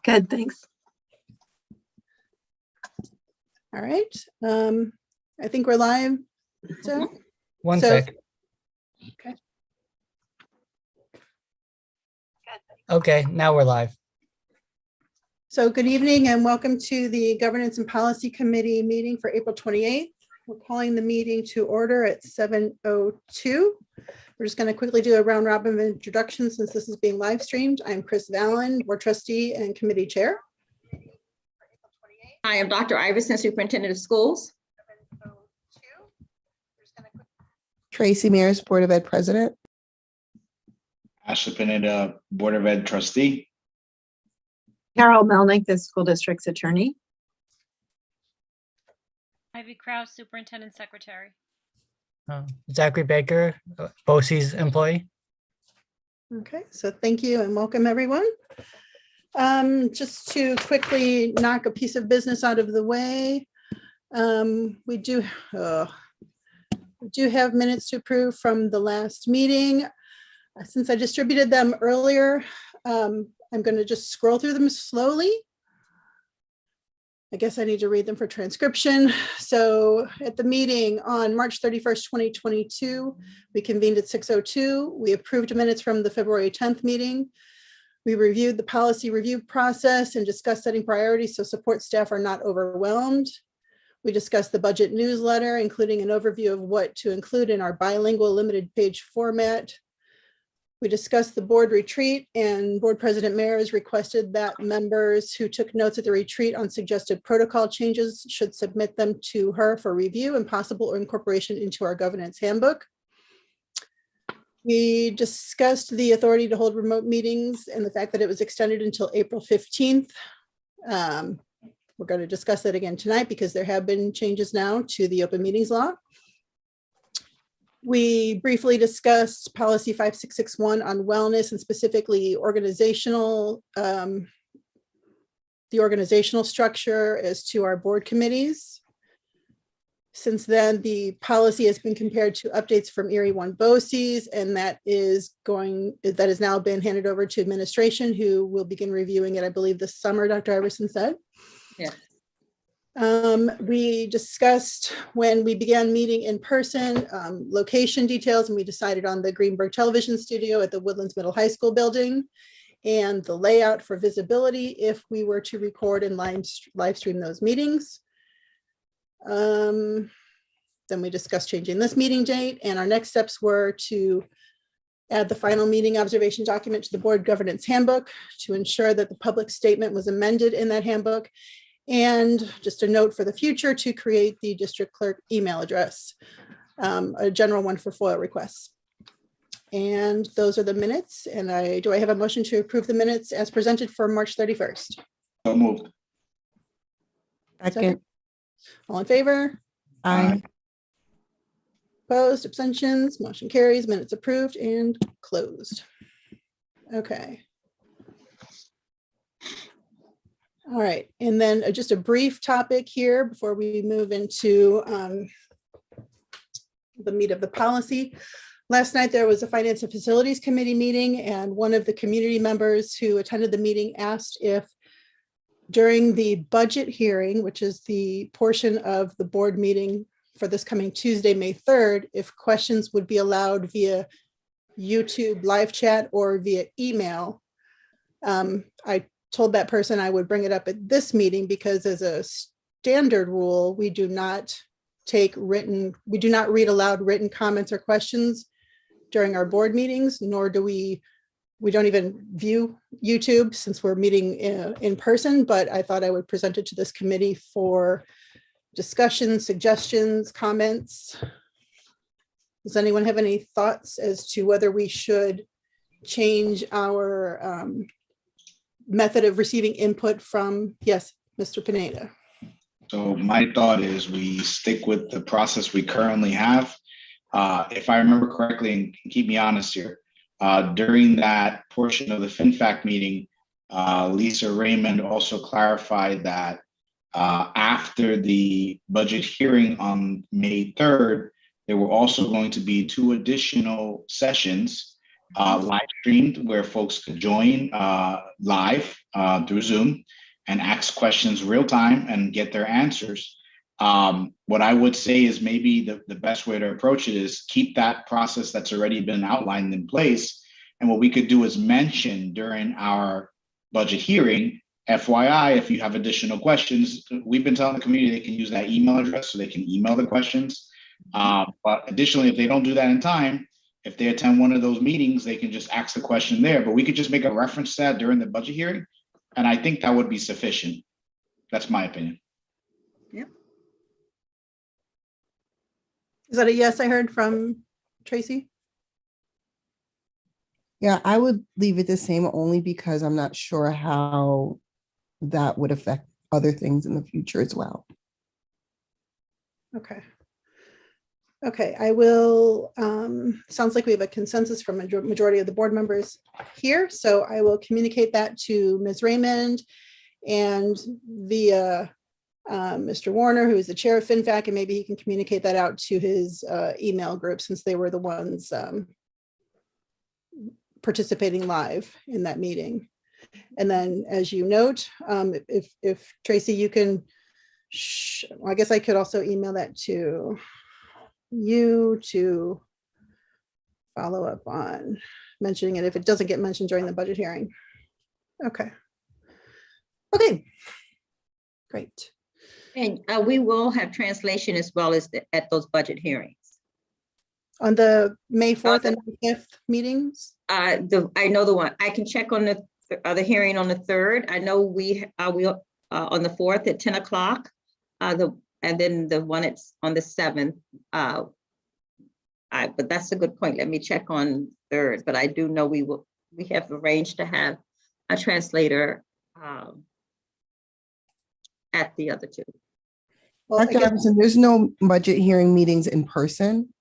Good, thanks. All right. I think we're live. So, One sec. Okay. Okay, now we're live. So good evening and welcome to the Governance and Policy Committee meeting for April 28th. We're calling the meeting to order at 7:02. We're just going to quickly do a round robin of introductions since this is being live streamed. I'm Chris Vallon, Board Trustee and Committee Chair. I am Dr. Iverson, Superintendent of Schools. Tracy Mears, Board of Ed President. Ashley Pineda, Board of Ed Trustee. Carol Melnick, the school district's attorney. Ivy Kraus, Superintendent Secretary. Zachary Baker, BOCES employee. Okay, so thank you and welcome everyone. Just to quickly knock a piece of business out of the way. We do have minutes to approve from the last meeting. Since I distributed them earlier, I'm going to just scroll through them slowly. I guess I need to read them for transcription. So at the meeting on March 31st, 2022, we convened at 6:02. We approved minutes from the February 10th meeting. We reviewed the policy review process and discussed setting priorities so support staff are not overwhelmed. We discussed the budget newsletter, including an overview of what to include in our bilingual limited page format. We discussed the board retreat, and Board President Mears requested that members who took notes at the retreat on suggested protocol changes should submit them to her for review and possible incorporation into our governance handbook. We discussed the authority to hold remote meetings and the fact that it was extended until April 15th. We're going to discuss that again tonight because there have been changes now to the open meetings law. We briefly discussed policy 5661 on wellness and specifically organizational, the organizational structure as to our board committees. Since then, the policy has been compared to updates from Erie 1 BOCES, and that has now been handed over to administration, who will begin reviewing it, I believe, this summer, Dr. Iverson said. Yeah. We discussed when we began meeting in person, location details, and we decided on the Greenburgh television studio at the Woodlands Middle High School building and the layout for visibility if we were to record and live stream those meetings. Then we discussed changing this meeting date, and our next steps were to add the final meeting observation document to the board governance handbook to ensure that the public statement was amended in that handbook. And just a note for the future to create the district clerk email address, a general one for FOIL requests. And those are the minutes. And do I have a motion to approve the minutes as presented for March 31st? So moved. Second. All in favor? Aye. Opposed, abstentions, motion carries, minutes approved and closed. Okay. All right, and then just a brief topic here before we move into the meat of the policy. Last night, there was a Finance and Facilities Committee meeting, and one of the community members who attended the meeting asked if during the budget hearing, which is the portion of the board meeting for this coming Tuesday, May 3rd, if questions would be allowed via YouTube live chat or via email. I told that person I would bring it up at this meeting because as a standard rule, we do not read aloud written comments or questions during our board meetings, nor do we don't even view YouTube since we're meeting in person, but I thought I would present it to this committee for discussion, suggestions, comments. Does anyone have any thoughts as to whether we should change our method of receiving input from, yes, Mr. Pineda? So my thought is we stick with the process we currently have. If I remember correctly, and keep me honest here, during that portion of the FinFac meeting, Lisa Raymond also clarified that after the budget hearing on May 3rd, there were also going to be 2 additional sessions live streamed where folks could join live through Zoom and ask questions real time and get their answers. What I would say is maybe the best way to approach it is keep that process that's already been outlined in place. And what we could do is mention during our budget hearing, FYI, if you have additional questions, we've been telling the community they can use that email address so they can email the questions. But additionally, if they don't do that in time, if they attend one of those meetings, they can just ask the question there. But we could just make a reference to that during the budget hearing. And I think that would be sufficient. That's my opinion. Is that a yes I heard from Tracy? Yeah, I would leave it the same only because I'm not sure how that would affect other things in the future as well. Okay. Okay, I will, sounds like we have a consensus from a majority of the board members here. So I will communicate that to Ms. Raymond and via Mr. Warner, who is the chair of FinFac, and maybe he can communicate that out to his email group since they were the ones participating live in that meeting. And then, as you note, if Tracy, you can, I guess I could also email that to you to follow up on mentioning it if it doesn't get mentioned during the budget hearing. Okay. Okay. Great. And we will have translation as well as at those budget hearings. On the May 4th and May 5th meetings? I know the one, I can check on the hearing on the 3rd. I know we will on the 4th at 10 o'clock. And then the one it's on the 7th. But that's a good point. Let me check on 3rd, but I do know we have arranged to have a translator at the other two. Well, I Dr. guess- Iverson, there's no budget hearing meetings in person.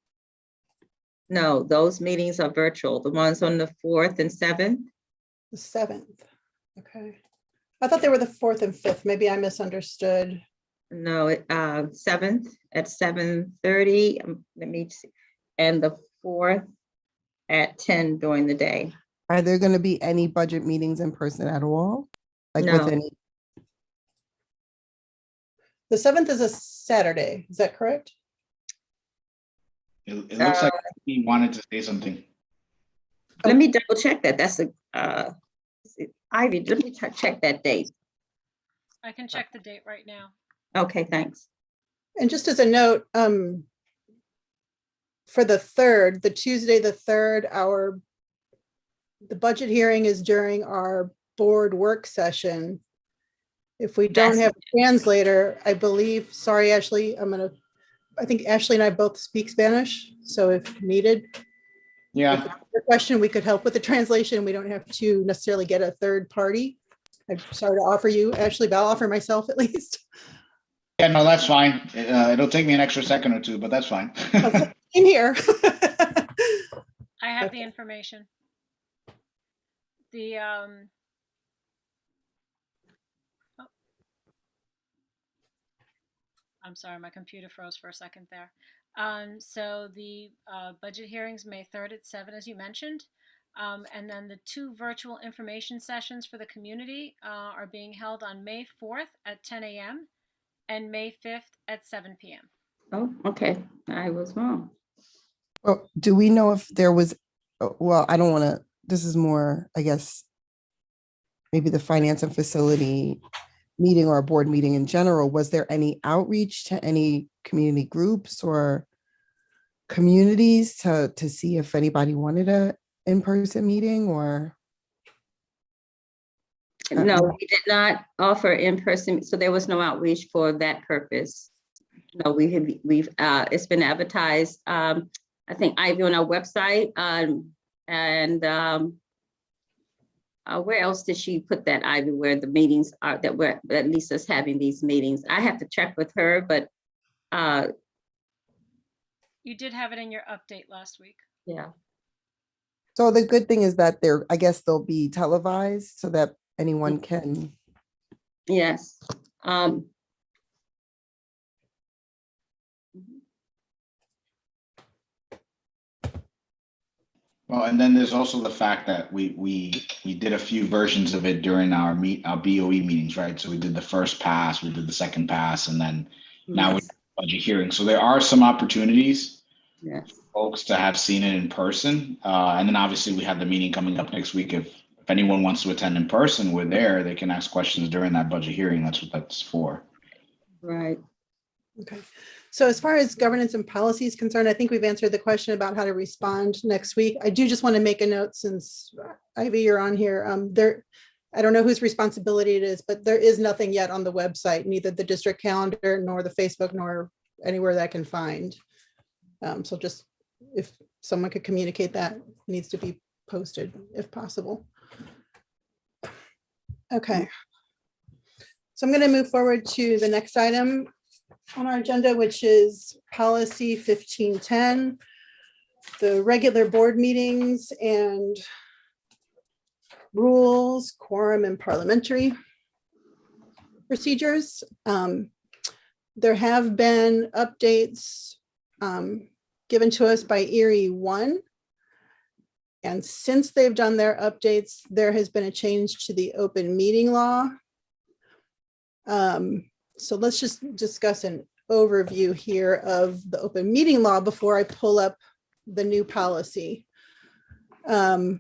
No, those meetings are virtual. The ones on the 4th and 7th. The 7th. Okay. I thought they were the 4th and 5th. Maybe I misunderstood. No, 7th at 7:30. Let me see. And the 4th at 10 during the day. Are there going to be any budget meetings in person at all? Like No. with any? The 7th is a Saturday. Is that correct? It looks like he wanted to say something. Let me double check that. That's Ivy, let me check that date. I can check the date right now. Okay, thanks. And just as a note, for the 3rd, the Tuesday, the 3rd, the budget hearing is during our board work session. If we don't have a translator, I believe, sorry, Ashley, I think Ashley and I both speak Spanish. So if needed, Yeah. the question, we could help with the translation. We don't have to necessarily get a third party. I'm sorry to offer you, Ashley, but I'll offer myself at least. Yeah, no, that's fine. It'll take me an extra second or two, but that's fine. In here. I have the information. I'm sorry, my computer froze for a second there. So the budget hearings, May 3rd at 7, as you mentioned. And then the 2 virtual information sessions for the community are being held on May 4th at 10 a.m. and May 5th at 7 p.m. Oh, okay. I was wrong. Well, do we know if there was, well, I don't want to, this is more, I guess, maybe the finance and facility meeting or a board meeting in general. Was there any outreach to any community groups or communities to see if anybody wanted a in-person meeting or? No, we did not offer in-person, so there was no outreach for that purpose. No, we've it's been advertised, I think, Ivy, on our website, and where else did she put that, Ivy, where the meetings are, that Lisa's having these meetings? I have to check with her, but You did have it in your update last week. yeah. So the good thing is that I guess they'll be televised so that anyone can. Yes. Well, and then there's also the fact that we did a few versions of it during our BOE meetings, right? So we did the first pass, we did the second pass, and then now we Yes. budget hearing. So there are some opportunities Yes. folks to have seen it in person. And then obviously we have the meeting coming up next week. If anyone wants to attend in person, we're there. They can ask questions during that budget hearing. That's what that's for. Right. Okay. So as far as governance and policy is concerned, I think we've answered the question about how to respond next week. I do just want to make a note since Ivy, you're on here. I don't know whose responsibility it is, but there is nothing yet on the website, neither the district calendar nor the Facebook nor anywhere that I can find. So just if someone could communicate that, it needs to be posted if possible. Okay. So I'm going to move forward to the next item on our agenda, which is policy 1510, the regular board meetings and rules, quorum, and parliamentary procedures. There have been updates given to us by Erie 1. And since they've done their updates, there has been a change to the open meeting law. So let's just discuss an overview here of the open meeting law before I pull up the new policy. The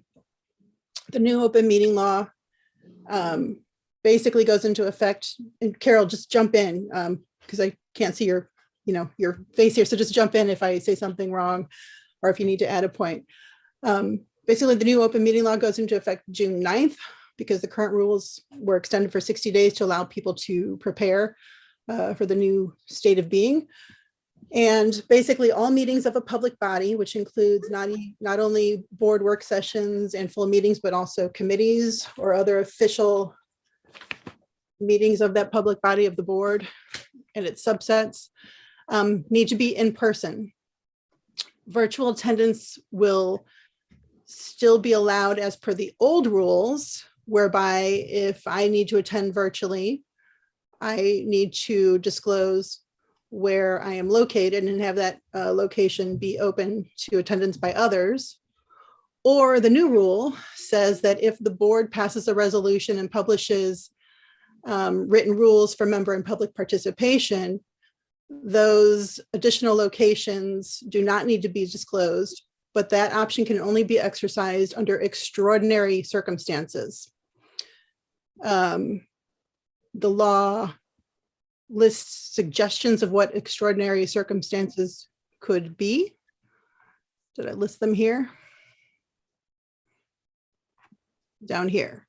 new open meeting law basically goes into effect, and Carol, just jump in because I can't see your face here. So just jump in if I say something wrong or if you need to add a point. Basically, the new open meeting law goes into effect June 9th because the current rules were extended for 60 days to allow people to prepare for the new state of being. And basically all meetings of a public body, which includes not only board work sessions and full meetings, but also committees or other official meetings of that public body of the board and its subsets, need to be in person. Virtual attendance will still be allowed as per the old rules, whereby if I need to attend virtually, I need to disclose where I am located and have that location be open to attendance by others. Or the new rule says that if the board passes a resolution and publishes written rules for member and public participation, those additional locations do not need to be disclosed, but that option can only be exercised under extraordinary circumstances. The law lists suggestions of what extraordinary circumstances could be. Did I list them here? Down here.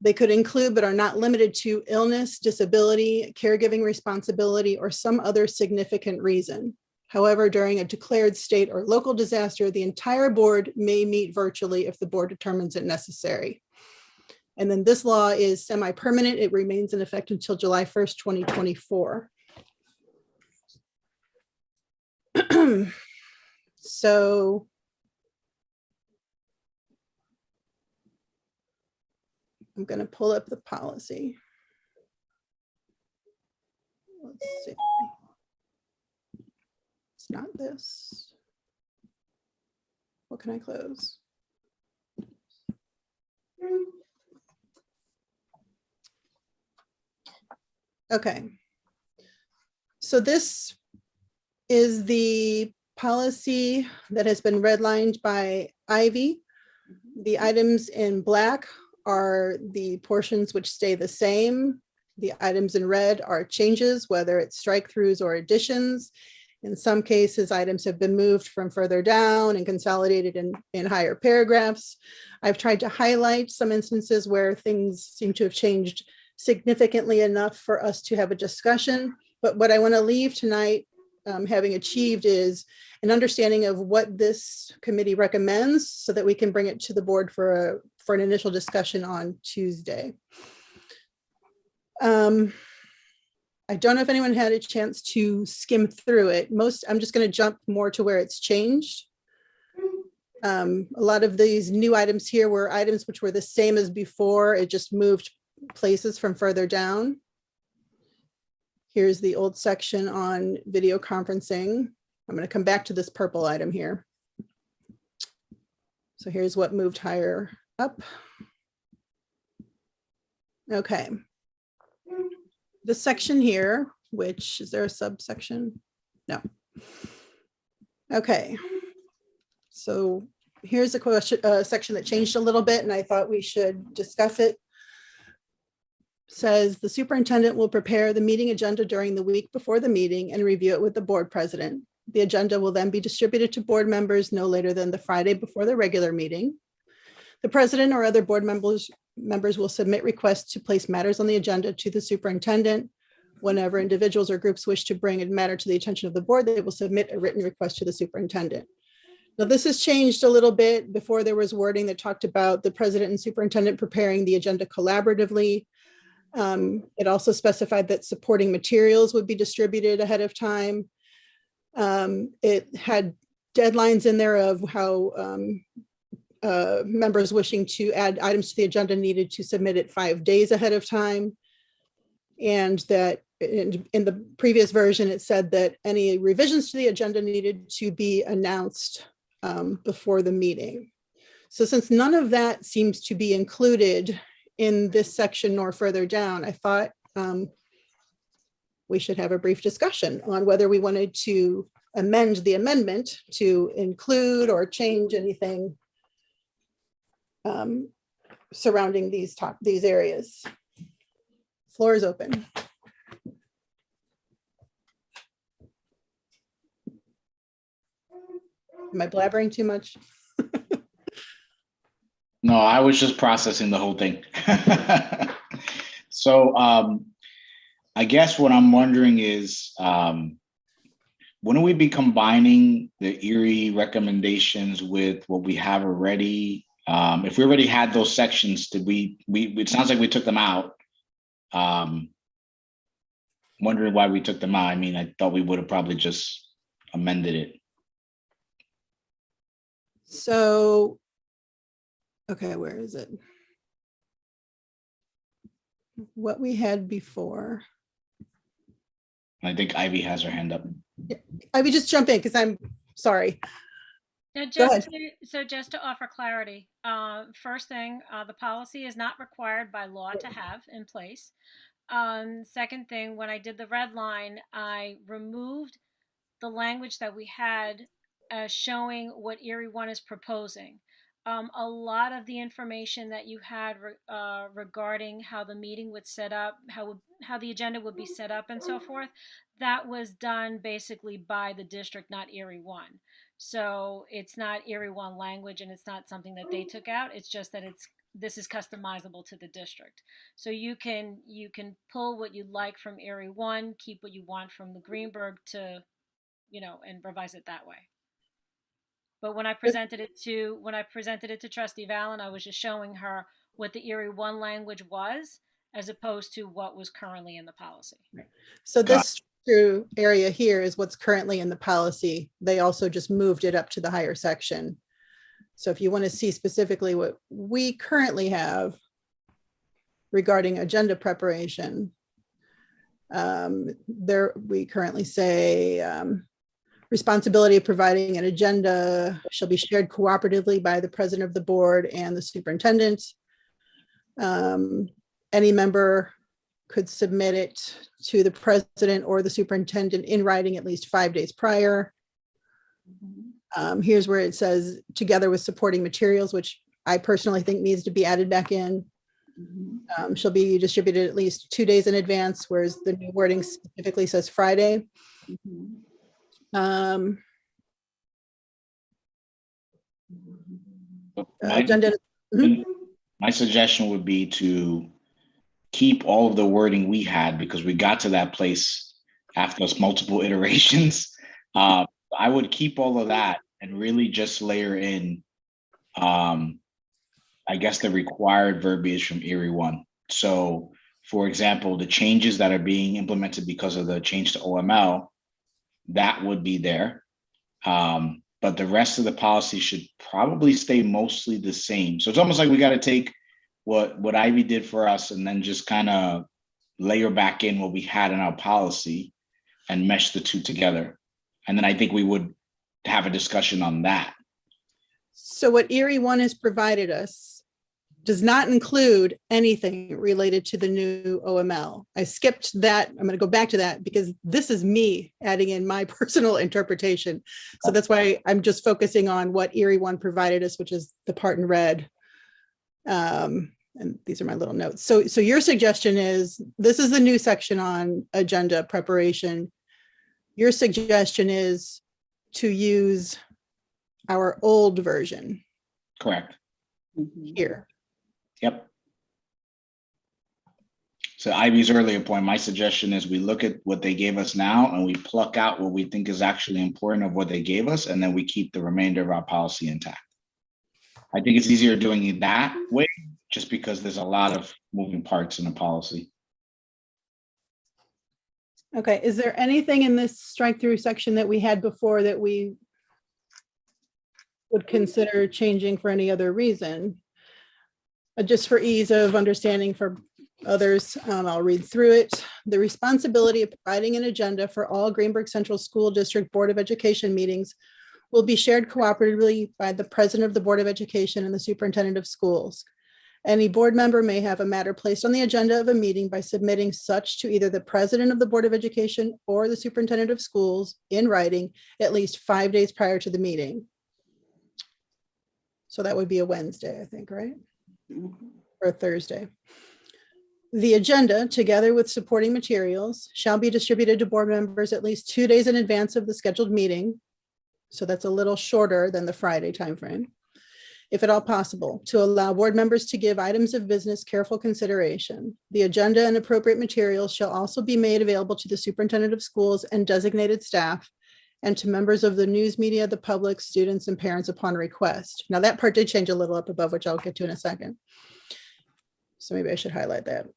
They could include, but are not limited to, illness, disability, caregiving responsibility, or some other significant reason. However, during a declared state or local disaster, the entire board may meet virtually if the board determines it necessary. And then this law is semi-permanent. It remains in effect until July 1st, 2024. So I'm going to pull up the policy. Let's see. It's not this. What can I close? Okay. So this is the policy that has been redlined by Ivy. The items in black are the portions which stay the same. The items in red are changes, whether it's strike-throughs or additions. In some cases, items have been moved from further down and consolidated in higher paragraphs. I've tried to highlight some instances where things seem to have changed significantly enough for us to have a discussion. But what I want to leave tonight, having achieved, is an understanding of what this committee recommends so that we can bring it to the board for an initial discussion on Tuesday. I don't know if anyone had a chance to skim through it. I'm just going to jump more to where it's changed. A lot of these new items here were items which were the same as before. It just moved places from further down. Here's the old section on video conferencing. I'm going to come back to this purple item here. So here's what moved higher up. Okay. This section here, which is there a subsection? No. Okay. So here's a question, section that changed a little bit, and I thought we should discuss it. Says the superintendent will prepare the meeting agenda during the week before the meeting and review it with the board president. The agenda will then be distributed to board members no later than the Friday before the regular meeting. The president or other board members will submit requests to place matters on the agenda to the superintendent. Whenever individuals or groups wish to bring a matter to the attention of the board, they will submit a written request to the superintendent. Now, this has changed a little bit. Before, there was wording that talked about the president and superintendent preparing the agenda collaboratively. It also specified that supporting materials would be distributed ahead of time. It had deadlines in there of how members wishing to add items to the agenda needed to submit it 5 days ahead of time. And that in the previous version, it said that any revisions to the agenda needed to be announced before the meeting. So since none of that seems to be included in this section nor further down, I thought we should have a brief discussion on whether we wanted to amend the amendment to include or change anything surrounding these areas. Floor is open. Am I blabbering too much? No, I was just processing the whole thing. So I guess what I'm wondering is, wouldn't we be combining the Erie recommendations with what we have already? If we already had those sections, did we it sounds like we took them out. Wondering why we took them out. I mean, I thought we would have probably just amended it. So, okay, where is it? What we had before. I think Ivy has her hand up. I would just jump in because I'm sorry. Now, Go ahead. just to offer clarity, first thing, the policy is not required by law to have in place. Second thing, when I did the red line, I removed the language that we had showing what Erie 1 is proposing. A lot of the information that you had regarding how the meeting would set up, how the agenda would be set up and so forth, that was done basically by the district, not Erie 1. So it's not Erie 1 language, and it's not something that they took out. It's just that this is customizable to the district. So you can pull what you like from Erie 1, keep what you want from the Greenburgh to, and revise it that way. But when I presented it to Trustee Valen, I was just showing her what the Erie 1 language was, as opposed to what was currently in the policy. So this area here is what's currently in the policy. They also just moved it up to the higher section. So if you want to see specifically what we currently have regarding agenda preparation, we currently say responsibility of providing an agenda shall be shared cooperatively by the president of the board and the superintendent. Any member could submit it to the president or the superintendent in writing at least 5 days prior. Here's where it says together with supporting materials, which I personally think needs to be added back in. Shall be distributed at least 2 days in advance, whereas the new wording specifically says Friday. Agenda. My suggestion would be to keep all of the wording we had, because we got to that place after us multiple iterations. I would keep all of that and really just layer in, I guess, the required verbiage from Erie 1. So, for example, the changes that are being implemented because of the change to OML, that would be there. But the rest of the policy should probably stay mostly the same. So it's almost like we got to take what Ivy did for us and then just kind of layer back in what we had in our policy and mesh the two together. And then I think we would have a discussion on that. So what Erie One has provided us does not include anything related to the new OML. I skipped that. I'm going to go back to that because this is me adding in my personal interpretation. So that's why I'm just focusing on what Erie One provided us, which is the part in red. And these are my little notes. So your suggestion is, this is the new section on agenda preparation. Your suggestion is to use our old version Correct. here. Yep. So Ivy's earlier point, my suggestion is we look at what they gave us now and we pluck out what we think is actually important of what they gave us, and then we keep the remainder of our policy intact. I think it's easier doing it that way, just because there's a lot of moving parts in the policy. Okay, is there anything in this strike through section that we had before that we would consider changing for any other reason? Just for ease of understanding for others, I'll read through it. The responsibility of providing an agenda for all Greenburgh Central School District Board of Education meetings will be shared cooperatively by the President of the Board of Education and the Superintendent of Schools. Any board member may have a matter placed on the agenda of a meeting by submitting such to either the President of the Board of Education or the Superintendent of Schools in writing at least 5 days prior to the meeting. So that would be a Wednesday, I think, right? Or Thursday. The agenda, together with supporting materials, shall be distributed to board members at least 2 days in advance of the scheduled meeting. So that's a little shorter than the Friday timeframe, if at all possible, to allow board members to give items of business careful consideration. The agenda and appropriate materials shall also be made available to the superintendent of schools and designated staff, and to members of the news media, the public, students, and parents upon request. Now that part did change a little up above, which I'll get to in a second. So maybe I should highlight that.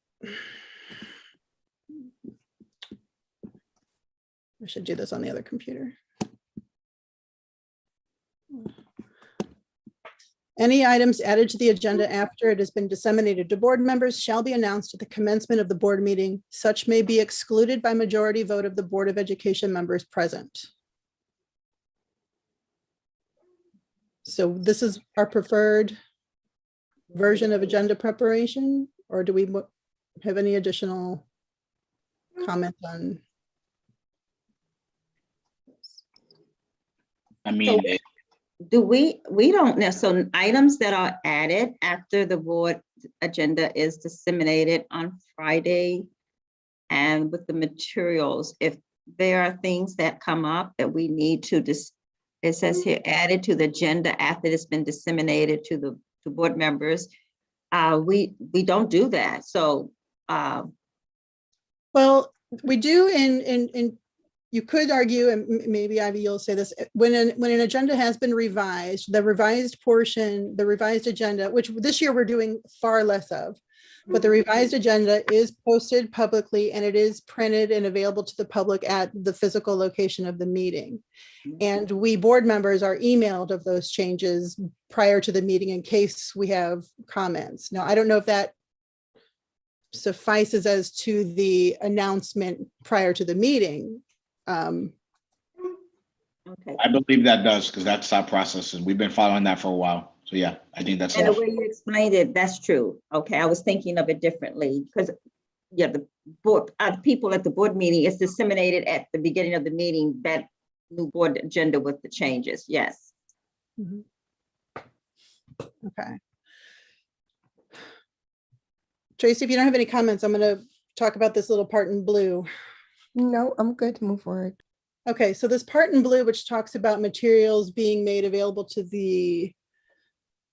I should do this on the other computer. Any items added to the agenda after it has been disseminated to board members shall be announced at the commencement of the board meeting. Such may be excluded by majority vote of the Board of Education members present. So this is our preferred version of agenda preparation, or do we have any additional comments on? I mean, Do we don't know, so items that are added after the board agenda is disseminated on Friday and with the materials, if there are things that come up that we need to it says here added to the agenda after it's been disseminated to board members, we don't do that. So Well, we do in you could argue, and maybe Ivy, you'll say this, when an agenda has been revised, the revised portion, the revised agenda, which this year we're doing far less of, but the revised agenda is posted publicly and it is printed and available to the public at the physical location of the meeting. And we board members are emailed of those changes prior to the meeting in case we have comments. Now, I don't know if that suffices as to the announcement prior to the meeting. okay. I believe that does, because that's our process, and we've been following that for a while. So yeah, I think that's And the all. way you explained it, that's true. Okay, I was thinking of it differently because yeah, the board people at the board meeting is disseminated at the beginning of the meeting, that new board agenda with the changes. Yes. Mhm. Okay. Tracy, if you don't have any comments, I'm going to talk about this little part in blue. No, I'm good to move forward. Okay, so this part in blue, which talks about materials being made available to the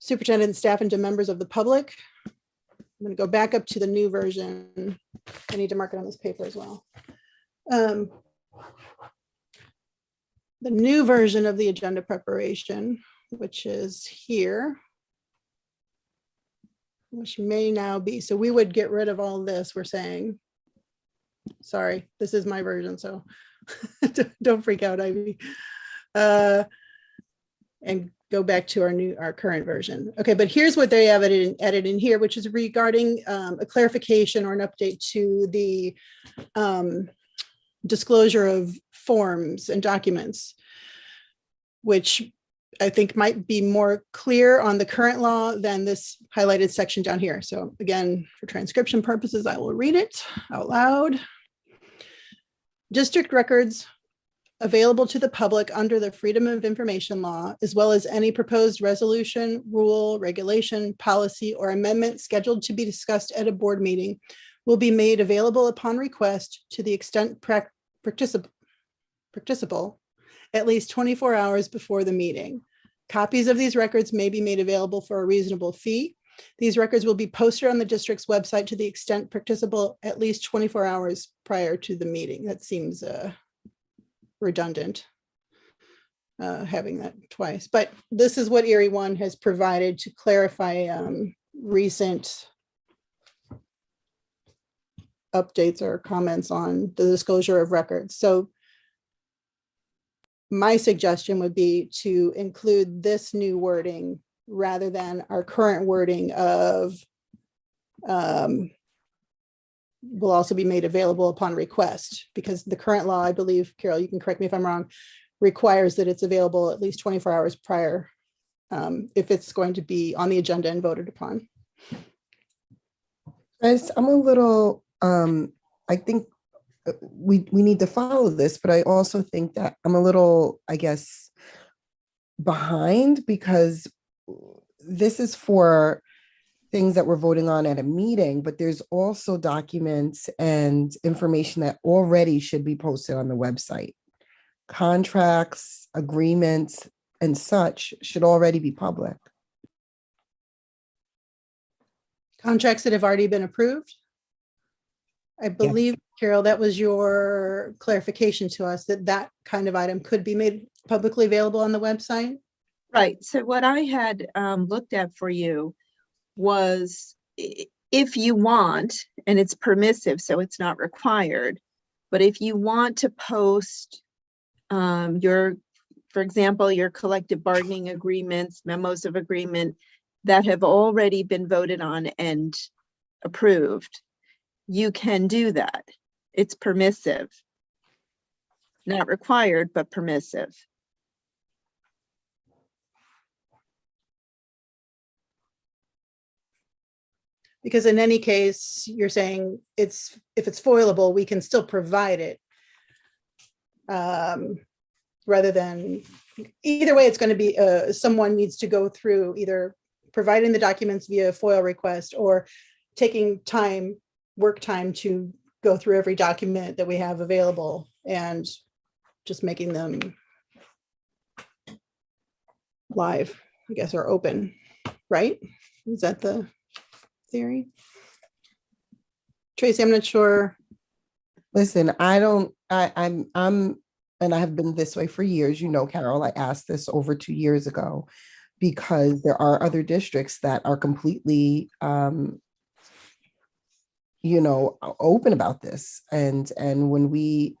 superintendent, staff, and to members of the public. I'm going to go back up to the new version. I need to mark it on this paper as well. The new version of the agenda preparation, which is here, which may now be, so we would get rid of all this, we're saying. Sorry, this is my version, so don't freak out, Ivy. And go back to our current version. Okay, but here's what they have added in here, which is regarding a clarification or an update to the disclosure of forms and documents, which I think might be more clear on the current law than this highlighted section down here. So again, for transcription purposes, I will read it out loud. District records available to the public under the Freedom of Information Law, as well as any proposed resolution, rule, regulation, policy, or amendment scheduled to be discussed at a board meeting, will be made available upon request to the extent practicable at least 24 hours before the meeting. Copies of these records may be made available for a reasonable fee. These records will be posted on the district's website to the extent practicable at least 24 hours prior to the meeting. That seems redundant, having that twice. But this is what Erie One has provided to clarify recent updates or comments on the disclosure of records. So my suggestion would be to include this new wording rather than our current wording of will also be made available upon request, because the current law, I believe, Carol, you can correct me if I'm wrong, requires that it's available at least 24 hours prior if it's going to be on the agenda and voted upon. Guys, I'm a little, I think we need to follow this, but I also think that I'm a little, I guess, behind, because this is for things that we're voting on at a meeting, but there's also documents and information that already should be posted on the website. Contracts, agreements, and such should already be public. Contracts that have already been approved? I believe, Carol, that was your clarification to us, that that kind of item could be made publicly available on the website? Right. So what I had looked at for you was if you want, and it's permissive, so it's not required, but if you want to post for example, your collective bargaining agreements, memos of agreement that have already been voted on and approved, you can do that. It's permissive. Not required, but permissive. Because in any case, you're saying if it's foilable, we can still provide it. Rather than, either way, it's going to be someone needs to go through either providing the documents via FOIL request or taking work time to go through every document that we have available and just making them live, I guess, or open, right? Is that the theory? Tracy, I'm not sure. Listen, I'm and I have been this way for years. You know, Carol, I asked this over 2 years ago because there are other districts that are completely, open about this. And when we,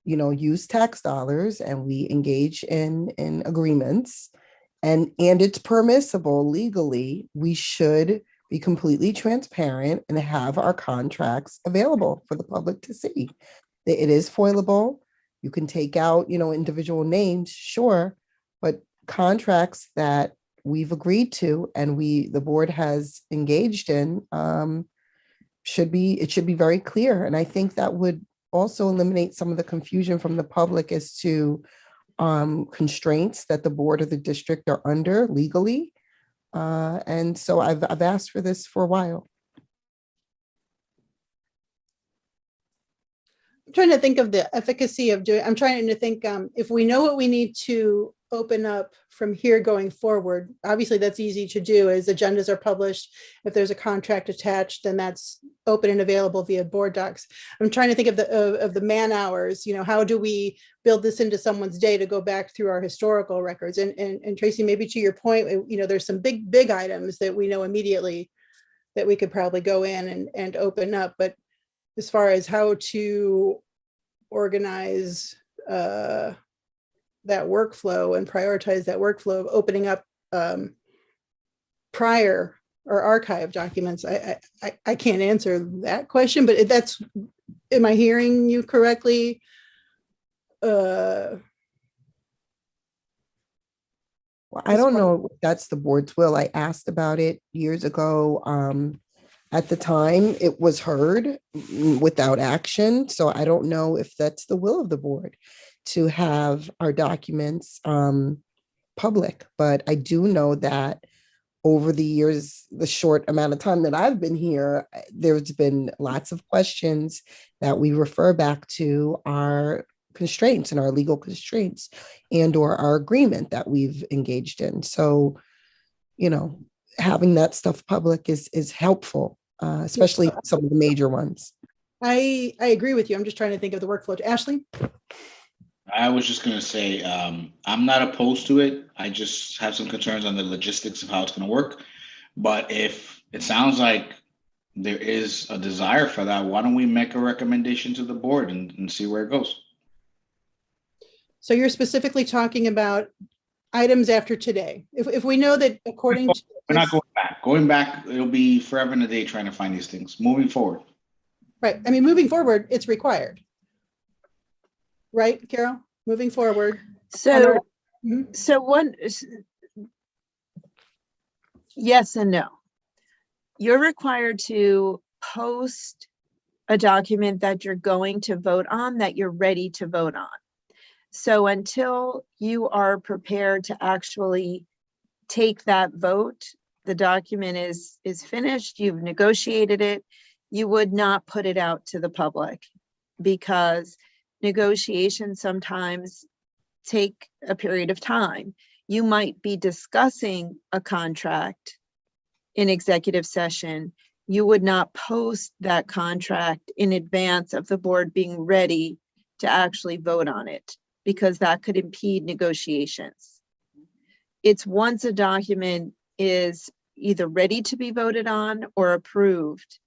use tax dollars and we engage in agreements and it's permissible legally, we should be completely transparent and have our contracts available for the public to see. It is foilable. You can take out, individual names, sure, but contracts that we've agreed to and the board has engaged in should be very clear. And I think that would also eliminate some of the confusion from the public as to constraints that the board or the district are under legally. And so I've asked for this for a while. I'm trying to think of the efficacy of doing, I'm trying to think if we know what we need to open up from here going forward, obviously that's easy to do as agendas are published. If there's a contract attached, then that's open and available via board docs. I'm trying to think of the man hours, how do we build this into someone's day to go back through our historical records? And Tracy, maybe to your point, there's some big items that we know immediately that we could probably go in and open up, but as far as how to organize that workflow and prioritize that workflow of opening up prior or archive documents, I can't answer that question, but am I hearing you correctly? I don't know if that's the board's will. I asked about it years ago. At the time, it was heard without action. So I don't know if that's the will of the board to have our documents public. But I do know that over the years, the short amount of time that I've been here, there's been lots of questions that we refer back to our constraints and our legal constraints and or our agreement that we've engaged in. So, having that stuff public is helpful, especially some of the major ones. I agree with you. I'm just trying to think of the workflow. Ashley? I was just gonna say, I'm not opposed to it. I just have some concerns on the logistics of how it's gonna work. But if it sounds like there is a desire for that, why don't we make a recommendation to the board and see where it goes? So you're specifically talking about items after today. If we know that according to. We're not going back. Going back, it'll be forever and a day trying to find these things. Moving forward. Right. I mean, moving forward, it's required. Right, Carol? Moving forward. So, Mhm. Yes and no. You're required to post a document that you're going to vote on, that you're ready to vote on. So until you are prepared to actually take that vote, the document is finished, you've negotiated it, you would not put it out to the public, because negotiations sometimes take a period of time. You might be discussing a contract in executive session. You would not post that contract in advance of the board being ready to actually vote on it, because that could impede negotiations. It's once a document is either ready to be voted on or approved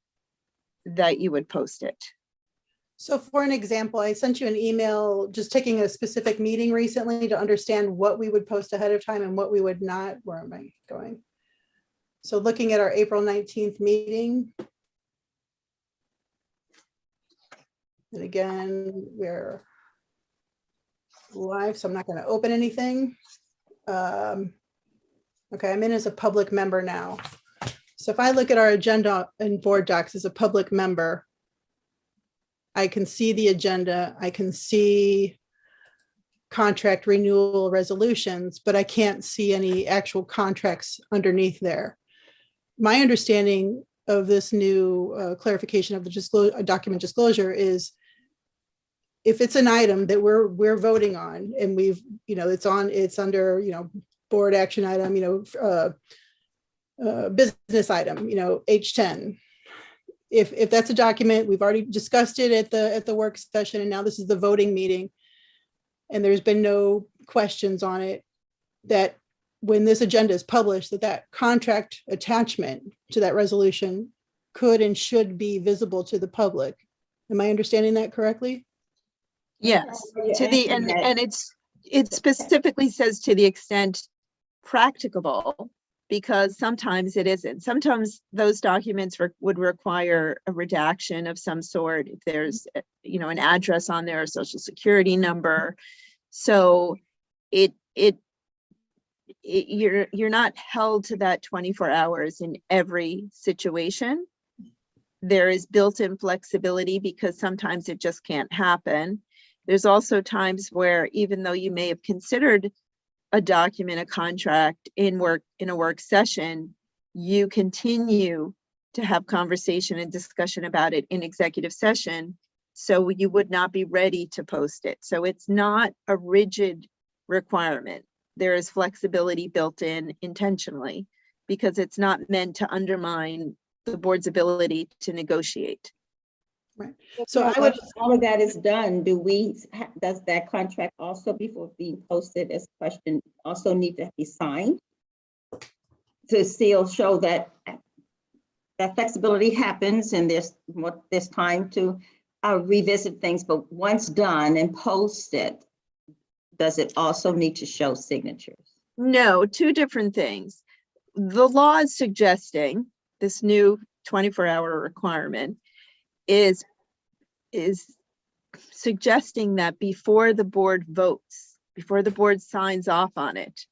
that you would post it. So for an example, I sent you an email just taking a specific meeting recently to understand what we would post ahead of time and what we would not. Where am I going? So looking at our April 19th meeting. And again, we're live, so I'm not going to open anything. Okay, I'm in as a public member now. So if I look at our agenda in board docs as a public member, I can see the agenda, I can see contract renewal resolutions, but I can't see any actual contracts underneath there. My understanding of this new clarification of the document disclosure is, if it's an item that we're voting on and we've, it's under, board action item, business item, H10. If that's a document, we've already discussed it at the work session, and now this is the voting meeting, and there's been no questions on it, that when this agenda is published, that contract attachment to that resolution could and should be visible to the public. Am I understanding that correctly? Yes, and it specifically says to the extent practicable, because sometimes it isn't. Sometimes those documents would require a redaction of some sort if there's, an address on there, a social security number. So you're not held to that 24 hours in every situation. There is built-in flexibility because sometimes it just can't happen. There's also times where, even though you may have considered a document, a contract in a work session, you continue to have conversation and discussion about it in executive session. So you would not be ready to post it. So it's not a rigid requirement. There is flexibility built in intentionally, because it's not meant to undermine the board's ability to negotiate. Right. So all of that is done. Does that contract also, before being posted as a question, also need to be signed to show that flexibility happens and there's time to revisit things, but once done and posted, does it also need to show signatures? No, two different things. The law is suggesting this new 24-hour requirement is suggesting that before the board votes, before the board signs off on it,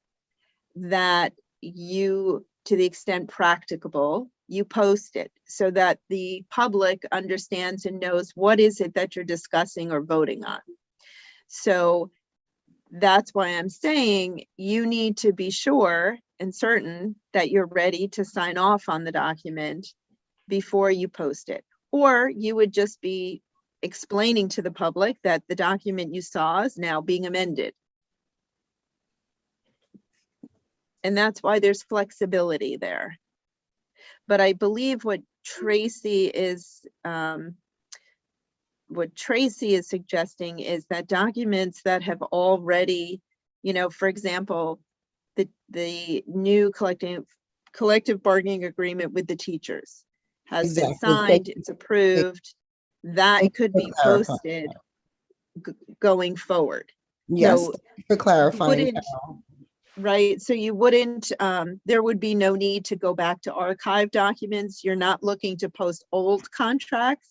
that you, to the extent practicable, you post it so that the public understands and knows what is it that you're discussing or voting on. So that's why I'm saying you need to be sure and certain that you're ready to sign off on the document before you post it. Or you would just be explaining to the public that the document you saw is now being amended. And that's why there's flexibility there. But I believe what Tracy is suggesting is that documents that have already, for example, the new collective bargaining agreement with the teachers has been Exactly. signed, it's approved, that Thank could you be for clarifying posted going forward. Yes, So thank you for clarifying. wouldn't- Right, so you wouldn't, there would be no need to go back to archive documents. You're not looking to post old contracts.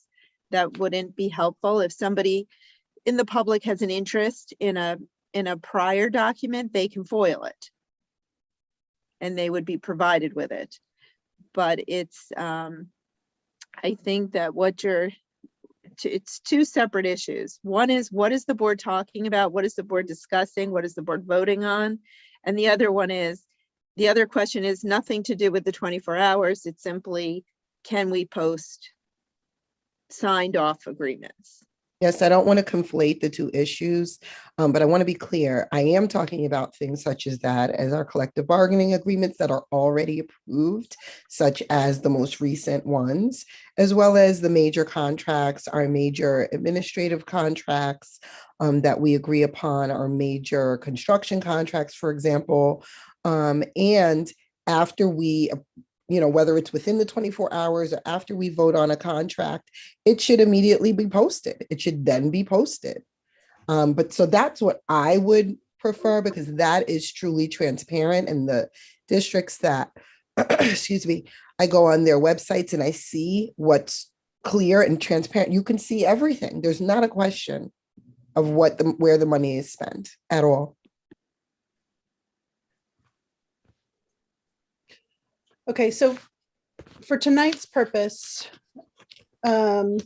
That wouldn't be helpful. If somebody in the public has an interest in a prior document, they can foil it. And they would be provided with it. But it's, I think that it's two separate issues. One is, what is the board talking about? What is the board discussing? What is the board voting on? And the other question is nothing to do with the 24 hours. It's simply, can we post signed off agreements? Yes, I don't want to conflate the two issues, but I want to be clear. I am talking about things such as that, as our collective bargaining agreements that are already approved, such as the most recent ones, as well as the major contracts, our major administrative contracts that we agree upon, our major construction contracts, for example. And after we whether it's within the 24 hours or after we vote on a contract, it should immediately be posted. It should then be posted. But so that's what I would prefer, because that is truly transparent, and the districts that, excuse me, I go on their websites and I see what's clear and transparent. You can see everything. There's not a question of where the money is spent at all. Okay, so for tonight's purpose, for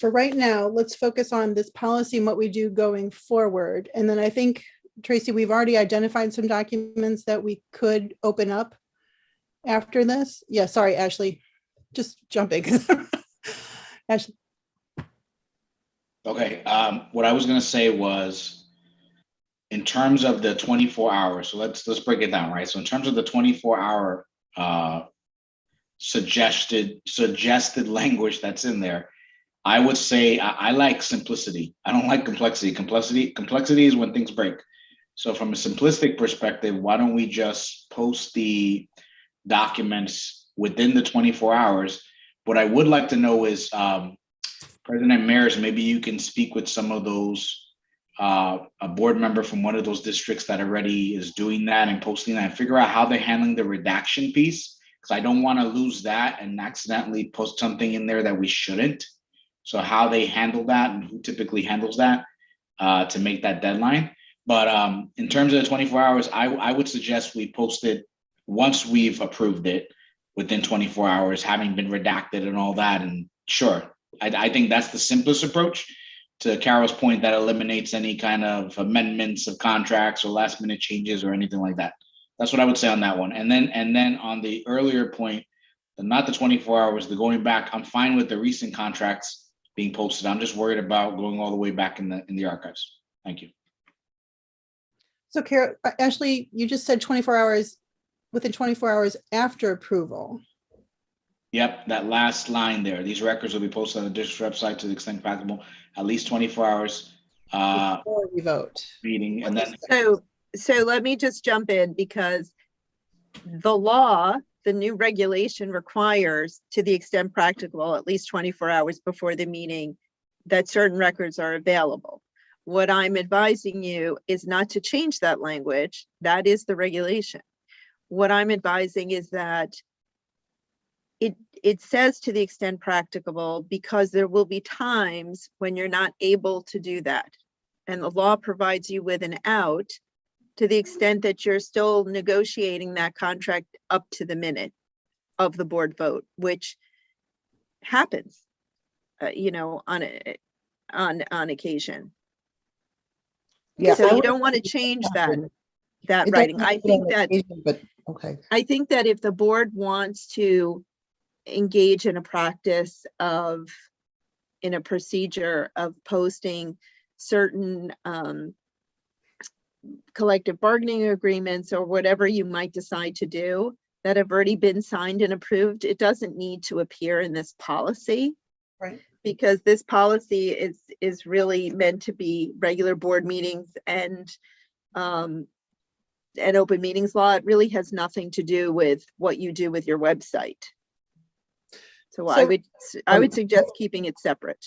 right now, let's focus on this policy and what we do going forward. And then I think, Tracy, we've already identified some documents that we could open up after this. Yeah, sorry, Ashley, just jumping. Ashley. Okay, what I was gonna say was, in terms of the 24 hours, so let's break it down, right? So in terms of the 24-hour suggested language that's in there, I would say I like simplicity. I don't like complexity. Complexity is when things break. So from a simplistic perspective, why don't we just post the documents within the 24 hours? What I would like to know is, President Maris, maybe you can speak with some of those, a board member from one of those districts that already is doing that and posting that, and figure out how they're handling the redaction piece, because I don't want to lose that and accidentally post something in there that we shouldn't. So how they handle that and who typically handles that to make that deadline. But in terms of the 24 hours, I would suggest we post it once we've approved it within 24 hours, having been redacted and all that. And sure, I think that's the simplest approach. To Carol's point, that eliminates any kind of amendments of contracts or last minute changes or anything like that. That's what I would say on that one. And then on the earlier point, not the 24 hours, the going back, I'm fine with the recent contracts being posted. I'm just worried about going all the way back in the archives. Thank you. So Carol, Ashley, you just said 24 hours, within 24 hours after approval. Yep, that last line there. These records will be posted on the district website to the extent practicable, at least 24 hours. Before we vote. Meeting, and then So let me just jump in, because the law, the new regulation requires, to the extent practicable, at least 24 hours before the meeting, that certain records are available. What I'm advising you is not to change that language. That is the regulation. What I'm advising is that it says to the extent practicable, because there will be times when you're not able to do that. And the law provides you with an out to the extent that you're still negotiating that contract up to the minute of the board vote, which happens, you know, on occasion. Yeah, So I you would don't want to agree change with that It writing. doesn't happen on occasion, but okay. I think that if the board wants to engage in a practice of, in a procedure of posting certain collective bargaining agreements or whatever you might decide to do that have already been signed and approved, it doesn't need to appear in this policy. Right. Because this policy is really meant to be regular board meetings and open meetings law. It really has nothing to do with what you do with your website. So I would suggest keeping it separate.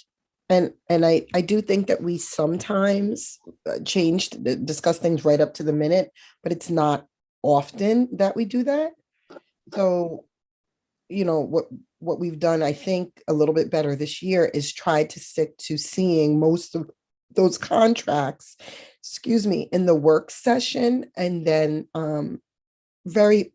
And I do think that we sometimes discuss things right up to the minute, but it's not often that we do that. So, you know, what we've done, I think, a little bit better this year is try to stick to seeing most of those contracts, in the work session. And then very,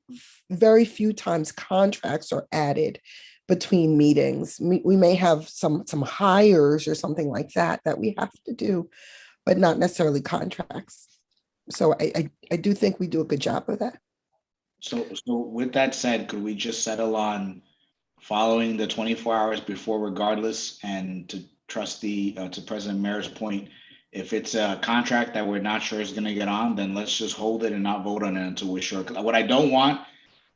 very few times contracts are added between meetings. We may have some hires or something like that we have to do, but not necessarily contracts. So I do think we do a good job of that. So with that said, could we just settle on following the 24 hours before regardless? And to to President Mayor's point, if it's a contract that we're not sure is going to get on, then let's just hold it and not vote on it until we're sure. 'Cause what I don't want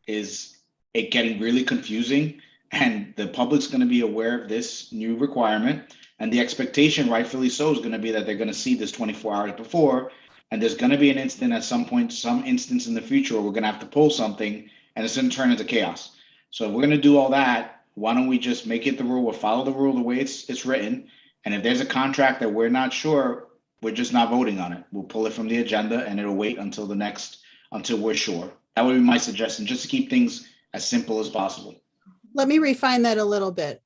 is it getting really confusing, and the public's going to be aware of this new requirement, and the expectation, rightfully so, is going to be that they're going to see this 24 hours before. And there's going to be an instant at some point, some instance in the future, where we're going to have to pull something and it's going to turn into chaos. So if we're going to do all that, why don't we just make it the rule? We'll follow the rule the way it's written. And if there's a contract that we're not sure, we're just not voting on it. We'll pull it from the agenda and it'll wait until until we're sure. That would be my suggestion, just to keep things as simple as possible. Let me refine that a little bit.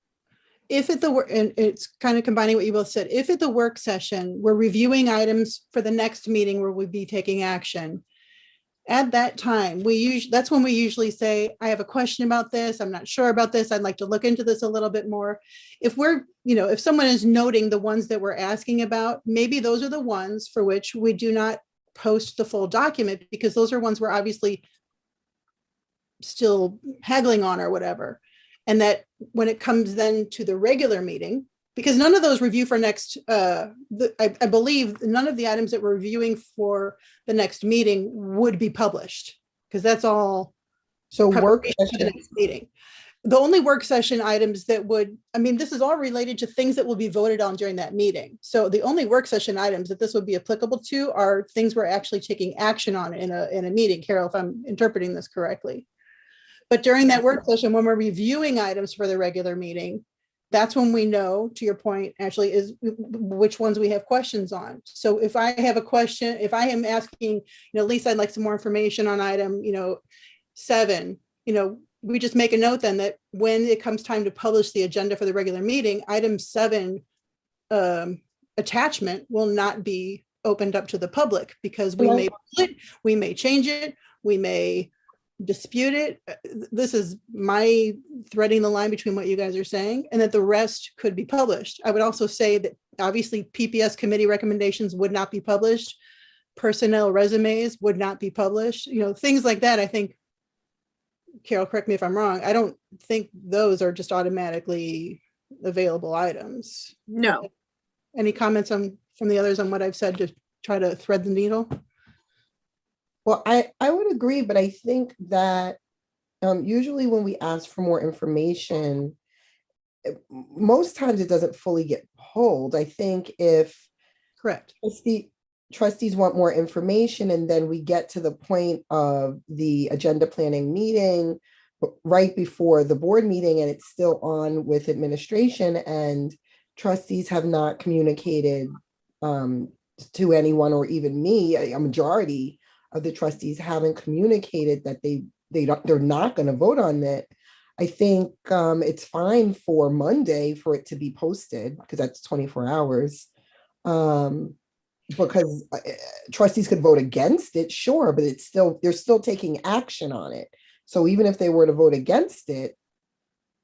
If at the work, and it's kind of combining what you both said, if at the work session, we're reviewing items for the next meeting where we'd be taking action, at that time, that's when we usually say, I have a question about this. I'm not sure about this. I'd like to look into this a little bit more. If if someone is noting the ones that we're asking about, maybe those are the ones for which we do not post the full document, because those are ones we're obviously still haggling on or whatever. And that when it comes then to the regular meeting, because none of those review for next, I believe none of the items that we're reviewing for the next meeting would be published, because that's all. So work preparation for the session, next meeting. The only work session items that would, this is all related to things that will be voted on during that meeting. So the only work session items that this would be applicable to are things we're actually taking action on in a meeting. Carol, if I'm interpreting this correctly. But during that work session, when we're reviewing items for the regular meeting, that's when we know, to your point, actually, is which ones we have questions on. So if I have a question, if I am asking, Lisa, I'd like some more information on item, 7, we just make a note then that when it comes time to publish the agenda for the regular meeting, item 7 attachment will not be opened up to the public, because we may pull it, we may change it, we may dispute it. This is my threading the line between what you guys are saying, and that the rest could be published. I would also say that obviously PPS committee recommendations would not be published. Personnel resumes would not be published. Things like that. I think, Carol, correct me if I'm wrong, I don't think those are just automatically available items. No. Any comments from the others on what I've said to try to thread the needle? well, I would agree, but I think that usually when we ask for more information, most times it doesn't fully get pulled. I think if Correct. trustees want more information, and then we get to the point of the agenda planning meeting right before the board meeting, and it's still on with administration, and trustees have not communicated to anyone, or even me, a majority of the trustees haven't communicated that they're not going to vote on it. I think it's fine for Monday for it to be posted, because that's 24 hours. because trustees could vote against it, sure, but it's still, they're still taking action on it. So even if they were to vote against it,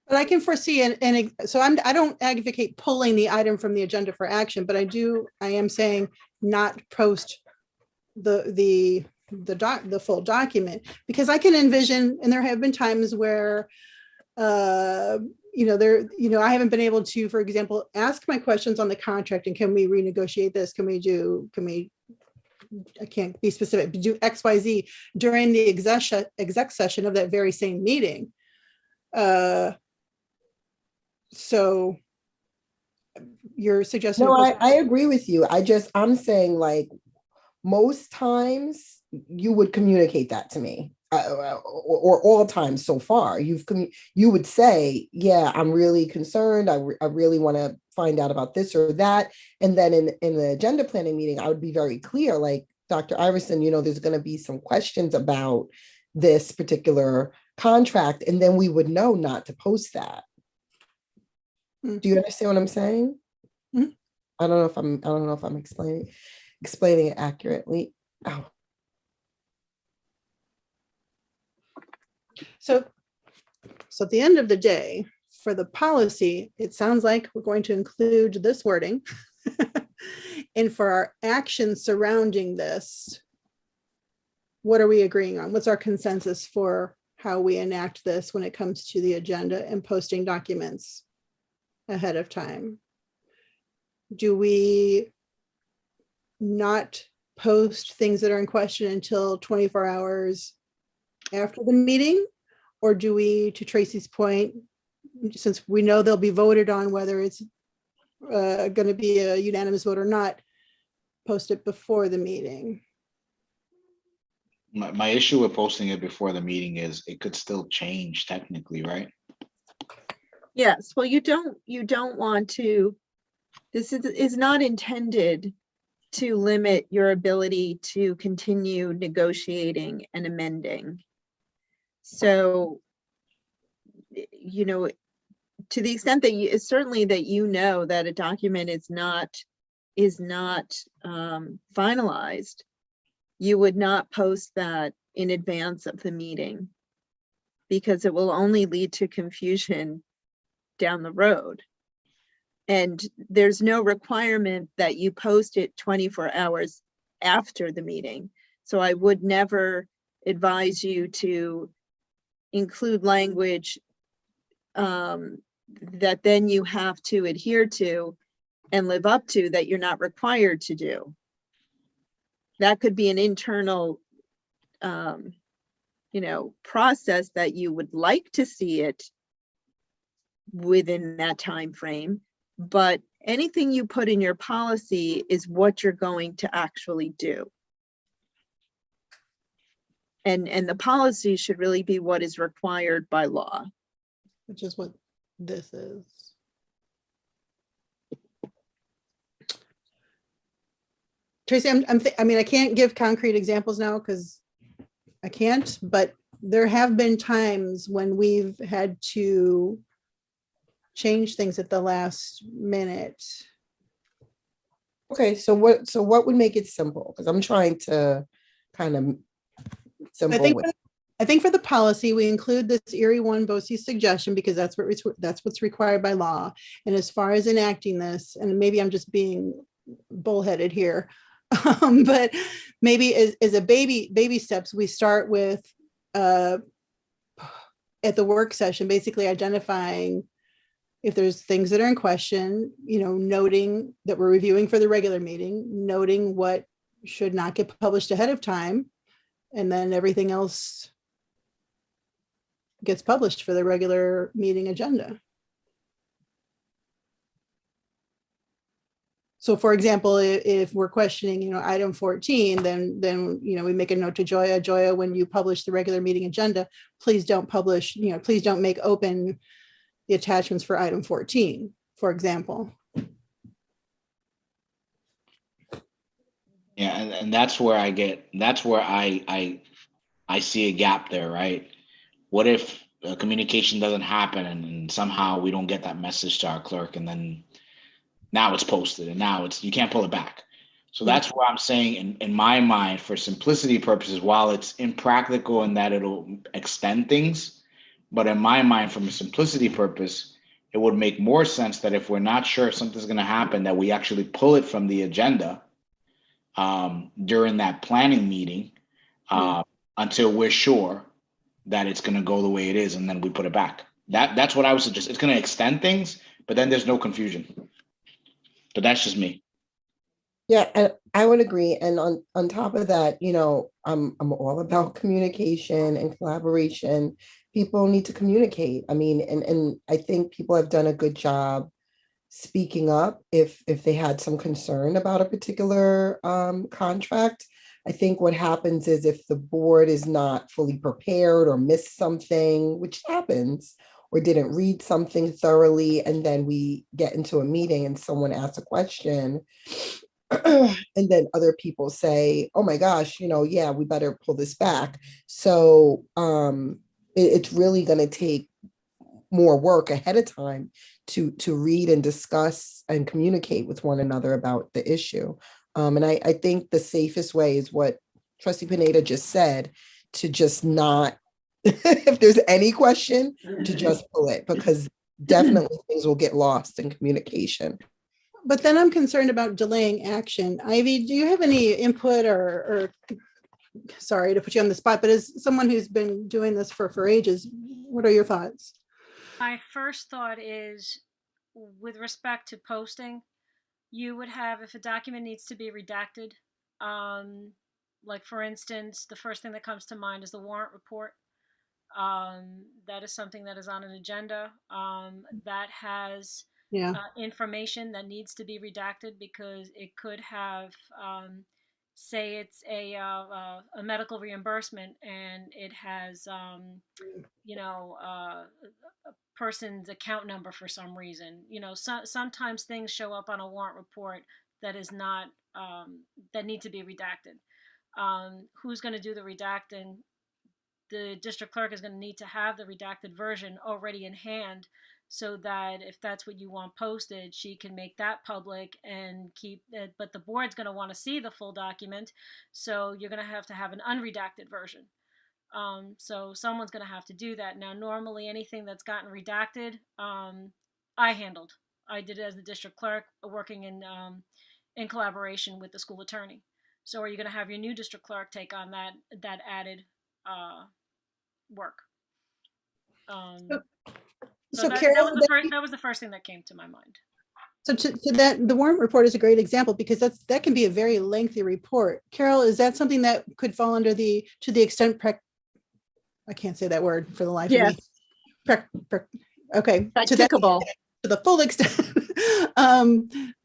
But I can foresee, so I don't advocate pulling the item from the agenda for action, but I am saying not post the full document, because I can envision, and there have been times where, I haven't been able to, for example, ask my questions on the contract and can we renegotiate this? I can't be specific, but do X, Y, Z during the exec session of that very same meeting. So your suggestion. no, I agree with you. I'm saying like most times you would communicate that to me. Or all times so far, you would say, yeah, I'm really concerned. I really want to find out about this or that. And then in the agenda planning meeting, I would be very clear, like, Dr. Iverson, there's going to be some questions about this particular contract, and then we would know not to post that. Do you understand what I'm saying? Mm-hmm. I don't know if I'm explaining it accurately. Oh. So at the end of the day, for the policy, it sounds like we're going to include this wording. And for our actions surrounding this, what are we agreeing on? What's our consensus for how we enact this when it comes to the agenda and posting documents ahead of time? Do we not post things that are in question until 24 hours after the meeting? Or do we, to Tracy's point, since we know they'll be voted on, whether it's going to be a unanimous vote or not, post it before the meeting? My issue with posting it before the meeting is it could still change technically, right? Yes, well, you don't want to, this is not intended to limit your ability to continue negotiating and amending. So, to the extent that certainly that that a document is not finalized, you would not post that in advance of the meeting, because it will only lead to confusion down the road. And there's no requirement that you post it 24 hours after the meeting. So I would never advise you to include language that then you have to adhere to and live up to that you're not required to do. That could be an internal process that you would like to see it within that time frame, but anything you put in your policy is what you're going to actually do. And the policy should really be what is required by law. Which is what this is. Tracy, I can't give concrete examples now because I can't, but there have been times when we've had to change things at the last minute. Okay, so what would make it simple? Because I'm trying to kind of simple. I think for the policy, we include this Erie 1 BOCES suggestion because that's what's required by law. And as far as enacting this, and maybe I'm just being bullheaded here, but maybe as a baby steps, we start with at the work session, basically identifying if there's things that are in question, noting that we're reviewing for the regular meeting, noting what should not get published ahead of time, and then everything else gets published for the regular meeting agenda. So for example, if we're questioning, item 14, then we make a note to Joya, when you publish the regular meeting agenda, please don't publish, please don't make open the attachments for item 14, for example. Yeah, and that's where I see a gap there, right? What if communication doesn't happen and somehow we don't get that message to our clerk, and then now it's posted and now you can't pull it back. So that's why I'm saying in my mind, for simplicity purposes, while it's impractical in that it'll extend things, but in my mind, from a simplicity purpose, it would make more sense that if we're not sure if something's going to happen, that we actually pull it from the agenda during that planning meeting until we're sure that it's going to go the way it is, and then we put it back. That's what I would suggest. It's going to extend things, but then there's no confusion. But that's just me. Yeah, and I would agree. And on top of that, I'm all about communication and collaboration. People need to communicate. I mean, and I think people have done a good job speaking up if they had some concern about a particular contract. I think what happens is if the board is not fully prepared or missed something, which happens, or didn't read something thoroughly, and then we get into a meeting and someone asks a question, and then other people say, oh my gosh, yeah, we better pull this back. So it's really going to take more work ahead of time to read and discuss and communicate with one another about the issue. And I think the safest way is what Trustee Pineda just said, to just not, if there's any question, to just pull it, because definitely things will get lost in communication. But then I'm concerned about delaying action. Ivy, do you have any input or sorry to put you on the spot, but as someone who's been doing this for ages, what are your thoughts? My first thought is, with respect to posting, you would have, if a document needs to be redacted, like for instance, the first thing that comes to mind is the warrant report. That is something that is on an agenda that has information that needs to be redacted because it could have, say it's a medical reimbursement and it has, a person's account number for some reason. Sometimes things show up on a warrant report that is not, that need to be redacted. Who's going to do the redacting? The district clerk is going to need to have the redacted version already in hand so that if that's what you want posted, she can make that public and keep it. But the board's going to want to see the full document. So you're going to have an unredacted version. So someone's going to have to do that. Now, normally anything that's gotten redacted, I handled. I did it as the district clerk, working in collaboration with the school attorney. So are you going to have your new district clerk take on that added work? So Carol, that was the first thing that came to my mind. So to that, the warrant report is a great example because that can be a very lengthy report. Carol, is that something that could fall under to the extent I can't say that word for the life of me. Okay. Practicable. To the full extent.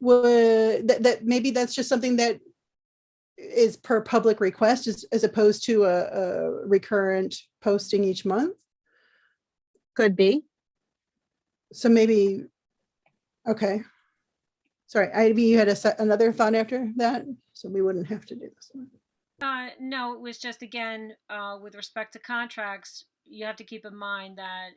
That maybe that's just something that is per public request as opposed to a recurrent posting each month? Could be. So maybe, okay. Sorry, Ivy, you had another thought after that? So we wouldn't have to do this one. No, it was just, again, with respect to contracts, you have to keep in mind that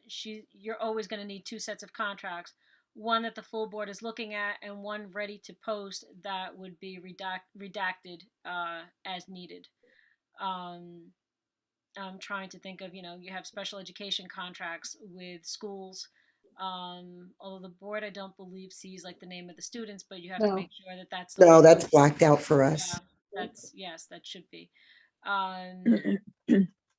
you're always going to need two sets of contracts. One that the full board is looking at and one ready to post that would be redacted as needed. I'm trying to think of, you have special education contracts with schools. Although the board, I don't believe, sees like the name of the students, but you have to make sure that that's no, that's blacked out for us. Yes, that should be.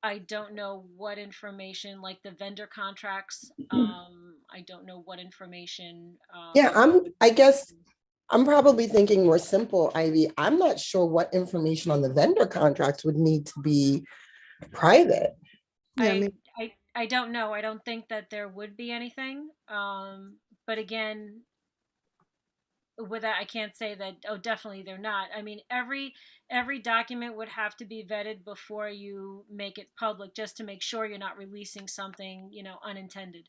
I don't know what information, like the vendor contracts. I don't know what information. I guess I'm probably thinking more simple, Ivy. I'm not sure what information on the vendor contracts would need to be private. I don't know. I don't think that there would be anything. But again, with that, I can't say that, oh, definitely they're not. I mean, every document would have to be vetted before you make it public, just to make sure you're not releasing something, unintended.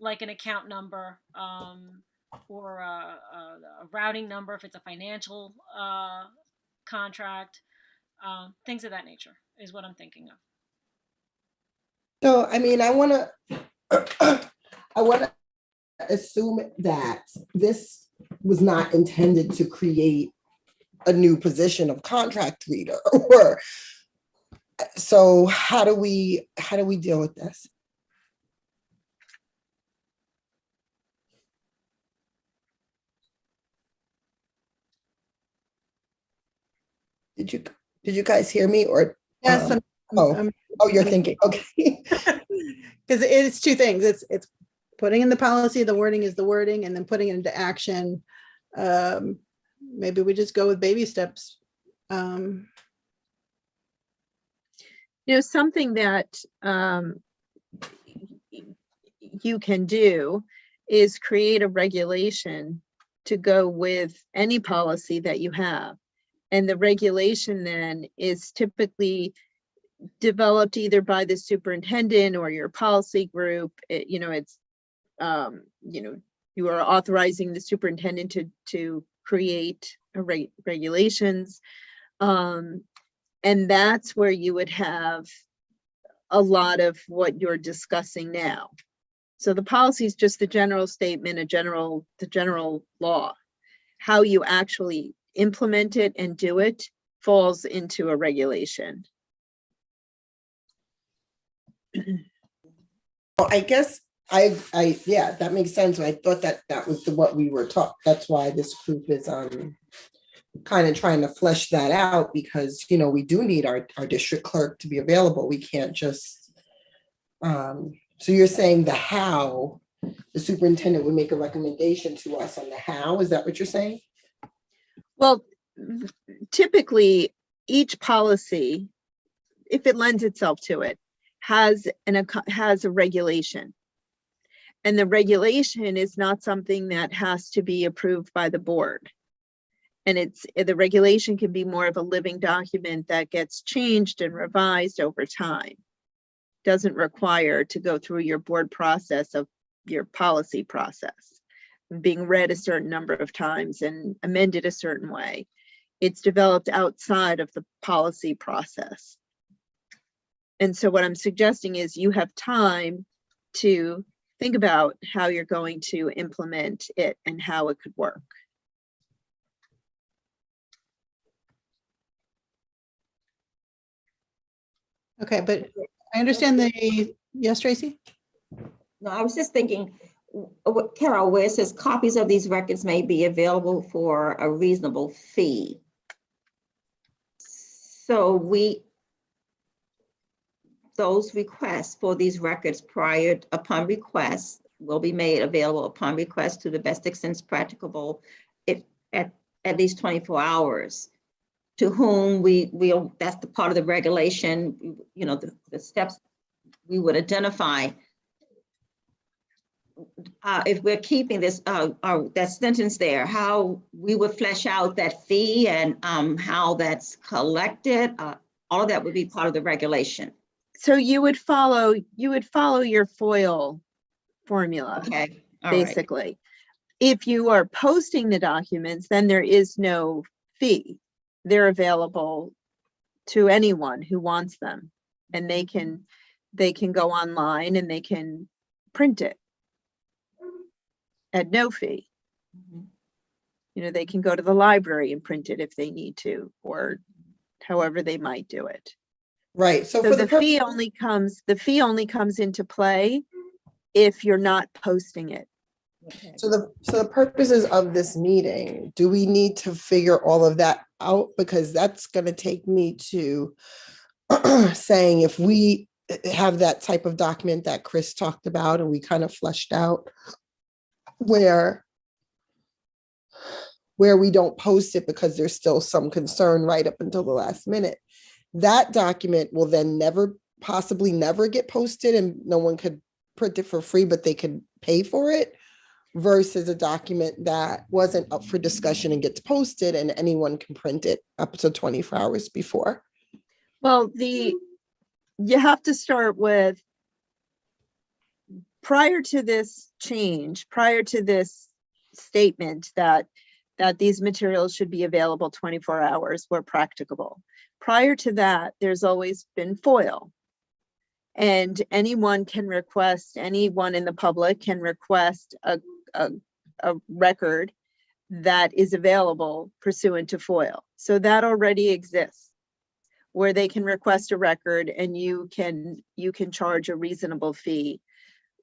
Like an account number, or a routing number if it's a financial contract, things of that nature is what I'm thinking of. So, I mean, I want to assume that this was not intended to create a new position of contract reader? Or, so how do we deal with this? Did you guys hear me, or? Yes. Oh, you're thinking, okay. Because it's two things. It's putting in the policy, the wording is the wording, and then putting it into action. Maybe we just go with baby steps. You know, something that you can do is create a regulation to go with any policy that you have. And the regulation then is typically developed either by the superintendent or your policy group. You know, it's, you know, you are authorizing the superintendent to create regulations. And that's where you would have a lot of what you're discussing now. So the policy is just the general statement, the general law. How you actually implement it and do it falls into a regulation. Well, I guess yeah, that makes sense. I thought that was what we were taught. That's why this group is kind of trying to flesh that out, because, you know, we do need our district clerk to be available. We can't just, so you're saying the superintendent would make a recommendation to us on the how, is that what you're saying? Well, typically each policy, if it lends itself to it, has a regulation. And the regulation is not something that has to be approved by the board. And the regulation can be more of a living document that gets changed and revised over time. Doesn't require to go through your board process of your policy process, being read a certain number of times and amended a certain way. It's developed outside of the policy process. And so what I'm suggesting is you have time to think about how you're going to implement it and how it could work. Okay, but I understand yes, Tracy? No, I was just thinking, Carol, where it says copies of these records may be available for a reasonable fee. So those requests for these records upon request will be made available upon request to the best extent practicable at least 24 hours. To whom that's the part of the regulation, you know, the steps we would identify. If we're keeping this, that sentence there, how we would flesh out that fee and how that's collected, all of that would be part of the regulation. So you would follow your FOIL formula. Okay. All basically. right. If you are posting the documents, then there is no fee. They're available to anyone who wants them, and they can go online and they can print it at no fee. Mm-hmm. You know, they can go to the library and print it if they need to, or however they might do it. Right. So So for the fee only comes into play if you're not posting it. Okay. So the purposes of this meeting, do we need to figure all of that out? Because that's going to take me to saying, if we have that type of document that Chris talked about and we kind of fleshed out where we don't post it because there's still some concern right up until the last minute, that document will then possibly never get posted, and no one could print it for free, but they could pay for it, versus a document that wasn't up for discussion and gets posted and anyone can print it up to 24 hours before. Well, you have to start with, prior to this change, prior to this statement that these materials should be available 24 hours where practicable. Prior to that, there's always been FOIL. And anyone in the public can request a record that is available pursuant to FOIL. So that already exists, where they can request a record and you can charge a reasonable fee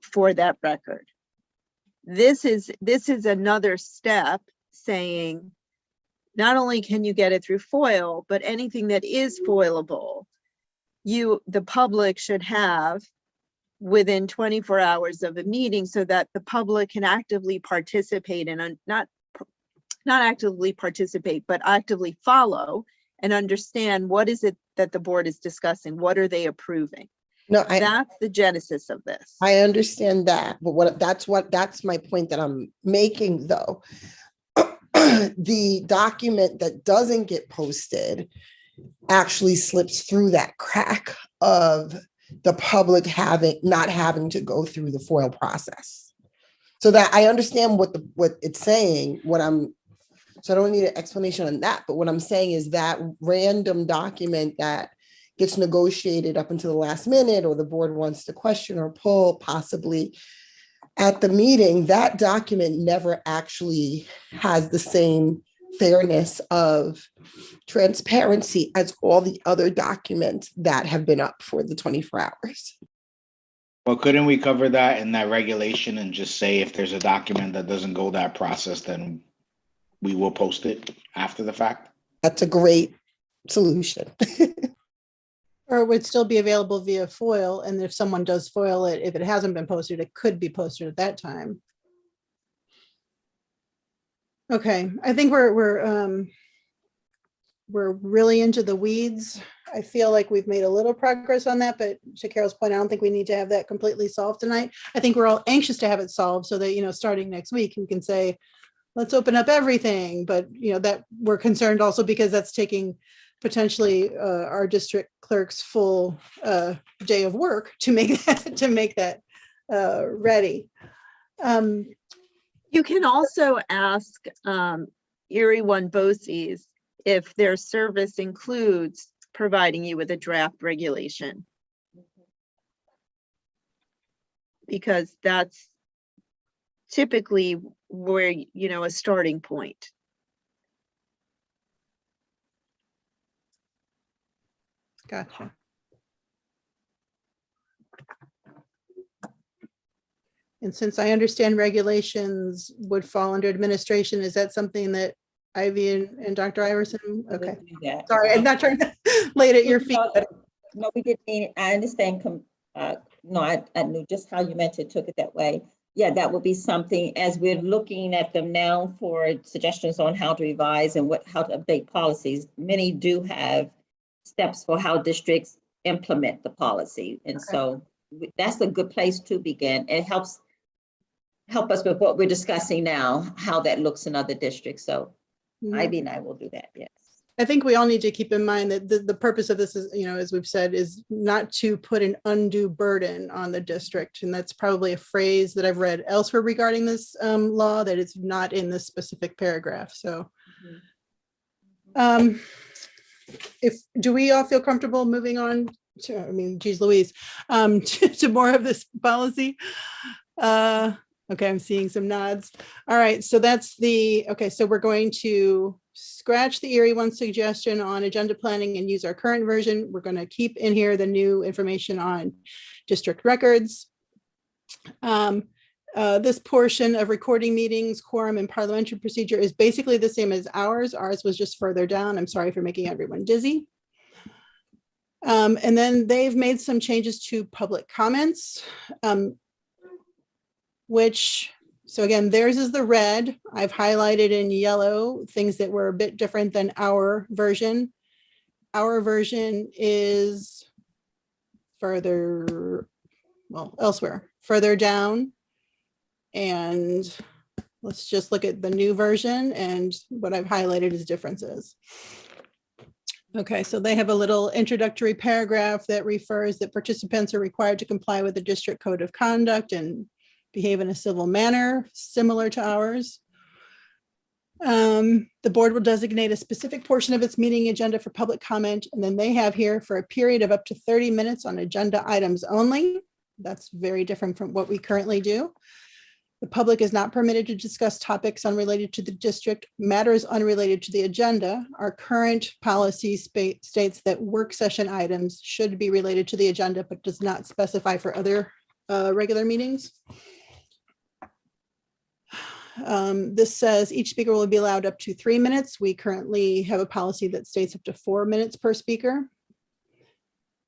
for that record. This is another step saying, not only can you get it through FOIL, but anything that is foilable, the public should have within 24 hours of a meeting, so that the public can actively participate and not actively participate, but actively follow and understand what is it that the board is discussing, what are they approving. No, That's the genesis of this. I understand that, but that's my point that I'm making though. The document that doesn't get posted actually slips through that crack of the public not having to go through the FOIL process. So that I understand what it's saying, so I don't need an explanation on that, but what I'm saying is that random document that gets negotiated up until the last minute, or the board wants to question or pull possibly at the meeting, that document never actually has the same fairness of transparency as all the other documents that have been up for the 24 hours. Well, couldn't we cover that in that regulation and just say if there's a document that doesn't go that process, then we will post it after the fact? That's a great solution. Or it would still be available via FOIL, and if someone does FOIL it, if it hasn't been posted, it could be posted at that time. Okay, I think we're really into the weeds. I feel like we've made a little progress on that, but to Carol's point, I don't think we need to have that completely solved tonight. I think we're all anxious to have it solved so that, starting next week, we can say, let's open up everything. But, that we're concerned also because that's taking potentially our district clerk's full day of work to make that ready. You can also ask Erie One BOCES if their service includes providing you with a draft regulation, because that's typically where, a starting point. Gotcha. And since I understand regulations would fall under administration, is that something that Ivy and Dr. Iverson? Okay. Sorry, I'm not trying to lay it at your feet. No, we didn't. I understand. No, I knew just how you meant it, took it that way. Yeah, that would be something as we're looking at them now for suggestions on how to revise and how to update policies. Many do have steps for how districts implement the policy. And so that's a good place to begin. It help us with what we're discussing now, how that looks in other districts. So Ivy and I will do that, yes. I think we all need to keep in mind that the purpose of this is, as we've said, is not to put an undue burden on the district. And that's probably a phrase that I've read elsewhere regarding this law, that it's not in this specific paragraph. So do we all feel comfortable moving on to, geez Louise, to more of this policy? Okay, I'm seeing some nods. All right, so so we're going to scratch the Erie One suggestion on agenda planning and use our current version. We're going to keep in here the new information on district records. This portion of recording meetings, quorum, and parliamentary procedure is basically the same as ours. Ours was just further down. I'm sorry for making everyone dizzy. And then they've made some changes to public comments, so again, theirs is the red. I've highlighted in yellow things that were a bit different than our version. Our version is elsewhere, further down. And let's just look at the new version, and what I've highlighted is differences. Okay, so they have a little introductory paragraph that refers that participants are required to comply with the district code of conduct and behave in a civil manner, similar to ours. The board will designate a specific portion of its meeting agenda for public comment, and then they have here for a period of up to 30 minutes on agenda items only. That's very different from what we currently do. The public is not permitted to discuss topics unrelated to the district, matters unrelated to the agenda. Our current policy states that work session items should be related to the agenda, but does not specify for other regular meetings. This says each speaker will be allowed up to 3 minutes. We currently have a policy that states up to 4 minutes per speaker.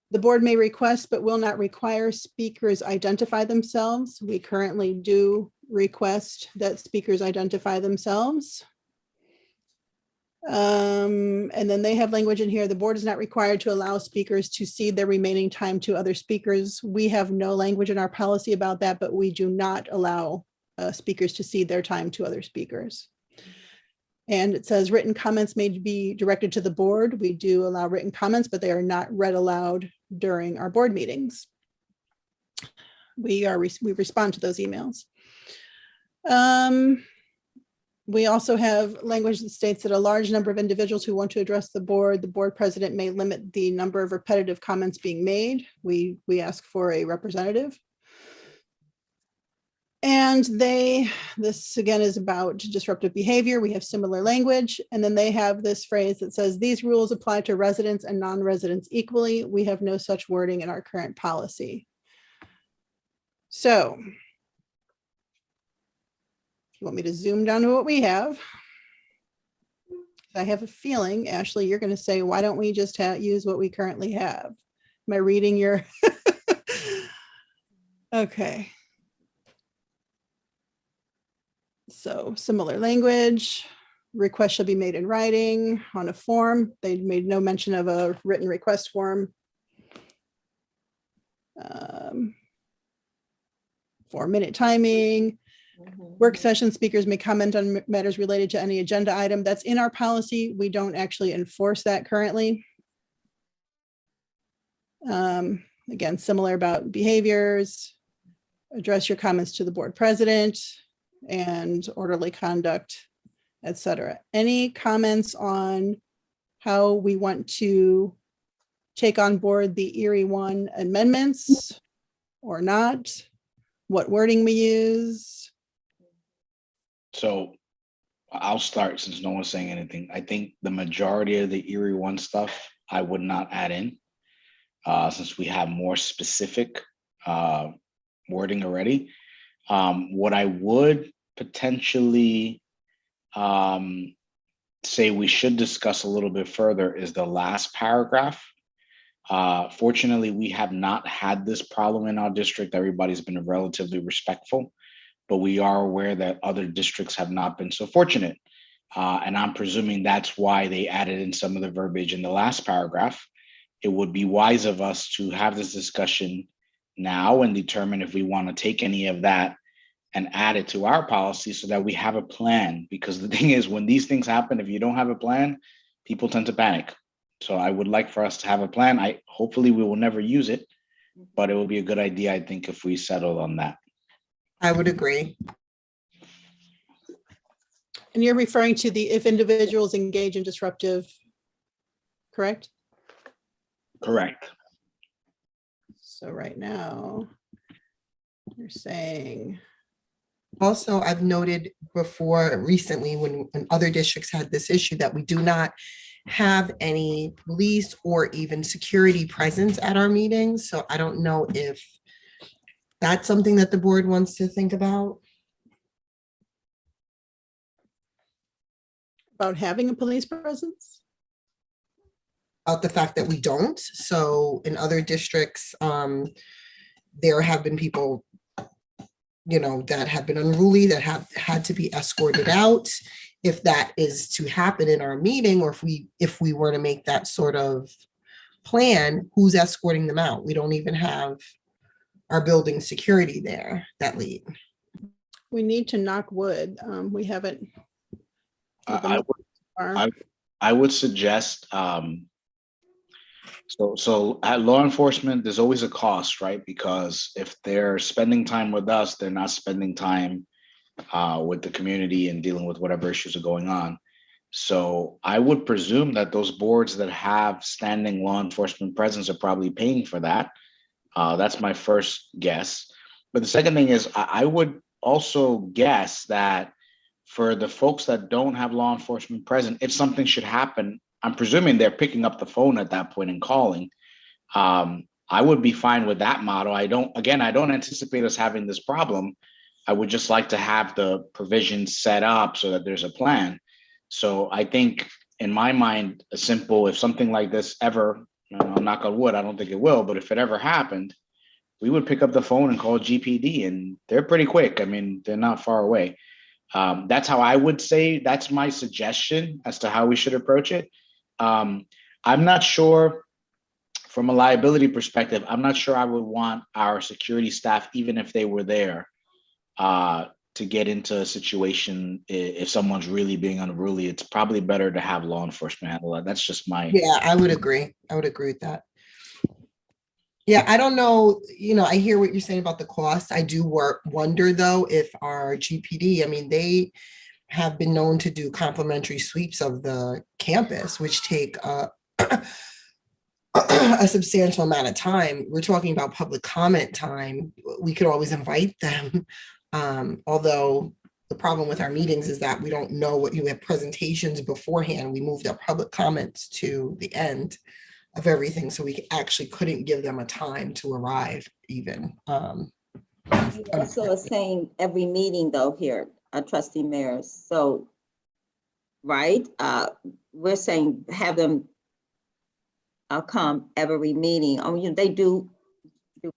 The board may request, but will not require speakers identify themselves. We currently do request that speakers identify themselves. And then they have language in here. The board is not required to allow speakers to cede their remaining time to other speakers. We have no language in our policy about that, but we do not allow speakers to cede their time to other speakers. And it says written comments may be directed to the board. We do allow written comments, but they are not read aloud during our board meetings. We respond to those emails. We also have language that states that a large number of individuals who want to address the board president may limit the number of repetitive comments being made. We ask for a representative. And this again is about disruptive behavior. We have similar language. And then they have this phrase that says, these rules apply to residents and non-residents equally. We have no such wording in our current policy. So, if you want me to zoom down to what we have, I have a feeling, Ashley, you're going to say, why don't we just use what we currently have? Am I reading your? Okay. So similar language, request shall be made in writing on a form. They made no mention of a written request form. 4-minute timing. Work session speakers may comment on matters related to any agenda item. That's in our policy. We don't actually enforce that currently. Again, similar about behaviors. Address your comments to the board president and orderly conduct, etc. Any comments on how we want to take on board the Erie 1 amendments or not? What wording we use? So I'll start since no one's saying anything. I think the majority of the Erie 1 stuff I would not add in since we have more specific wording already. What I would potentially say we should discuss a little bit further is the last paragraph. Fortunately, we have not had this problem in our district. Everybody's been relatively respectful, but we are aware that other districts have not been so fortunate. And I'm presuming that's why they added in some of the verbiage in the last paragraph. It would be wise of us to have this discussion now and determine if we want to take any of that and add it to our policy so that we have a plan. Because the thing is, when these things happen, if you don't have a plan, people tend to panic. So I would like for us to have a plan. Hopefully we will never use it, but it will be a good idea, I think, if we settle on that. I would agree. And you're referring to the if individuals engage in disruptive, correct? Correct. So right now, you're saying. Also, I've noted before recently when other districts had this issue that we do not have any police or even security presence at our meetings. So I don't know if that's something that the board wants to think about. About having a police presence? About the fact that we don't. So in other districts, there have been people, that have been unruly, that have had to be escorted out. If that is to happen in our meeting, or if we were to make that sort of plan, who's escorting them out? We don't even have our building security there that late. We need to knock wood. We haven't. I would suggest, so at law enforcement, there's always a cost, right? Because if they're spending time with us, they're not spending time with the community and dealing with whatever issues are going on. So I would presume that those boards that have standing law enforcement presence are probably paying for that. That's my first guess. But the second thing is I would also guess that for the folks that don't have law enforcement present, if something should happen, I'm presuming they're picking up the phone at that point and calling. I would be fine with that model. I don't anticipate us having this problem. I would just like to have the provisions set up so that there's a plan. So I think in my mind, a simple, if something like this ever, knock on wood, I don't think it will, but if it ever happened, we would pick up the phone and call GPD, and they're pretty quick. I mean, they're not far away. That's how I would say, that's my suggestion as to how we should approach it. I'm not sure from a liability perspective, I'm not sure I would want our security staff, even if they were there, to get into a situation if someone's really being unruly. It's probably better to have law enforcement handle that. That's just my. Yeah, I would agree. with that. Yeah, I don't know, I hear what you're saying about the cost. I do wonder though, if our GPD, I mean, they have been known to do complimentary sweeps of the campus, which take a substantial amount of time. We're talking about public comment time. We could always invite them. Although the problem with our meetings is that we don't know what you have presentations beforehand. We moved our public comments to the end of everything, so we actually couldn't give them a time to arrive even. You also are saying every meeting though here, trustee mayors. So, right, we're saying have them come every meeting. I mean, they do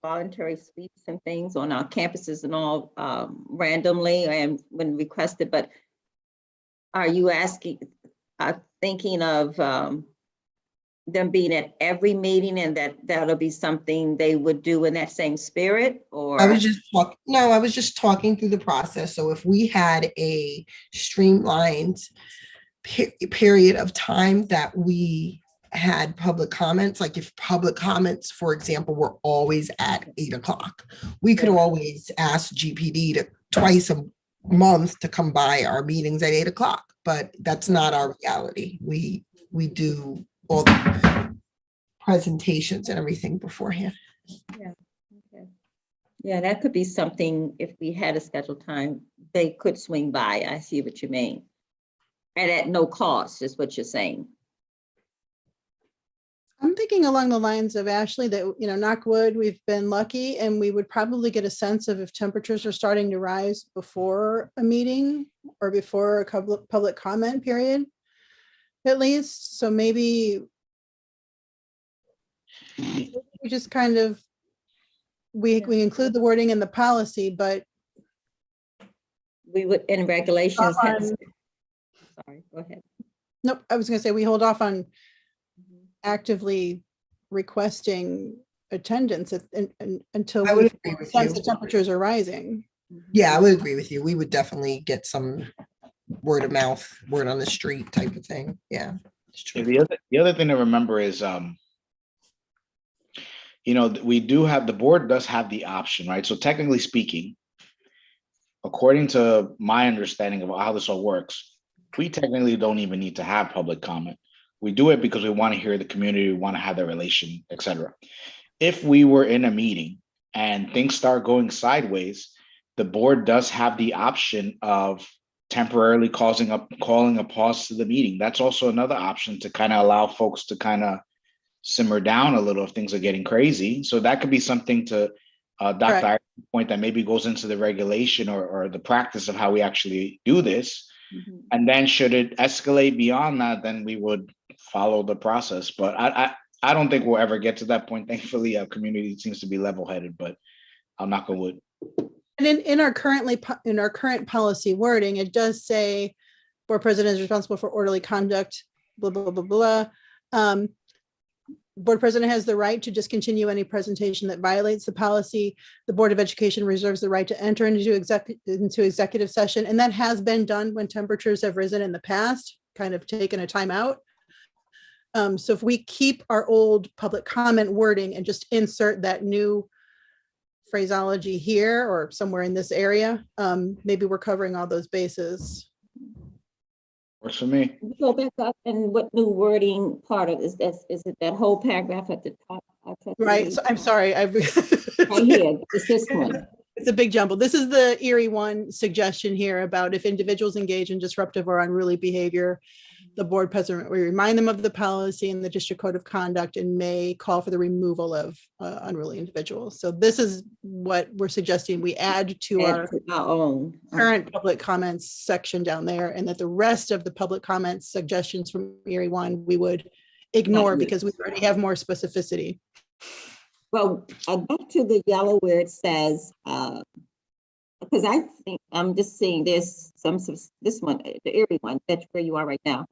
voluntary sweeps and things on our campuses and all randomly and when requested, but are you thinking of them being at every meeting, and that'll be something they would do in that same spirit? Or I was just talking through the process. So if we had a streamlined period of time that we had public comments, like if public comments, for example, were always at 8:00, we could always ask GPD to twice a month to come by our meetings at 8:00, but that's not our reality. We do all the presentations and everything beforehand. Yeah, okay. Yeah, that could be something. If we had a scheduled time, they could swing by. I see what you mean. And at no cost is what you're saying. I'm thinking along the lines of Ashley that, knock wood, we've been lucky, and we would probably get a sense of if temperatures are starting to rise before a meeting or before a public comment period, at least. So maybe we just kind of, we include the wording in the policy, but We would, in regulations. Sorry, go ahead. Nope, I was going to say we hold off on actively requesting attendance until I would we agree with sense you. the temperatures are rising. Yeah, I would agree with you. We would definitely get some word of mouth, word on the street type of thing. Yeah, it's true. The other thing to remember is, we do have, the board does have the option, right? So technically speaking, according to my understanding of how this all works, we technically don't even need to have public comment. We do it because we want to hear the community, we want to have the relation, etc. If we were in a meeting and things start going sideways, the board does have the option of temporarily calling a pause to the meeting. That's also another option to kind of allow folks to kind of simmer down a little if things are getting crazy. So that could be something to Dr. Ireland's point that maybe goes into the regulation or the practice of how we actually do this. And then should it escalate beyond that, then we would follow the process. But I don't think we'll ever get to that point. Thankfully, our community seems to be level-headed, but I'm not going to. And in our current policy wording, it does say board president is responsible for orderly conduct, blah, blah, blah, blah. Board president has the right to discontinue any presentation that violates the policy. The Board of Education reserves the right to enter into executive session. And that has been done when temperatures have risen in the past, kind of taken a time out. So if we keep our old public comment wording and just insert that new phraseology here or somewhere in this area, maybe we're covering all those bases. Works for me. Go back up, and what new wording part of is it that whole paragraph at the top? Right. So I'm sorry. Right here, it's this one. It's a big jumble. This is the Erie one suggestion here about if individuals engage in disruptive or unruly behavior, the board president will remind them of the policy and the district code of conduct and may call for the removal of unruly individuals. So this is what we're suggesting we add to our own. current public comments section down there, and that the rest of the public comments suggestions from Erie one, we would ignore because we already have more specificity. Well, back to the yellow where it says, because I think I'm just seeing this one, the Erie one, that's where you are right now.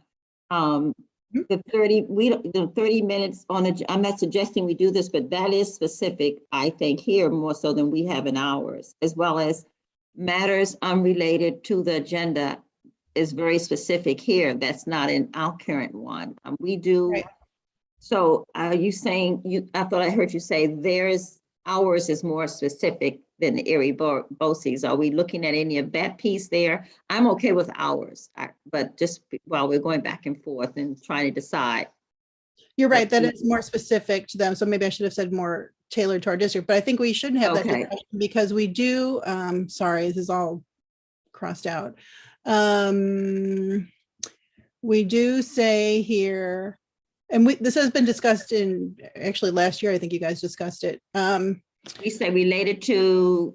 The 30 minutes on I'm not suggesting we do this, but that is specific, I think, here more so than we have in ours, as well as matters unrelated to the agenda is very specific here. That's not in our current one. We do. Right. So are you saying, I thought I heard you say ours is more specific than the Erie BOCES. Are we looking at any of that piece there? I'm okay with ours, but just while we're going back and forth and trying to decide. You're right, that is more specific to them. So maybe I should have said more tailored to our district, but I think we shouldn't have that discussion because we do, sorry, this is all crossed out. We do say here, and this has been discussed in, actually last year, I think you guys discussed it. We say related to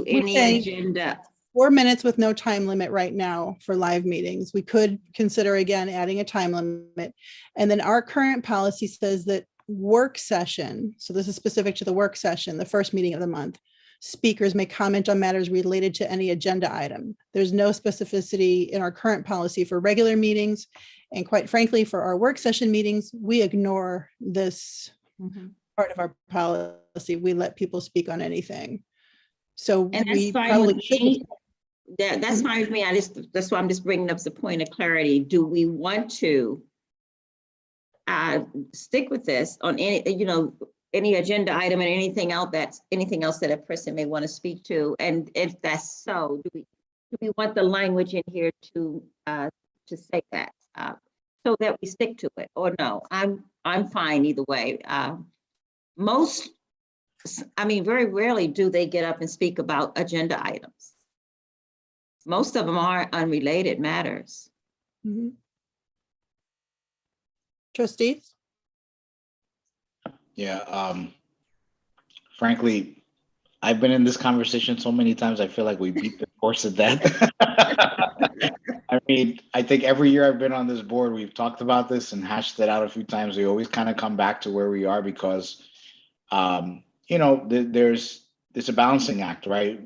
any agenda. 4 minutes with no time limit right now for live meetings. We could consider again adding a time limit. And then our current policy says that work session, so this is specific to the work session, the first meeting of the month, speakers may comment on matters related to any agenda item. There's no specificity in our current policy for regular meetings. And quite frankly, for our work session meetings, we ignore this part of our policy. We let people speak on anything. So and we probably should. That's fine with me. That's why I'm just bringing up the point of clarity. Do we want to stick with this on any agenda item and anything else that a person may want to speak to? And if that's so, do we want the language in here to say that so that we stick to it, or no? I'm fine either way. Very rarely do they get up and speak about agenda items. Most of them are unrelated matters. Trustees? Yeah, frankly, I've been in this conversation so many times, I feel like we beat the horse to death. I mean, I think every year I've been on this board, we've talked about this and hashed it out a few times. We always kind of come back to where we are because, it's a balancing act, right?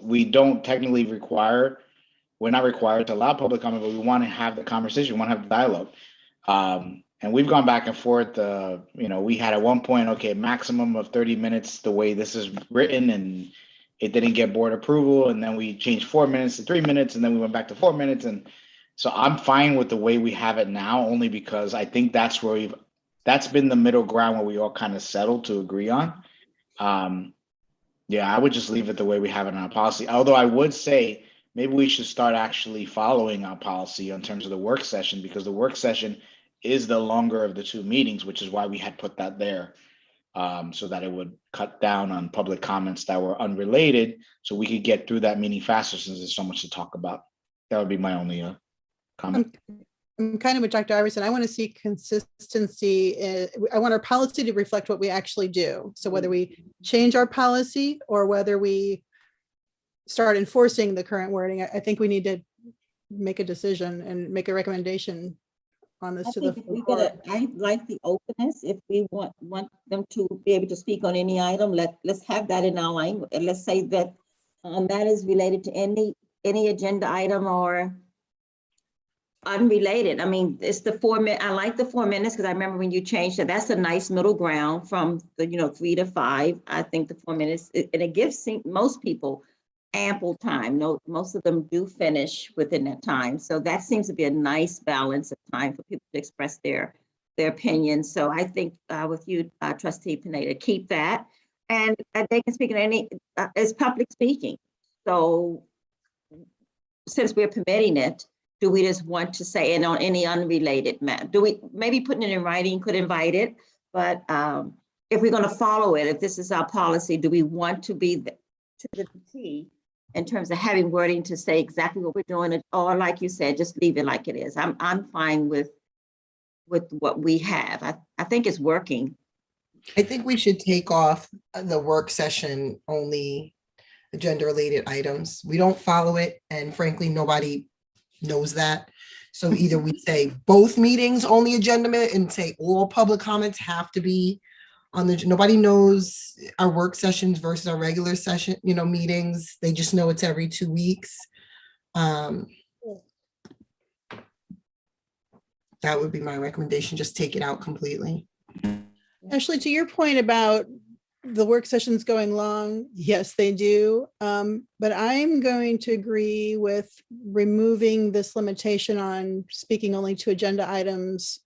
We don't technically we're not required to allow public comment, but we want to have the conversation, we want to have the dialogue. And we've gone back and forth. We had at one point, okay, maximum of 30 minutes the way this is written, and it didn't get board approval. And then we changed 4 minutes to 3 minutes, and then we went back to 4 minutes. And so I'm fine with the way we have it now, only because I think that's been the middle ground where we all kind of settled to agree on. I would just leave it the way we have it in our policy. Although I would say maybe we should start actually following our policy in terms of the work session, because the work session is the longer of the two meetings, which is why we had put that there, so that it would cut down on public comments that were unrelated, so we could get through that meeting faster since there's so much to talk about. That would be my only comment. I'm kind of with Dr. Iverson. I want to see consistency. I want our policy to reflect what we actually do. So whether we change our policy or whether we start enforcing the current wording, I think we need to make a decision and make a recommendation on this to the board. I like the openness. If we want them to be able to speak on any item, let's have that in our language. And let's say that that is related to any agenda item or unrelated. I mean, it's the 4 minute. I like the 4 minutes because I remember when you changed it. That's a nice middle ground from the 3 to 5. I think the 4 minutes and it gives most people ample time. No, most of them do finish within that time. So that seems to be a nice balance of time for people to express their opinions. So I think with you, Trustee Pineda, keep that. And they can speak in any, it's public speaking. So since we're permitting it, do we just want to say, and on any unrelated matter? Do we, maybe putting it in writing could invite it, but if we're going to follow it, if this is our policy, do we want to be to the T in terms of having wording to say exactly what we're doing, or like you said, just leave it like it is. I'm fine with what we have. I think it's working. I think we should take off the work session only agenda related items. We don't follow it, and frankly, nobody knows that. So either we say both meetings only agenda minute and say all public comments have to be on the, nobody knows our work sessions versus our regular session, meetings. They just know it's every 2 weeks. That would be my recommendation. Just take it out completely. Ashley, to your point about the work sessions going long, yes, they do. But I'm going to agree with removing this limitation on speaking only to agenda items,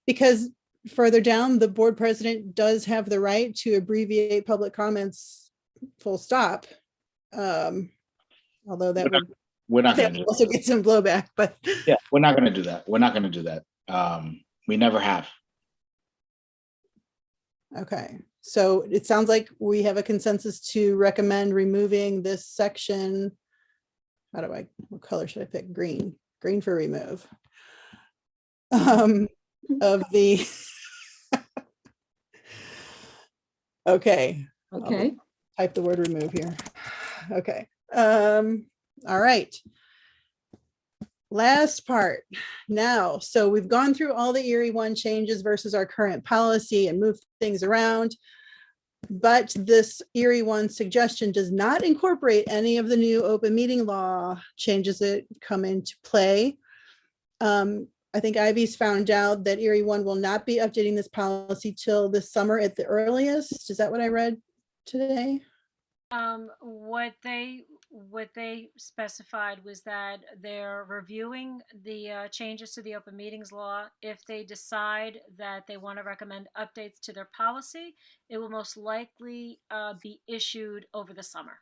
because further down, the board president does have the right to abbreviate public comments, full stop. Although that would We're not going to do also get some blowback, but that. Yeah, we're not going to do that. We're not going to do that. We never have. okay. So it sounds like we have a consensus to recommend removing this section. What color should I pick? Green for remove. Of the, okay. Okay. Type the word remove here. Okay. All right. Last part now. So we've gone through all the Erie 1 changes versus our current policy and moved things around. But this Erie 1 suggestion does not incorporate any of the new open meeting law changes that come into play. I think Ivy's found out that Erie 1 will not be updating this policy till this summer at the earliest. Is that what I read today? What they specified was that they're reviewing the changes to the open meetings law. If they decide that they want to recommend updates to their policy, it will most likely be issued over the summer.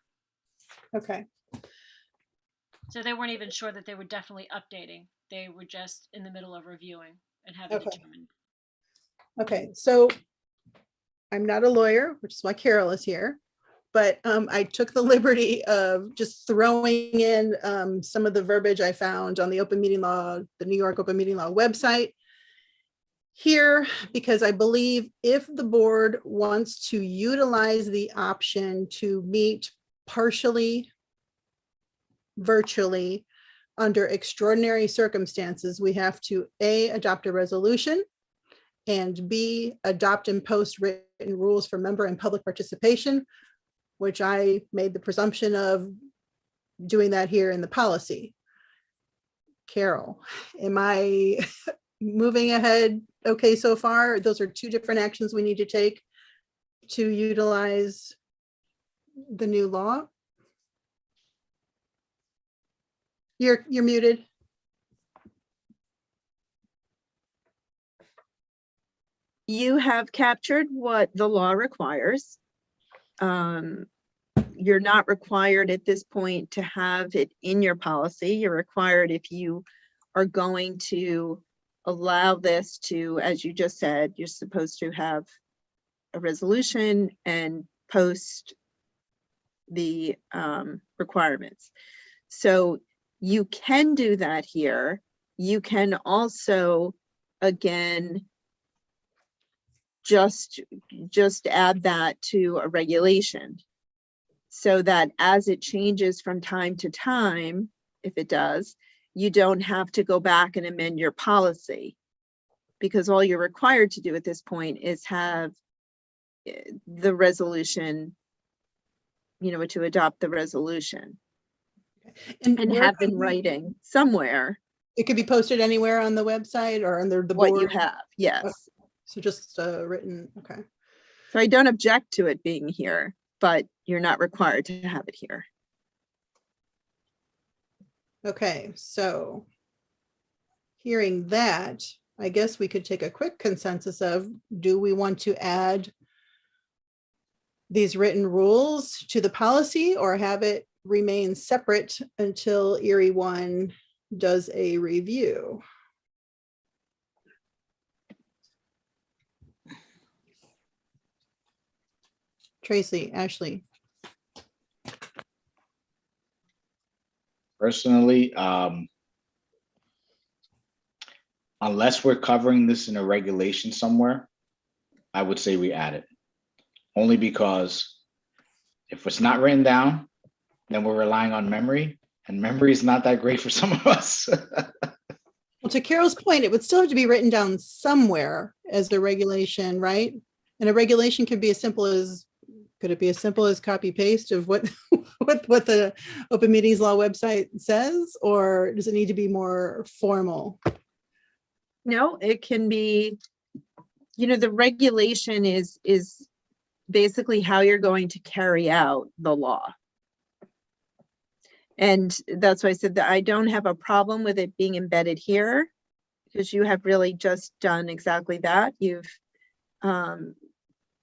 Okay. So they weren't even sure that they were definitely updating. They were just in the middle of reviewing and having Okay. determined. Okay, so I'm not a lawyer, which is why Carol is here, but I took the liberty of just throwing in some of the verbiage I found on the open meeting law, the New York open meeting law website here, because I believe if the board wants to utilize the option to meet partially virtually under extraordinary circumstances, we have to A, adopt a resolution, and B, adopt and post written rules for member and public participation, which I made the presumption of doing that here in the policy. Carol, am I moving ahead okay so far? Those are two different actions we need to take to utilize the new law. You're muted. You have captured what the law requires. You're not required at this point to have it in your policy. You're required if you are going to allow this to, as you just said, you're supposed to have a resolution and post the requirements. So you can do that here. You can also, again, just add that to a regulation so that as it changes from time to time, if it does, you don't have to go back and amend your policy, because all you're required to do at this point is have the resolution, to adopt the resolution and where have could in we- writing somewhere It could be posted anywhere on the website or under the what board. you have. Yes. So just written, okay. So I don't object to it being here, but you're not required to have it here. Okay, so hearing that, I guess we could take a quick consensus of, do we want to add these written rules to the policy or have it remain separate until Erie 1 does a review? Tracy, Ashley. personally, unless we're covering this in a regulation somewhere, I would say we add it. Only because if it's not written down, then we're relying on memory, and memory is not that great for some of us. Well, to Carol's point, it would still have to be written down somewhere as a regulation, right? And a regulation could be as simple as, could it be as simple as copy paste of what what the open meetings law website says, or does it need to be more formal? No, it can be, the regulation is basically how you're going to carry out the law. And that's why I said that I don't have a problem with it being embedded here, because you have really just done exactly that. You've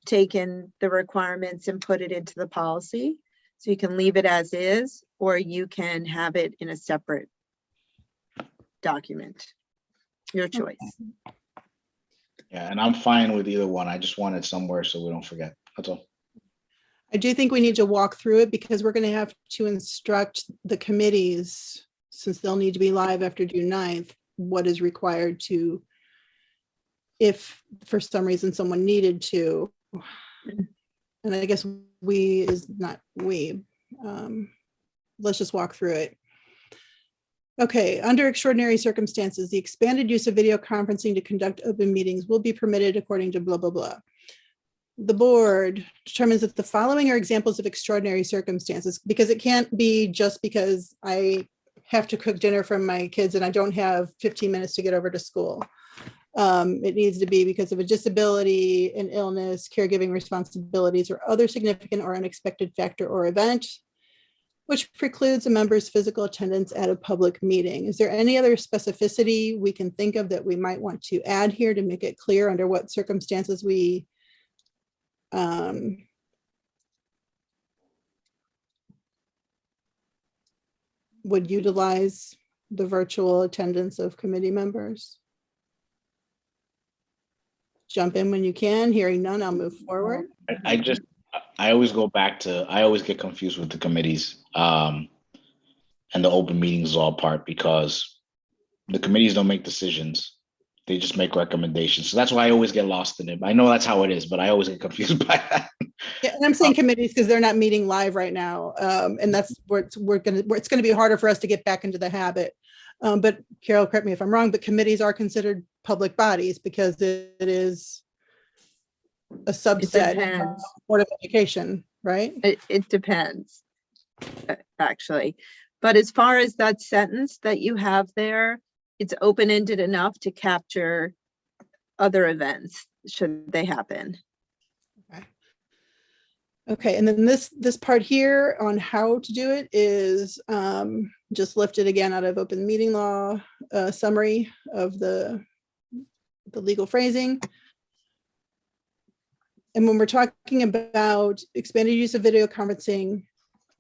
taken the requirements and put it into the policy. So you can leave it as is, or you can have it in a separate document. Your choice. Yeah, and I'm fine with either one. I just want it somewhere so we don't forget. That's all. I do think we need to walk through it because we're going to have to instruct the committees, since they'll need to be live after June 9th, what is required to, if for some reason someone needed to. And I guess we is not we. Let's just walk through it. Okay, under extraordinary circumstances, the expanded use of video conferencing to conduct open meetings will be permitted according to blah, blah, blah. The board determines that the following are examples of extraordinary circumstances, because it can't be just because I have to cook dinner for my kids and I don't have 15 minutes to get over to school. It needs to be because of a disability, an illness, caregiving responsibilities, or other significant or unexpected factor or event, which precludes a member's physical attendance at a public meeting. Is there any other specificity we can think of that we might want to add here to make it clear under what circumstances we would utilize the virtual attendance of committee members? Jump in when you can. Hearing none, I'll move forward. I always go back to, I always get confused with the committees and the open meetings law part, because the committees don't make decisions. They just make recommendations. So that's why I always get lost in it. I know that's how it is, but I always get confused by that. Yeah, and I'm saying committees because they're not meeting live right now. And that's where it's going to be harder for us to get back into the habit. But Carol, correct me if I'm wrong, but committees are considered public bodies because it is a subset of Board of Education, right? It depends, actually. But as far as that sentence that you have there, it's open-ended enough to capture other events should they happen. Okay, and then this part here on how to do it is just lifted again out of open meeting law summary of the legal phrasing. And when we're talking about expanded use of video conferencing,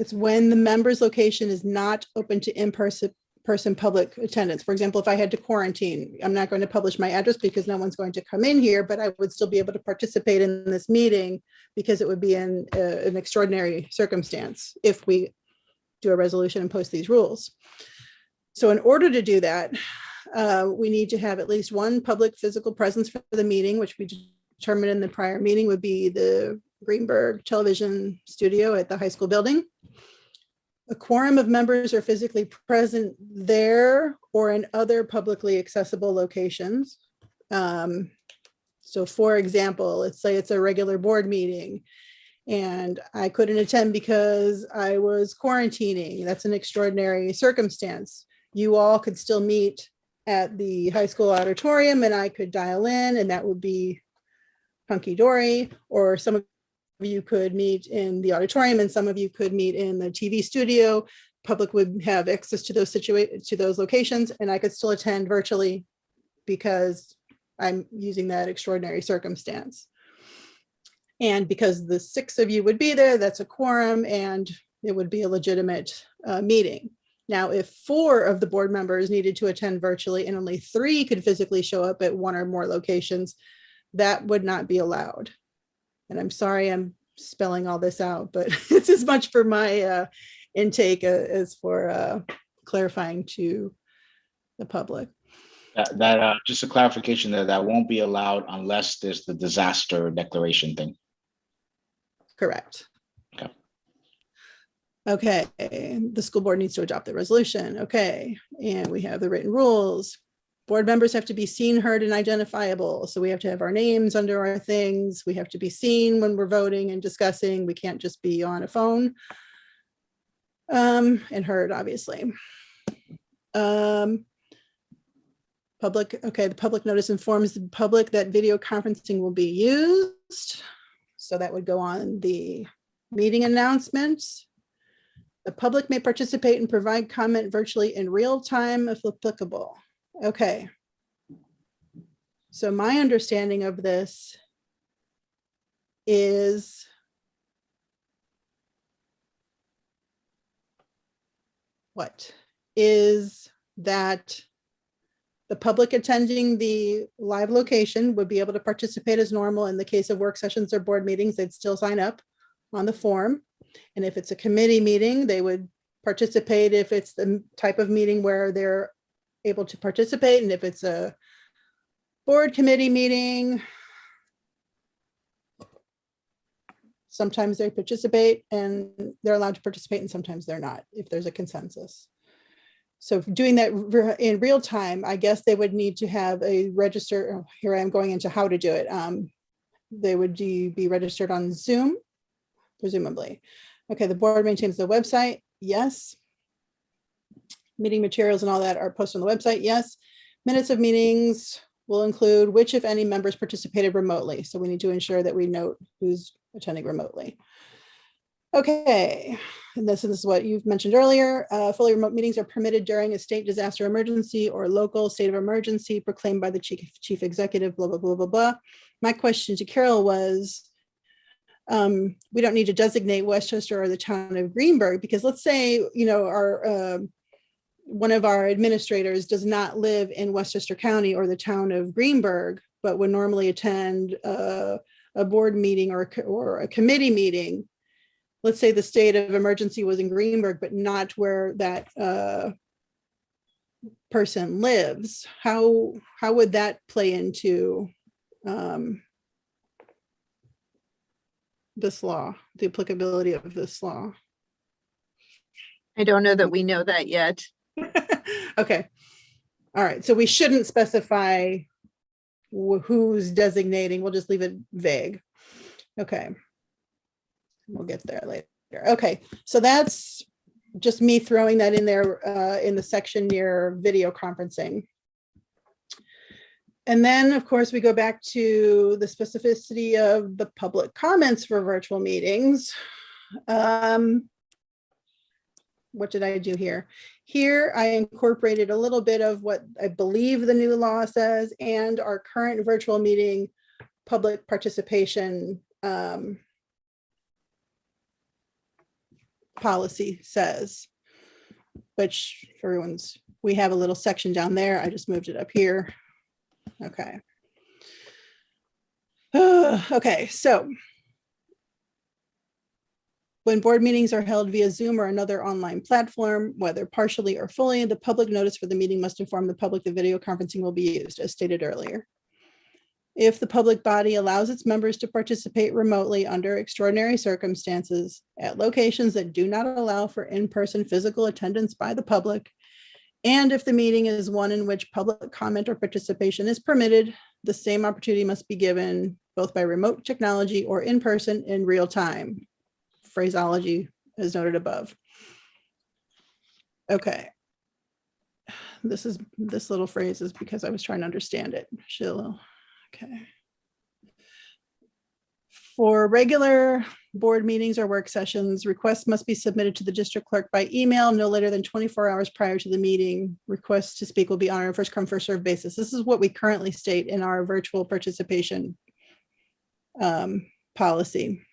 it's when the member's location is not open to in-person public attendance. For example, if I had to quarantine, I'm not going to publish my address because no one's going to come in here, but I would still be able to participate in this meeting because it would be in an extraordinary circumstance if we do a resolution and post these rules. So in order to do that, we need to have at least one public physical presence for the meeting, which we determined in the prior meeting would be the Greenburgh television studio at the high school building. A quorum of members are physically present there or in other publicly accessible locations. So for example, let's say it's a regular board meeting and I couldn't attend because I was quarantining. That's an extraordinary circumstance. You all could still meet at the high school auditorium and I could dial in and that would be hunky-dory, or some of you could meet in the auditorium and some of you could meet in the TV studio. Public would have access to those locations and I could still attend virtually because I'm using that extraordinary circumstance. And because the 6 of you would be there, that's a quorum and it would be a legitimate meeting. Now, if 4 of the board members needed to attend virtually and only 3 could physically show up at 1 or more locations, that would not be allowed. And I'm sorry I'm spelling all this out, but it's as much for my intake as for clarifying to the public. Just a clarification there, that won't be allowed unless there's the disaster declaration thing. Correct. Okay. Okay, the school board needs to adopt the resolution. Okay, and we have the written rules. Board members have to be seen, heard, and identifiable. So we have to have our names under our things. We have to be seen when we're voting and discussing. We can't just be on a phone. And heard, obviously. Public, okay, the public notice informs the public that video conferencing will be used. So that would go on the meeting announcements. The public may participate and provide comment virtually in real time if applicable. Okay. So my understanding of this is that the public attending the live location would be able to participate as normal. In the case of work sessions or board meetings, they'd still sign up on the form. And if it's a committee meeting, they would participate if it's the type of meeting where they're able to participate. And if it's a board committee meeting, sometimes they participate and they're allowed to participate and sometimes they're not, if there's a consensus. So doing that in real time, I guess they would need to have a register. Oh, here I am going into how to do it. They would be registered on Zoom, presumably. Okay, the board maintains the website. Yes. Meeting materials and all that are posted on the website. Yes. Minutes of meetings will include which, if any, members participated remotely. So we need to ensure that we note who's attending remotely. Okay, and this is what you've mentioned earlier. Fully remote meetings are permitted during a state disaster emergency or local state of emergency proclaimed by the chief executive, blah, blah, blah, blah, blah. My question to Carol was, we don't need to designate Westchester or the town of Greenburgh, because let's say, you know, our one of our administrators does not live in Westchester County or the town of Greenburgh, but would normally attend a board meeting or a committee meeting. Let's say the state of emergency was in Greenburgh, but not where that person lives. How would that play into this law, the applicability of this law? I don't know that we know that yet. Okay. All right. So we shouldn't specify who's designating. We'll just leave it vague. Okay. We'll get there later. Okay. So that's just me throwing that in there in the section near video conferencing. And then, of course, we go back to the specificity of the public comments for virtual meetings. What did I do here? Here, I incorporated a little bit of what I believe the new law says and our current virtual meeting public participation policy says, which everyone's, we have a little section down there. I just moved it up here. Okay. Okay, so when board meetings are held via Zoom or another online platform, whether partially or fully, the public notice for the meeting must inform the public that video conferencing will be used, as stated earlier. If the public body allows its members to participate remotely under extraordinary circumstances at locations that do not allow for in-person physical attendance by the public, and if the meeting is one in which public comment or participation is permitted, the same opportunity must be given both by remote technology or in person in real time. Phraseology as noted above. Okay. This little phrase is because I was trying to understand it. Okay. For regular board meetings or work sessions, requests must be submitted to the district clerk by email no later than 24 hours prior to the meeting. Requests to speak will be on a first come, first served basis. This is what we currently state in our virtual participation policy.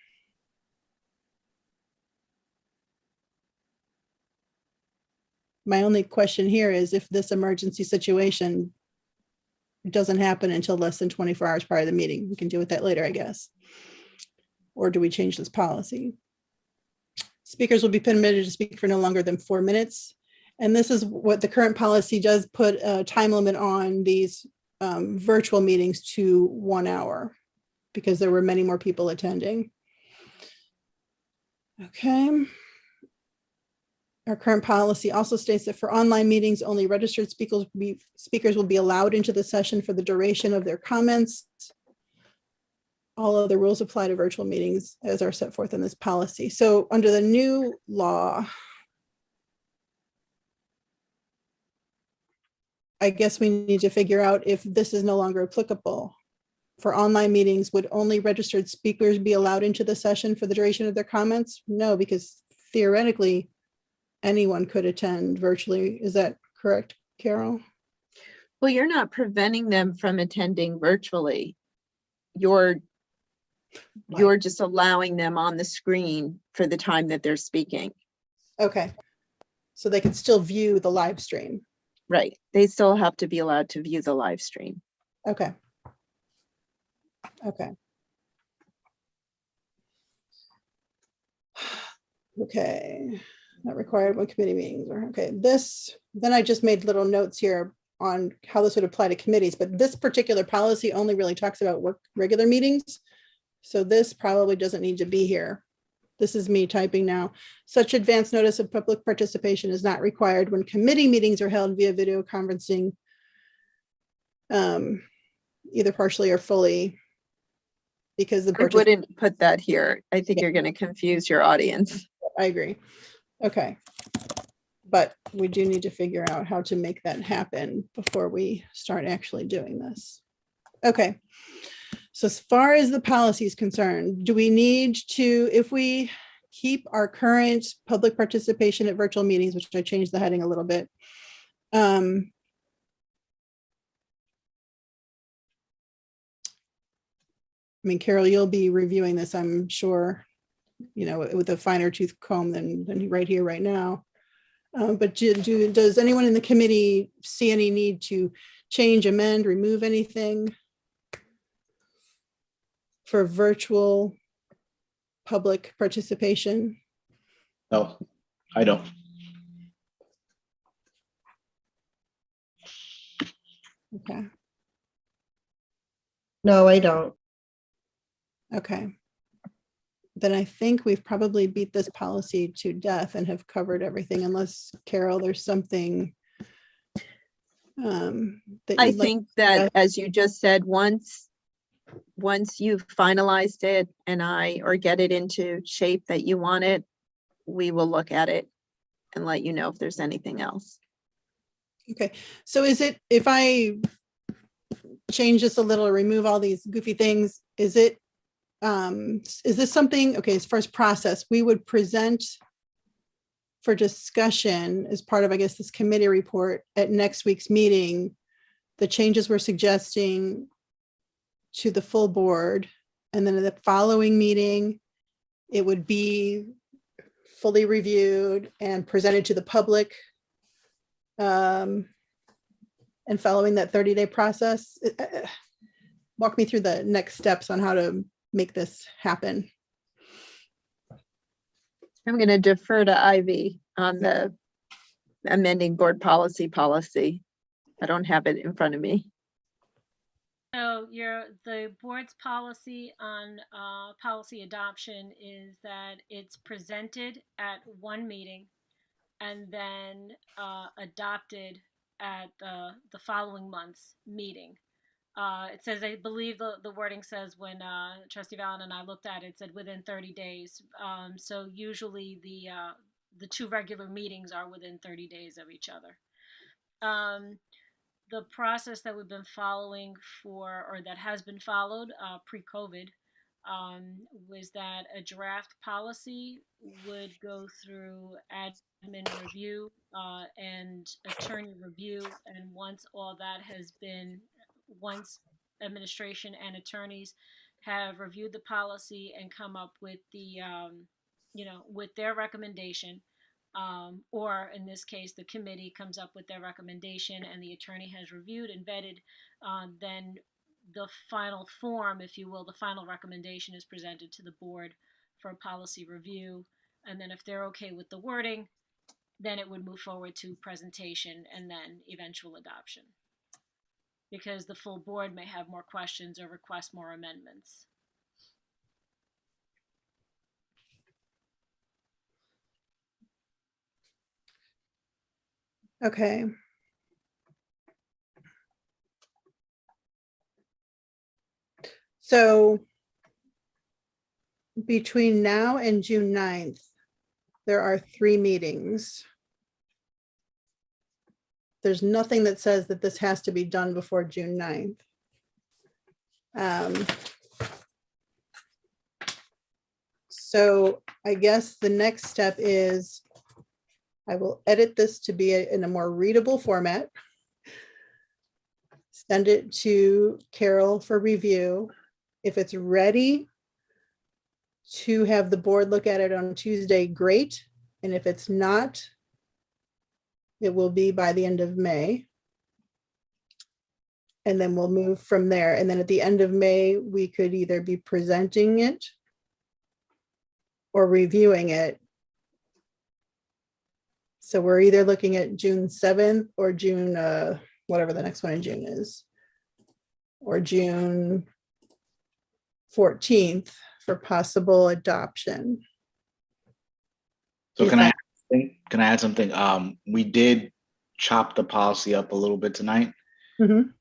My only question here is if this emergency situation doesn't happen until less than 24 hours prior to the meeting, we can deal with that later, I guess. Or do we change this policy? Speakers will be permitted to speak for no longer than 4 minutes And this is what the current policy does, put a time limit on these virtual meetings to 1 hour because there were many more people attending. Okay. Our current policy also states that for online meetings, only registered speakers will be allowed into the session for the duration of their comments. All other rules apply to virtual meetings as are set forth in this policy. So under the new law, I guess we need to figure out if this is no longer applicable. For online meetings, would only registered speakers be allowed into the session for the duration of their comments? No, because theoretically, anyone could attend virtually. Is that correct, Carol? Well, you're not preventing them from attending virtually. You're just allowing them on the screen for the time that they're speaking. Okay. So they can still view the live stream. Right. They still have to be allowed to view the live stream. Okay. Okay. Okay. Not required when committee meetings are, okay. Then I just made little notes here on how this would apply to committees, but this particular policy only really talks about regular meetings. So this probably doesn't need to be here. This is me typing now. Such advance notice of public participation is not required when committee meetings are held via video conferencing, either partially or fully, because the I wouldn't put that here. I think you're going to confuse your audience. I agree. Okay. But we do need to figure out how to make that happen before we start actually doing this. Okay. So as far as the policy is concerned, do we need to, if we keep our current public participation at virtual meetings, which I changed the heading a little bit, I mean, Carol, you'll be reviewing this, I'm sure, you know, with a finer tooth comb than right here, right now. But does anyone in the committee see any need to change, amend, remove anything for virtual public participation? No, I don't. Okay. No, I don't. Okay. Then I think we've probably beat this policy to death and have covered everything, unless, Carol, there's something that I you'd like think to add. that, as you just said, once you've finalized it or get it into shape that you want it, we will look at it and let you know if there's anything else. Okay, so is it, if I change this a little, remove all these goofy things, is this something, okay, as far as process, we would present for discussion as part of, I guess, this committee report at next week's meeting, the changes we're suggesting to the full board, and then in the following meeting, it would be fully reviewed and presented to the public, and following that 30-day process. Walk me through the next steps on how to make this happen. I'm going to defer to Ivy on the amending board policy. I don't have it in front of me. So the board's policy on policy adoption is that it's presented at one meeting and then adopted at the following month's meeting. It says, I believe the wording says, when Trustee Valen and I looked at it, it said within 30 days. So usually the two regular meetings are within 30 days of each other. The process that we've been following or that has been followed pre-COVID was that a draft policy would go through admin review and attorney review. And once administration and attorneys have reviewed the policy and come up with with their recommendation, or in this case, the committee comes up with their recommendation and the attorney has reviewed and vetted, then the final form, if you will, the final recommendation is presented to the board for a policy review. And then if they're okay with the wording, then it would move forward to presentation and then eventual adoption. Because the full board may have more questions or request more amendments. Okay. So between now and June 9th, there are 3 meetings. There's nothing that says that this has to be done before June 9th. So I guess the next step is I will edit this to be in a more readable format. Send it to Carol for review. If it's ready to have the board look at it on Tuesday, great. And if it's not, it will be by the end of May. And then we'll move from there. And then at the end of May, we could either be presenting it or reviewing it. So we're either looking at June 7th or June, whatever the next one in June is, or June 14th for possible adoption. So If can I add something? We did chop the policy up a little bit tonight. Mhm.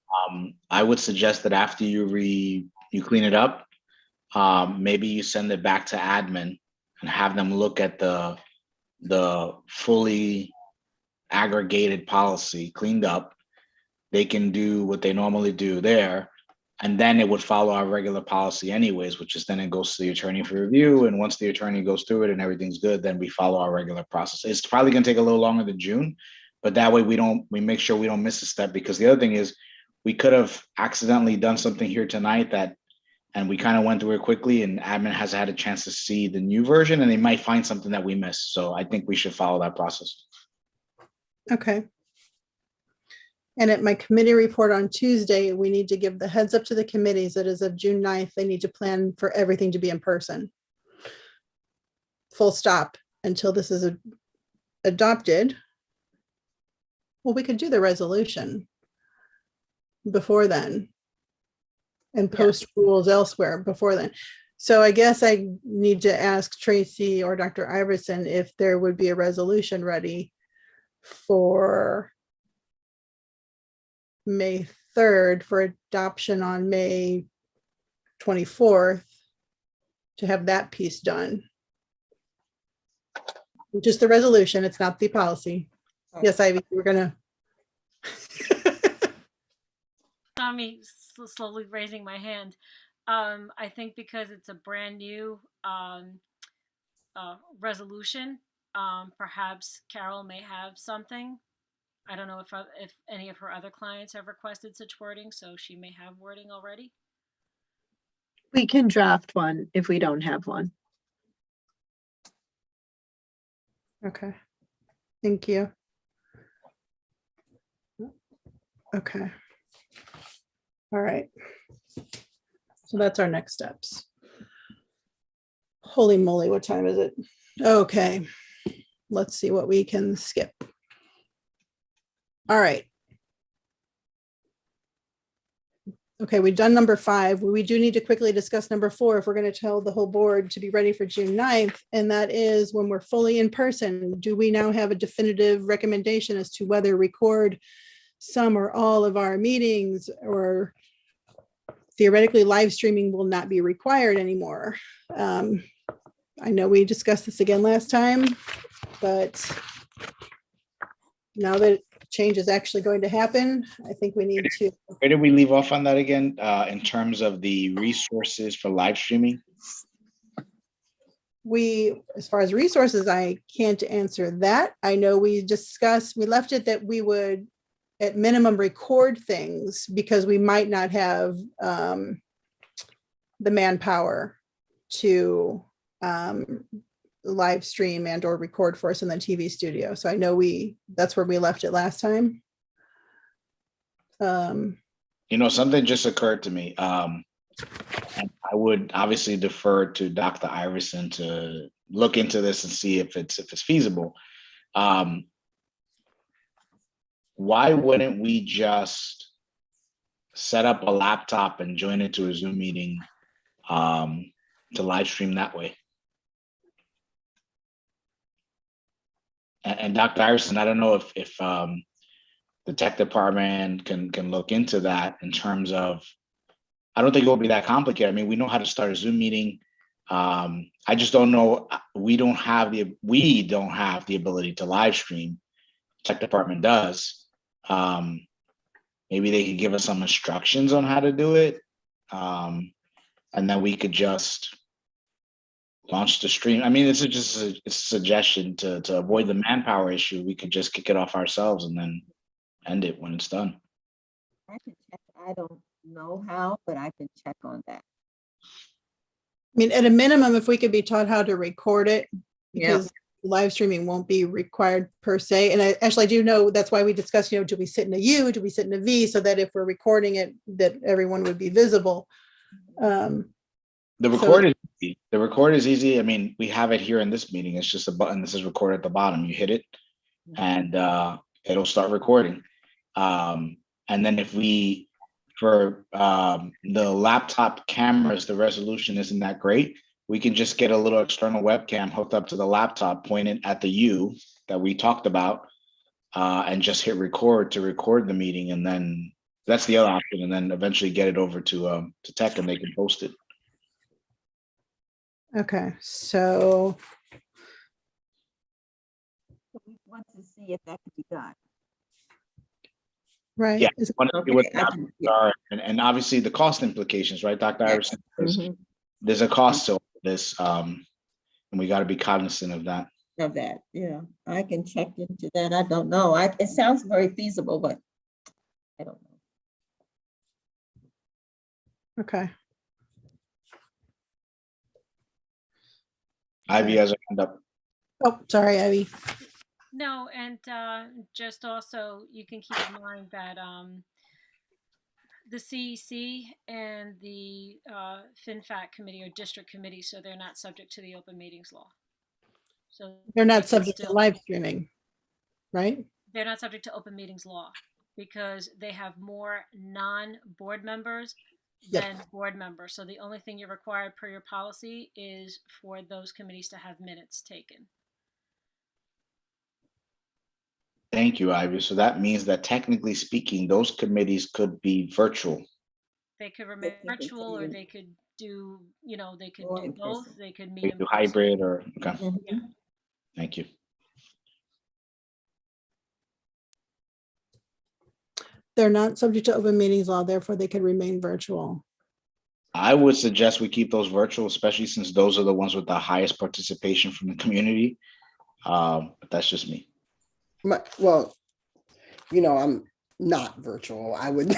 I would suggest that after you clean it up, maybe you send it back to admin and have them look at the fully aggregated policy cleaned up. They can do what they normally do there, and then it would follow our regular policy anyways, which is then it goes to the attorney for review. And once the attorney goes through it and everything's good, then we follow our regular process. It's probably going to take a little longer than June, but that way we make sure we don't miss a step, because the other thing is we could have accidentally done something here tonight and we kind of went through it quickly, and admin has had a chance to see the new version and they might find something that we missed. So I think we should follow that process. Okay. And at my committee report on Tuesday, we need to give the heads up to the committees that as of June 9th, they need to plan for everything to be in person. Full stop until this is adopted. Well, we could do the resolution before then and post rules elsewhere before then. So I guess I need to ask Tracy or Dr. Iverson if there would be a resolution ready for May 3rd for adoption on May 24th to have that piece done. Just the resolution, it's not the policy. Yes, Ivy, we're gonna. Tommy slowly raising my hand. I think because it's a brand new resolution, perhaps Carol may have something. I don't know if any of her other clients have requested such wording, so she may have wording already. We can draft one if we don't have one. Okay, thank you. Okay. All right. So that's our next steps. Holy moly, what time is it? Okay, let's see what we can skip. All right. Okay, we've done number 5. We do need to quickly discuss number 4 if we're going to tell the whole board to be ready for June 9th. And that is when we're fully in person, do we now have a definitive recommendation as to whether record some or all of our meetings, or theoretically live streaming will not be required anymore? I know we discussed this again last time, but now that change is actually going to happen, I think we need to. Where did we leave off on that again, in terms of the resources for live streaming? As far as resources, I can't answer that. I know we left it that we would at minimum record things because we might not have the manpower to live stream and or record for us in the TV studio. So I know that's where we left it last time. Something just occurred to me. And I would obviously defer to Dr. Iverson to look into this and see if it's feasible. why wouldn't we just set up a laptop and join into a Zoom meeting to live stream that way? And Dr. Iverson, I don't know if the tech department can look into that in terms of, I don't think it will be that complicated. I mean, we know how to start a Zoom meeting. I just don't know. We don't have the ability to live stream. Tech department does. Maybe they could give us some instructions on how to do it. And then we could just launch the stream. I mean, this is just a suggestion to avoid the manpower issue. We could just kick it off ourselves and then end it when it's done. I can check. I don't know how, but I can check on that. I mean, at a minimum, if we could be taught how to record it, Yeah. because live streaming won't be required per se. And I do know that's why we discussed, do we sit in a U, do we sit in a V, so that if we're recording it, that everyone would be visible. The record is easy. I mean, we have it here in this meeting. It's just a button that says record at the bottom. You hit it and it'll start recording. And then if for the laptop cameras, the resolution isn't that great. We can just get a little external webcam hooked up to the laptop, pointed at the U that we talked about, and just hit record to record the meeting. And then that's the other option. And then eventually get it over to tech and they can post it. Okay, so We want to see if that could be done. right. Yeah. Is- Want to see what the Okay, options are, and obviously the cost implications, right, Dr. Yes. Iverson? Mhm. There's a cost to this, and we got to be cognizant of that. Of that, yeah, I can check into that. I don't know. It sounds very feasible, but I don't know. Okay, Ivy has a hand up. oh, sorry, Ivy. No, and just also, you can keep in mind that the CEC and the FinFAC committee are district committees, so they're not subject to the open meetings law. So They're they not can subject to still- live streaming, right? They're not subject to open meetings law because they have more non-board members Yep. than board members. So the only thing you're required per your policy is for those committees to have minutes taken. Thank you, Ivy. So that means that technically speaking, those committees could be virtual. They could remain They can virtual, or continue. they could do, they could Or do in both. person. They could They meet could in do person. hybrid or, okay, Mhm. Yeah. thank you. They're not subject to open meetings law, therefore they could remain virtual. I would suggest we keep those virtual, especially since those are the ones with the highest participation from the community. But that's just me. Well, I'm not virtual. I would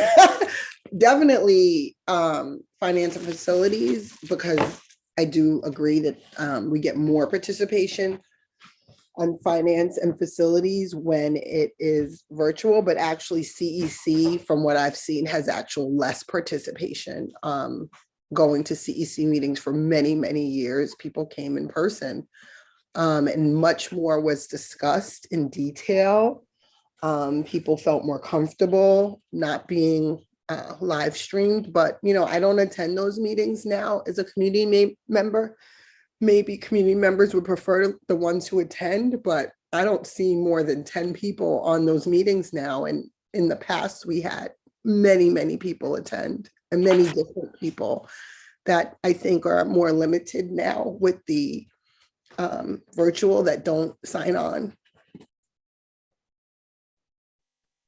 definitely finance and facilities, because I do agree that we get more participation on finance and facilities when it is virtual, but actually CEC, from what I've seen, has actual less participation. Going to CEC meetings for many, many years, people came in person, and much more was discussed in detail. People felt more comfortable not being live streamed, but I don't attend those meetings now as a community member. Maybe community members would prefer the ones who attend, but I don't see more than 10 people on those meetings now. And in the past, we had many, many people attend, and many different people that I think are more limited now with the virtual that don't sign on.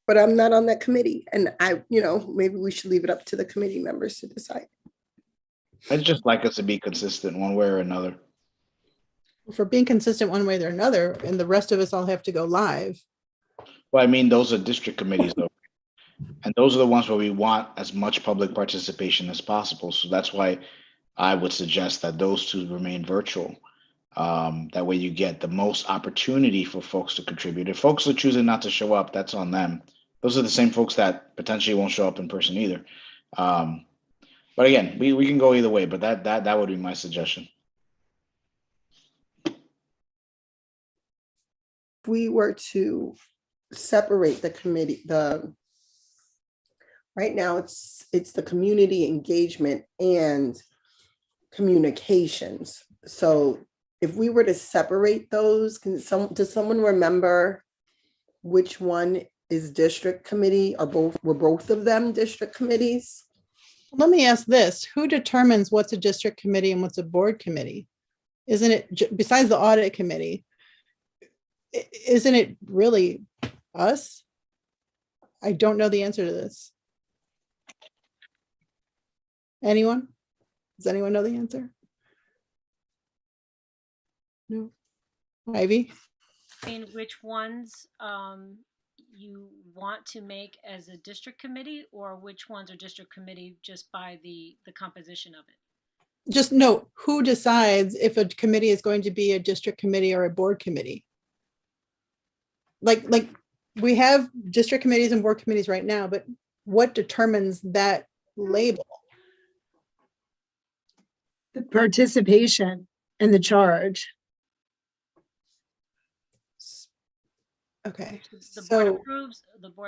But I'm not on that committee, and maybe we should leave it up to the committee members to decide. I'd just like us to be consistent one way or another. For being consistent one way or another, and the rest of us all have to go live. Well, I mean, those are district committees though. And those are the ones where we want as much public participation as possible. So that's why I would suggest that those two remain virtual. That way you get the most opportunity for folks to contribute. If folks are choosing not to show up, that's on them. Those are the same folks that potentially won't show up in person either. But again, we can go either way, but that would be my suggestion. If we were to separate the committee, right now it's the community engagement and communications. So if we were to separate those, does someone remember which one is district committee, or were both of them district committees? Let me ask this, who determines what's a district committee and what's a board committee? Isn't it, besides the audit committee, isn't it really us? I don't know the answer to this. Anyone? Does anyone know the answer? No. Ivy? I mean, which ones you want to make as a district committee, or which ones are district committee just by the composition of it? Just no, who decides if a committee is going to be a district committee or a board committee? Like we have district committees and board committees right now, but what determines that label? The participation and the charge. Okay, The board so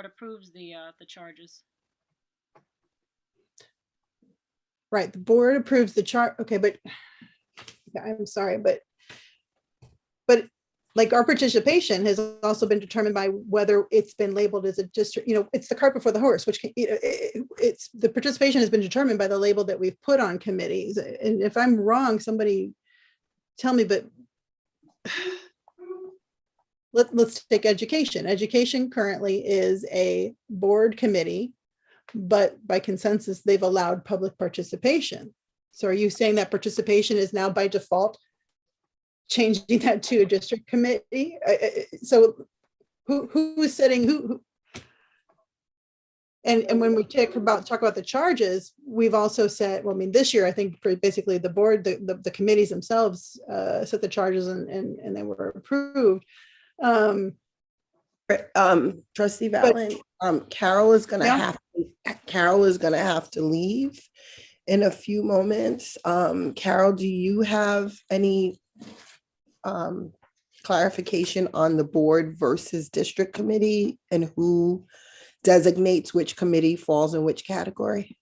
approves the charges. right, the board approves the chart. Okay, but yeah, I'm sorry, but like our participation has also been determined by whether it's been labeled as a district, it's the cart before the horse, which it's the participation has been determined by the label that we've put on committees. And if I'm wrong, somebody tell me, but let's take education. Education currently is a board committee, but by consensus, they've allowed public participation. So are you saying that participation is now by default changing that to a district committee? So who is setting who? And when we talk about the charges, we've also said, well, I mean, this year, I think basically the board, the committees themselves set the charges and they were approved. Trustee Valen, Carol is gonna have to leave in a few moments. Carol, do you have any clarification on the board versus district committee and who designates which committee falls in which category?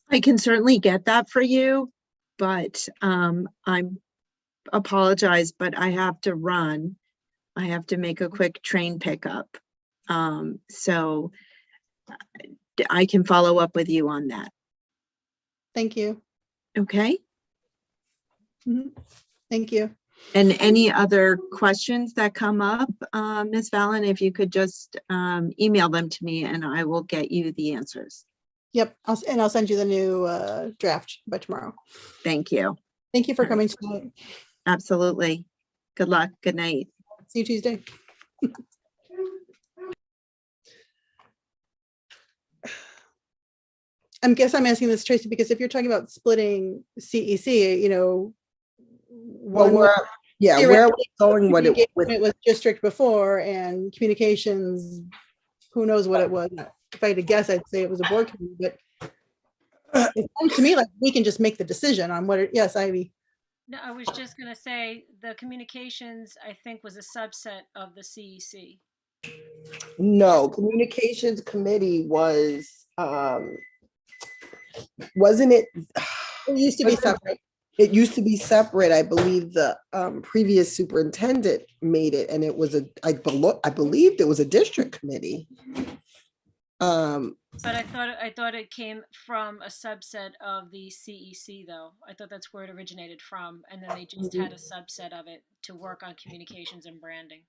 I can certainly get that for you, but I'm apologize, but I have to run. I have to make a quick train pickup. So I can follow up with you on that. Thank you. Okay. Thank you. And any other questions that come up, Ms. Valen, if you could just email them to me and I will get you the answers. Yep. I'll send you the new draft by tomorrow. Thank you. Thank you for coming tonight. Absolutely. Good luck. Good night. See you Tuesday. I guess I'm asking this, Tracy, because if you're talking about splitting CEC, Well, where are we going with it? It was district before, and communications, who knows what it was. If I had to guess, I'd say it was a board committee, but it seems to me like we can just make the decision on what it, yes, Ivy. No, I was just gonna say the communications, I think, was a subset of the CEC. No, communications committee was, wasn't it? It used to be separate. It used to be separate. I believe the previous superintendent made it, and it was I believed it was a district committee. But I thought it came from a subset of the CEC, though. I thought that's where it originated from, and then they just had a subset of it to work on communications and branding.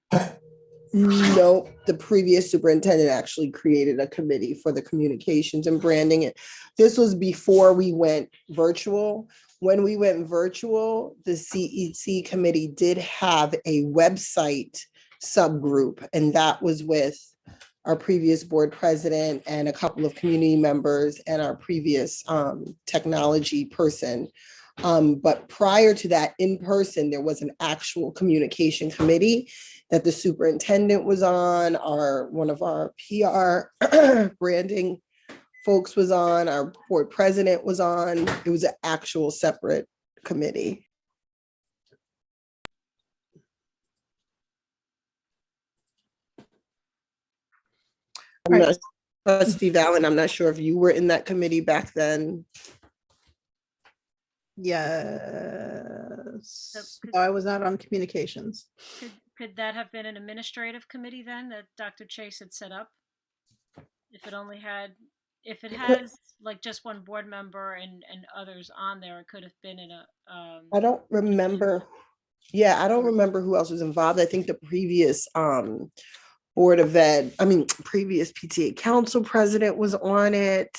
No, the previous superintendent actually created a committee for the communications and branding. This was before we went virtual. When we went virtual, the CEC committee did have a website subgroup, and that was with our previous board president and a couple of community members and our previous technology person. But prior to that, in person, there was an actual communication committee that the superintendent was on, one of our PR branding folks was on, our board president was on. It was an actual separate committee. I'm Right. not, Trustee Valen, I'm not sure if you were in that committee back then. Yes. could- No, I was not on communications. Could that have been an administrative committee then that Dr. Chase had set up? If it only had, if it has like just one board member and others on there, it could have been in a, I don't remember. Yeah, I don't remember who else was involved. I think the previous Board of Ed, previous PTA council president was on it.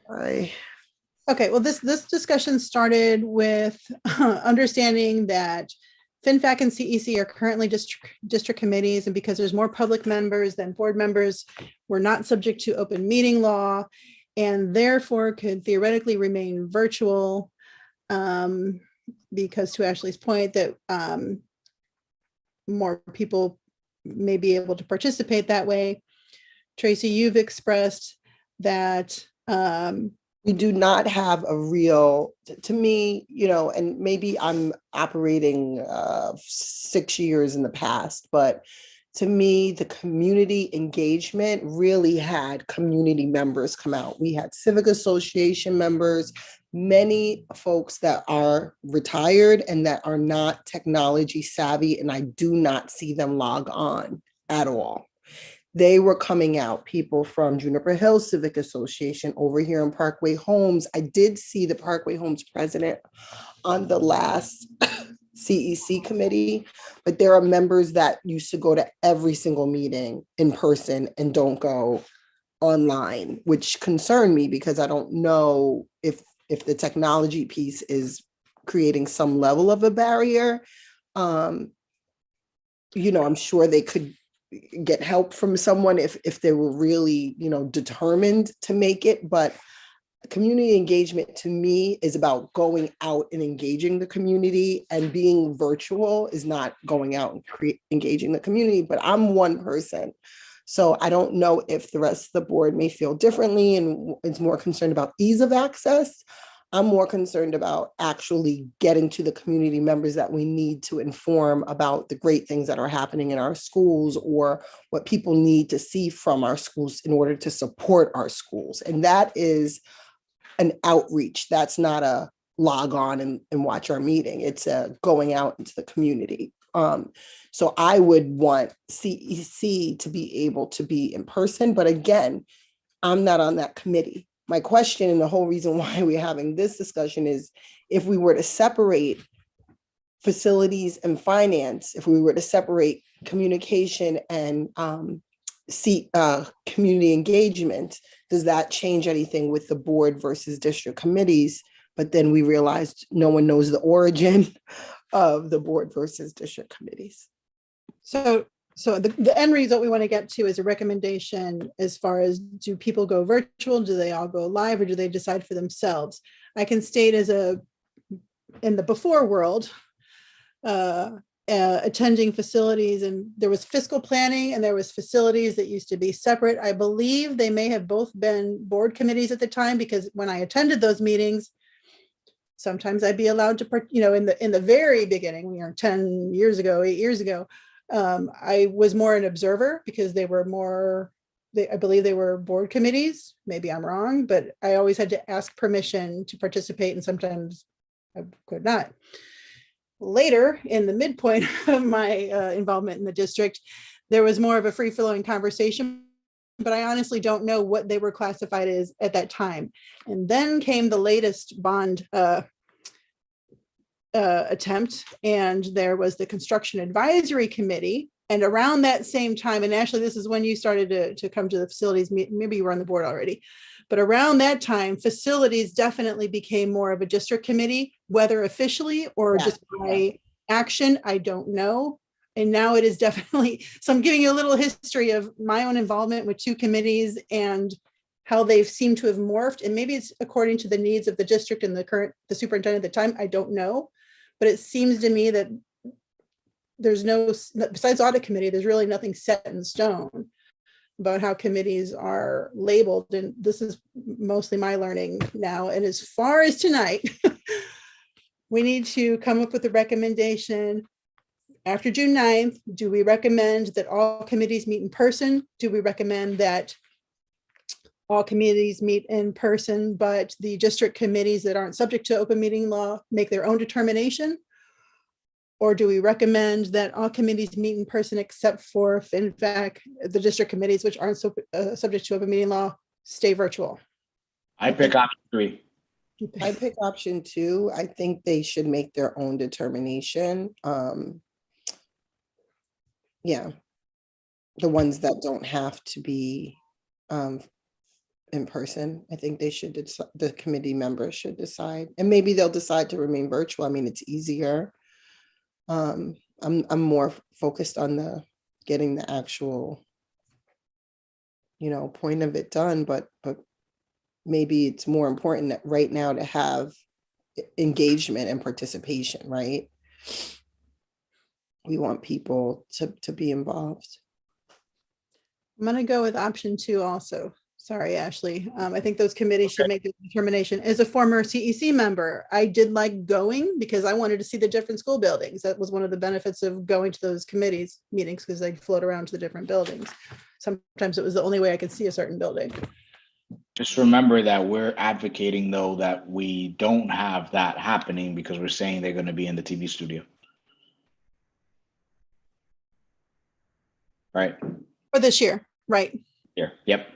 Okay, well, this discussion started with understanding that FinFAC and CEC are currently district committees, and because there's more public members than board members, we're not subject to open meeting law, and therefore could theoretically remain virtual. Because to Ashley's point, that more people may be able to participate that way. Tracy, you've expressed that we do not have a real, to me, and maybe I'm operating 6 years in the past, but to me, the community engagement really had community members come out. We had civic association members, many folks that are retired and that are not technology savvy, and I do not see them log on at all. They were coming out, people from Juniper Hill Civic Association over here in Parkway Homes. I did see the Parkway Homes president on the last CEC committee, but there are members that used to go to every single meeting in person and don't go online, which concern me because I don't know if the technology piece is creating some level of a barrier. I'm sure they could get help from someone if they were really, determined to make it. But community engagement to me is about going out and engaging the community, and being virtual is not going out and engaging the community. But I'm one person. So I don't know if the rest of the board may feel differently and is more concerned about ease of access. I'm more concerned about actually getting to the community members that we need to inform about the great things that are happening in our schools, or what people need to see from our schools in order to support our schools. And that is an outreach. That's not a log on and watch our meeting. It's a going out into the community. So I would want CEC to be able to be in person, but again, I'm not on that committee. My question, and the whole reason why we're having this discussion, is if we were to separate facilities and finance, if we were to separate communication and community engagement, does that change anything with the board versus district committees? But then we realized no one knows the origin of the board versus district committees. So the end result we want to get to is a recommendation as far as, do people go virtual? Do they all go live, or do they decide for themselves? I can state in the before world, attending facilities, and there was fiscal planning and there was facilities that used to be separate. I believe they may have both been board committees at the time, because when I attended those meetings, sometimes I'd be allowed to, in the very beginning, 10 years ago, 8 years ago, I was more an observer because they were more, I believe they were board committees. Maybe I'm wrong, but I always had to ask permission to participate, and sometimes I could not. Later, in the midpoint of my involvement in the district, there was more of a free-flowing conversation, but I honestly don't know what they were classified as at that time. And then came the latest bond attempt, and there was the construction advisory committee. And around that same time, and actually this is when you started to come to the facilities, maybe you were on the board already, but around that time, facilities definitely became more of a district committee, whether officially or just by action, I don't know. And now it is definitely, so I'm giving you a little history of my own involvement with two committees and how they've seemed to have morphed. And maybe it's according to the needs of the district and the superintendent at the time, I don't know. But it seems to me that there's besides audit committee, there's really nothing set in stone about how committees are labeled. And this is mostly my learning now. And as far as tonight, we need to come up with a recommendation after June 9th, do we recommend that all committees meet in person? Do we recommend that all committees meet in person, but the district committees that aren't subject to open meeting law make their own determination? Or do we recommend that all committees meet in person except for, in fact, the district committees, which aren't subject to open meeting law, stay virtual? I pick option 3. I pick option 2. I think they should make their own determination. Yeah. The ones that don't have to be in person. I think they should, the committee members should decide. And maybe they'll decide to remain virtual. I mean, it's easier. I'm more focused on the getting the actual, point of it done, but maybe it's more important that right now to have engagement and participation, right? We want people to be involved. I'm gonna go with option 2 also. Sorry, Ashley. I think those committees should make the determination. As a former CEC member, I did like going because I wanted to see the different school buildings. That was one of the benefits of going to those committees meetings, because they float around to the different buildings. Sometimes it was the only way I could see a certain building. Just remember that we're advocating, though, that we don't have that happening because we're saying they're going to be in the TV studio. Right. For this year, right? Here. Yep.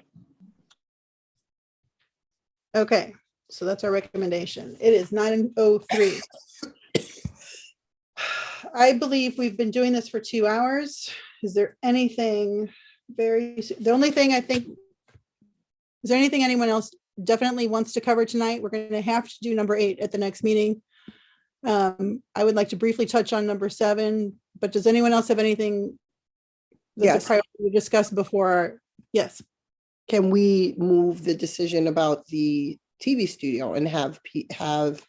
Okay, so that's our recommendation. It is 9:03. I believe we've been doing this for 2 hours. Is there anything the only thing I think, is there anything anyone else definitely wants to cover tonight? We're going to have to do number 8 at the next meeting. I would like to briefly touch on number 7, but does anyone else have anything that's Yes. a priority we discussed before? Yes. Can we move the decision about the TV studio and have the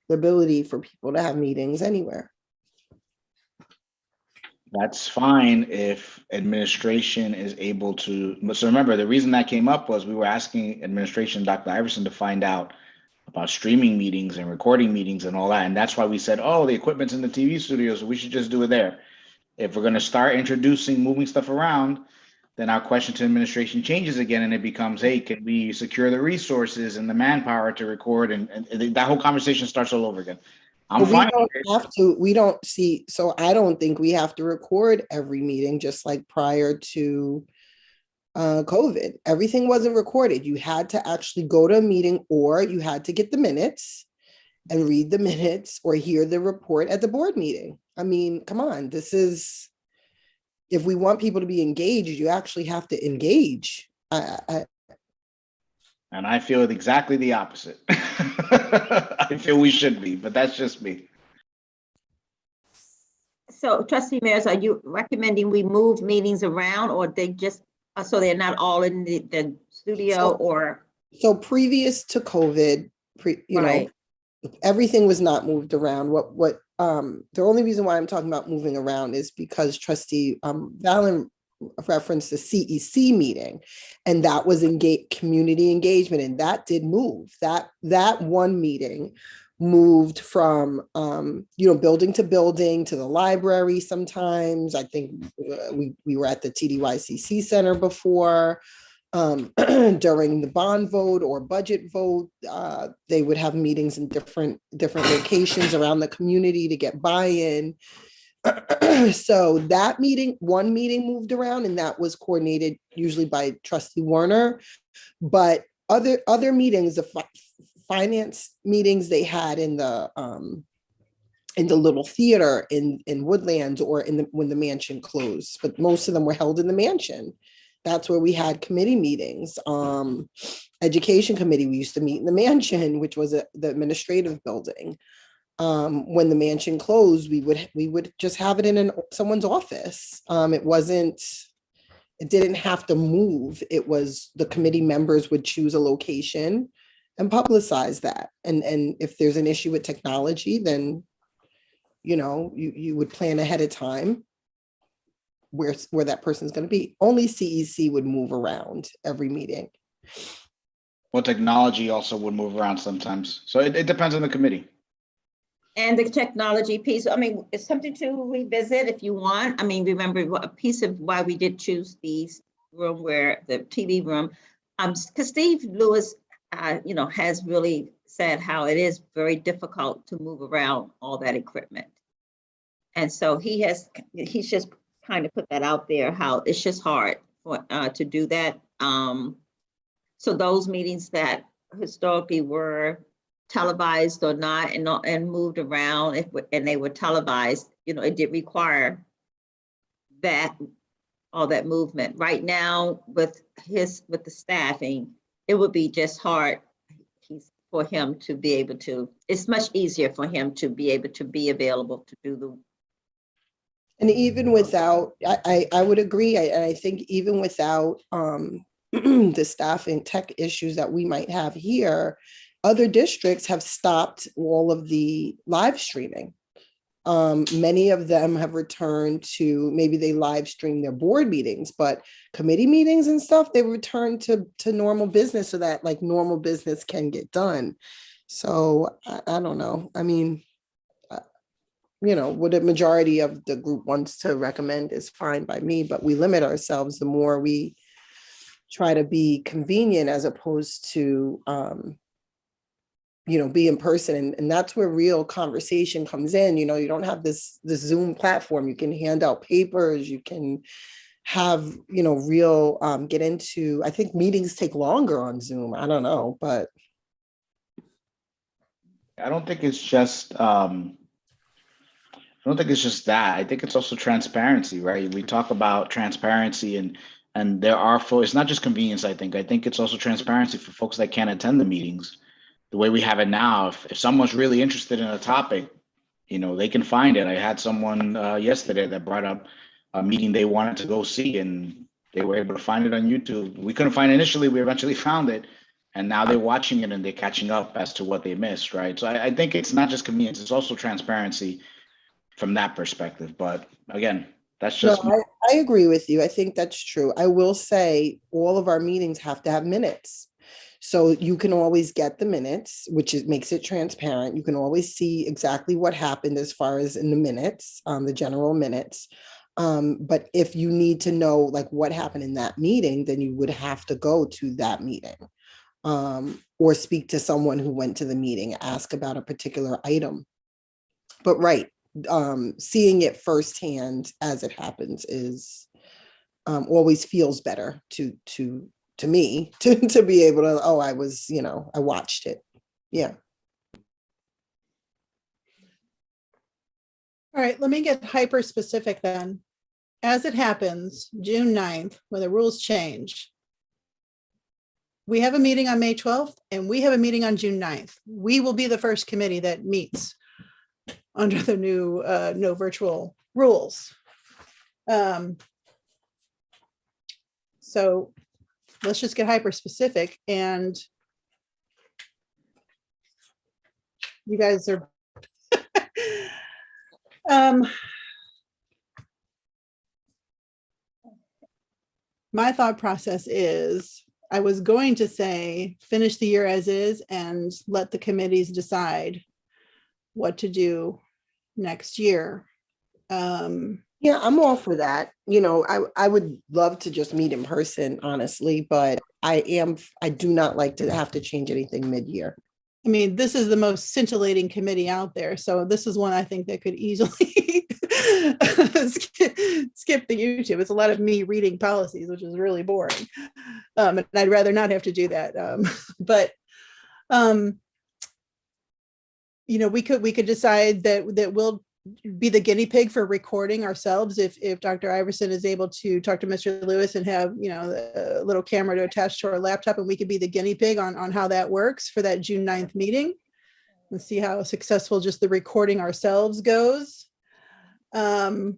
ability for people to have meetings anywhere? That's fine if administration is able to. So remember, the reason that came up was we were asking administration, Dr. Iverson, to find out about streaming meetings and recording meetings and all that. And that's why we said, oh, the equipment's in the TV studio, so we should just do it there. If we're going to start moving stuff around, then our question to administration changes again, and it becomes, hey, can we secure the resources and the manpower to record? And that whole conversation starts all over again. I'm We fine. don't have to, so I don't think we have to record every meeting, just like prior to COVID. Everything wasn't recorded. You had to actually go to a meeting, or you had to get the minutes and read the minutes or hear the report at the board meeting. I mean, come on, if we want people to be engaged, you actually have to engage. And I feel exactly the opposite. I feel we should be, but that's just me. So trustee Mears, are you recommending we move meetings around, or they just, so they're not all in the studio, or? So previous to COVID, Right. everything was not moved around. The only reason why I'm talking about moving around is because Trustee Valen referenced the CEC meeting, and that was community engagement, and that did move. That one meeting moved from building to building to the library. Sometimes I think we were at the TDYCC Center before. During the bond vote or budget vote, they would have meetings in different locations around the community to get buy-in. So that one meeting moved around, and that was coordinated usually by Trustee Warner. But other meetings, the finance meetings they had in the little theater in Woodlands, or when the mansion closed, but most of them were held in the mansion. That's where we had committee meetings. Education committee, we used to meet in the mansion, which was the administrative building. When the mansion closed, we would just have it in someone's office. It didn't have to move. It was the committee members would choose a location and publicize that. And if there's an issue with technology, then you would plan ahead of time where that person's going to be. Only CEC would move around every meeting. Well, technology also would move around sometimes. So it depends on the committee. And the technology piece, I mean, it's something to revisit if you want. I mean, remember a piece of why we did choose these room where the TV room, because Steve Lewis, you know, has really said how it is very difficult to move around all that equipment. And so he's just kind of put that out there, how it's just hard for, to do that. So those meetings that historically were televised or not and moved around, and they were televised, you know, it did require that, all that movement. Right now with the staffing, it would be just hard for him to be able to, it's much easier for him to be able to be available to do the. And even without, I would agree. I think even without the staff and tech issues that we might have here, other districts have stopped all of the live streaming. Many of them have returned to, maybe they live stream their board meetings, but committee meetings and stuff, they return to normal business so that like normal business can get done. So I don't know. I mean, you know, what a majority of the group wants to recommend is fine by me, but we limit ourselves the more we try to be convenient as opposed to, you know, be in person. And that's where real conversation comes in. You know, you don't have this Zoom platform. You can hand out papers, you can have, you know, real, get into, I think meetings take longer on Zoom. I don't know, but. I don't think it's just, I don't think it's just that. I think it's also transparency, right? We talk about transparency and there are folks, it's not just convenience, I think. I think it's also transparency for folks that can't attend the meetings. The way we have it now, if someone's really interested in a topic, you know, they can find it. I had someone yesterday that brought up a meeting they wanted to go see and they were able to find it on YouTube. We couldn't find it initially, we eventually found it. And now they're watching it and they're catching up as to what they missed, right? So I think it's not just convenience, it's also transparency from that perspective. But again, that's No, just I agree with you. I think that's true. I will say all of our meetings have to have minutes. So you can always get the minutes, which makes it transparent. You can always see exactly what happened as far as in the minutes, the general minutes. But if you need to know like what happened in that meeting, then you would have to go to that meeting. Or speak to someone who went to the meeting, ask about a particular item. But right, seeing it firsthand as it happens is always feels better to me to be able to, oh, I was, you know, I watched it. Yeah. All right, let me get hyper specific then. As it happens, June 9th, when the rules change, we have a meeting on May 12th and we have a meeting on June 9th. We will be the first committee that meets under the new no virtual rules. So let's just get hyper specific, and you guys are my thought process is I was going to say finish the year as is and let the committees decide what to do next year. Yeah, I'm all for that. You know, I would love to just meet in person, honestly, but I do not like to have to change anything mid-year. I mean, this is the most scintillating committee out there. So this is one I think that could easily skip the YouTube. It's a lot of me reading policies, which is really boring. And I'd rather not have to do that. But you know, we could decide that we'll be the guinea pig for recording ourselves if Dr. Iverson is able to talk to Mr. Lewis and have, you know, a little camera to attach to our laptop, and we could be the guinea pig on how that works for that June 9th meeting and see how successful just the recording ourselves goes. The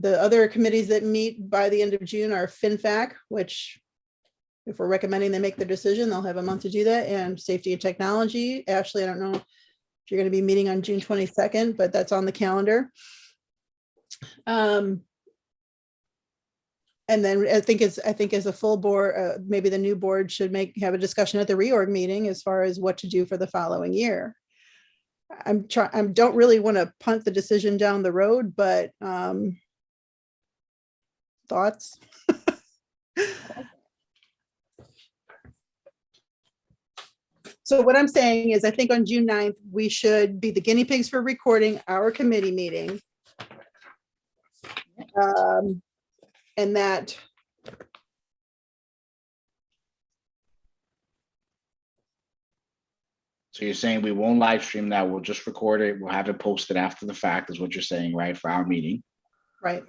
other committees that meet by the end of June are FinFac, which if we're recommending they make their decision, they'll have a month to do that, and Safety and Technology. Ashley, I don't know if you're going to be meeting on June 22nd, but that's on the calendar. And then I think as a full board, maybe the new board should have a discussion at the reorg meeting as far as what to do for the following year. I don't really want to punt the decision down the road, but thoughts? So what I'm saying is I think on June 9th, we should be the guinea pigs for recording our committee meeting. And that So you're saying we won't live stream that, we'll just record it, we'll have it posted after the fact, is what you're saying, right, for our meeting? right.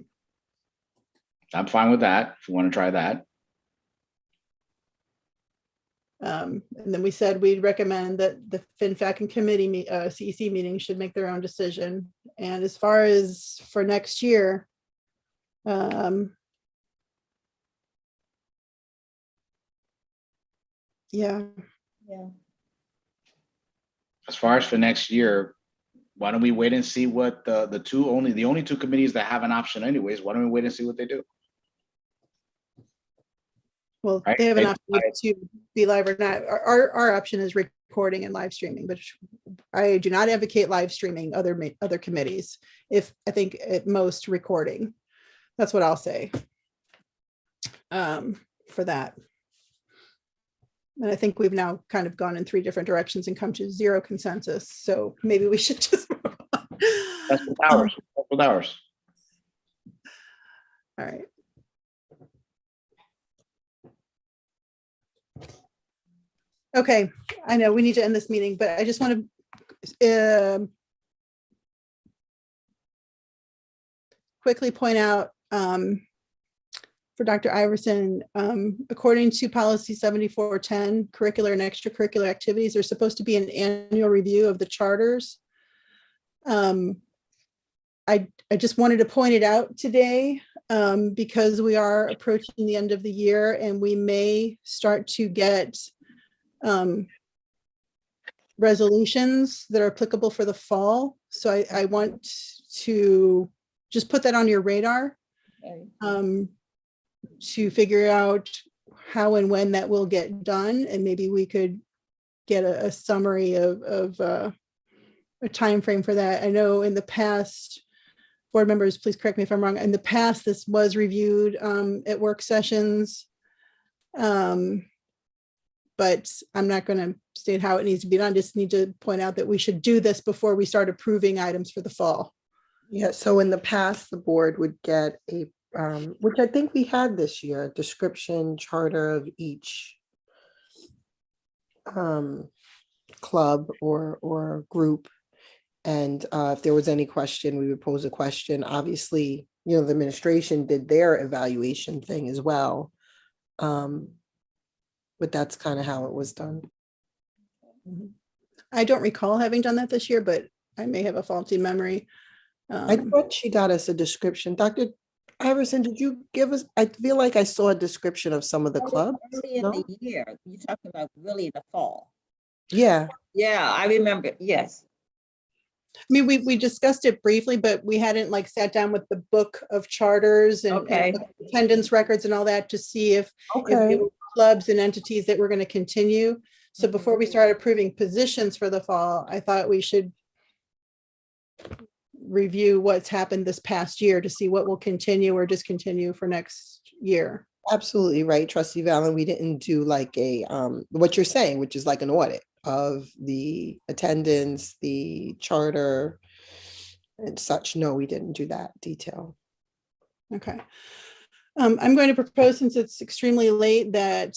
I'm fine with that, if you want to try that. And then we said we'd recommend that the FinFac and committee CEC meetings should make their own decision. And as far as for next year, yeah, Yeah. As far as for next year, why don't we wait and see what the only two committees that have an option anyways, why don't we wait and see what they do? well, Right. they have an option to be live or not. Our option is recording and live streaming, but I do not advocate live streaming other committees. If I think at most recording, that's what I'll say for that. And I think we've now kind of gone in 3 different directions and come to 0 consensus. So maybe we should just move on. That's with ours. That's with ours. All right. Okay, I know we need to end this meeting, but I just want to quickly point out for Dr. Iverson, according to policy 7410, curricular and extracurricular activities, there's supposed to be an annual review of the charters. I just wanted to point it out today because we are approaching the end of the year and we may start to get resolutions that are applicable for the fall. So I want to just put that on your radar to figure out how and when that will get done. And maybe we could get a summary of a time frame for that. I know in the past, board members, please correct me if I'm wrong. In the past, this was reviewed at work sessions. But I'm not going to state how it needs to be done. I just need to point out that we should do this before we start approving items for the fall. Yeah, so in the past, the board would get a, which I think we had this year, a description charter of each club or group. And if there was any question, we would pose a question. Obviously, the administration did their evaluation thing as well. But that's kind of how it was done. I don't recall having done that this year, but I may have a faulty memory. I thought she got us a description. Dr. Iverson, did you give us, I feel like I saw a description of some of the clubs. Early in No? the year, you're talking about really the fall. Yeah, Yeah, I remember, yes. I mean, we discussed it briefly, but we hadn't like sat down with the book of charters and Okay. attendance records and all that to see if okay. there were clubs and entities that were going to continue. So before we start approving positions for the fall, I thought we should review what's happened this past year to see what will continue or discontinue for next year. Absolutely right, Trustee Valen. We didn't do like a, what you're saying, which is like an audit of the attendance, the charter and such. No, we didn't do that detail. Okay. I'm going to propose, since it's extremely late, that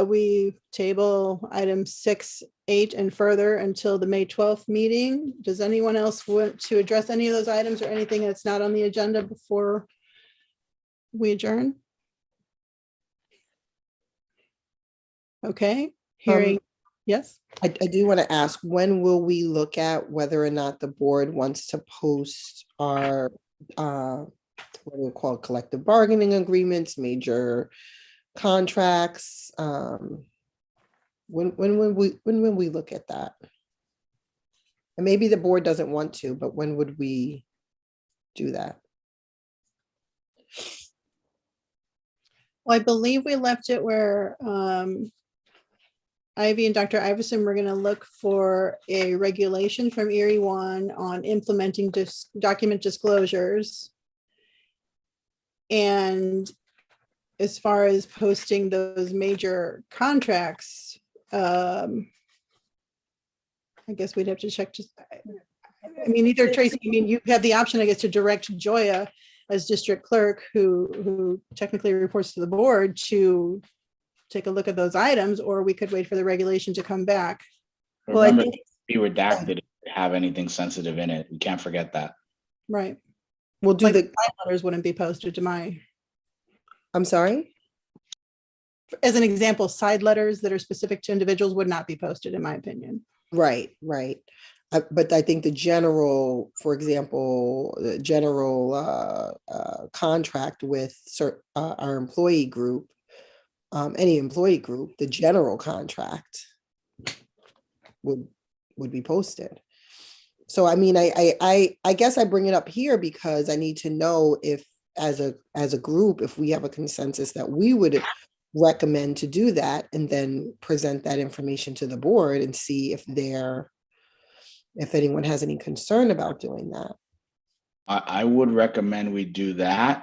we table items 6, 8, and further until the May 12th meeting. Does anyone else want to address any of those items or anything that's not on the agenda before we adjourn? Okay, hearing, yes? I do want to ask, when will we look at whether or not the board wants to post our, what do we call it, collective bargaining agreements, major contracts? When will we look at that? And maybe the board doesn't want to, but when would we do that? Well, I believe we left it where Ivy and Dr. Iverson, we're gonna look for a regulation from Erie One on implementing document disclosures. And as far as posting those major contracts, I guess we'd have to check just, I mean, either Tracy, I mean, you have the option, I guess, to direct Joya as district clerk, who technically reports to the board, to take a look at those items, or we could wait for the regulation to come back. Well, I Remember, think, be redacted if you have anything sensitive in it. We can't forget that. Right. we'll do Like the, side letters wouldn't be posted to my, I'm sorry? as an example, side letters that are specific to individuals would not be posted, in my opinion. Right, right. But I think the general, for example, the general contract with our employee group, any employee group, the general contract would be posted. So I mean, I guess I bring it up here because I need to know if, as a group, if we have a consensus that we would recommend to do that, and then present that information to the board and see if anyone has any concern about doing that. I would recommend we do that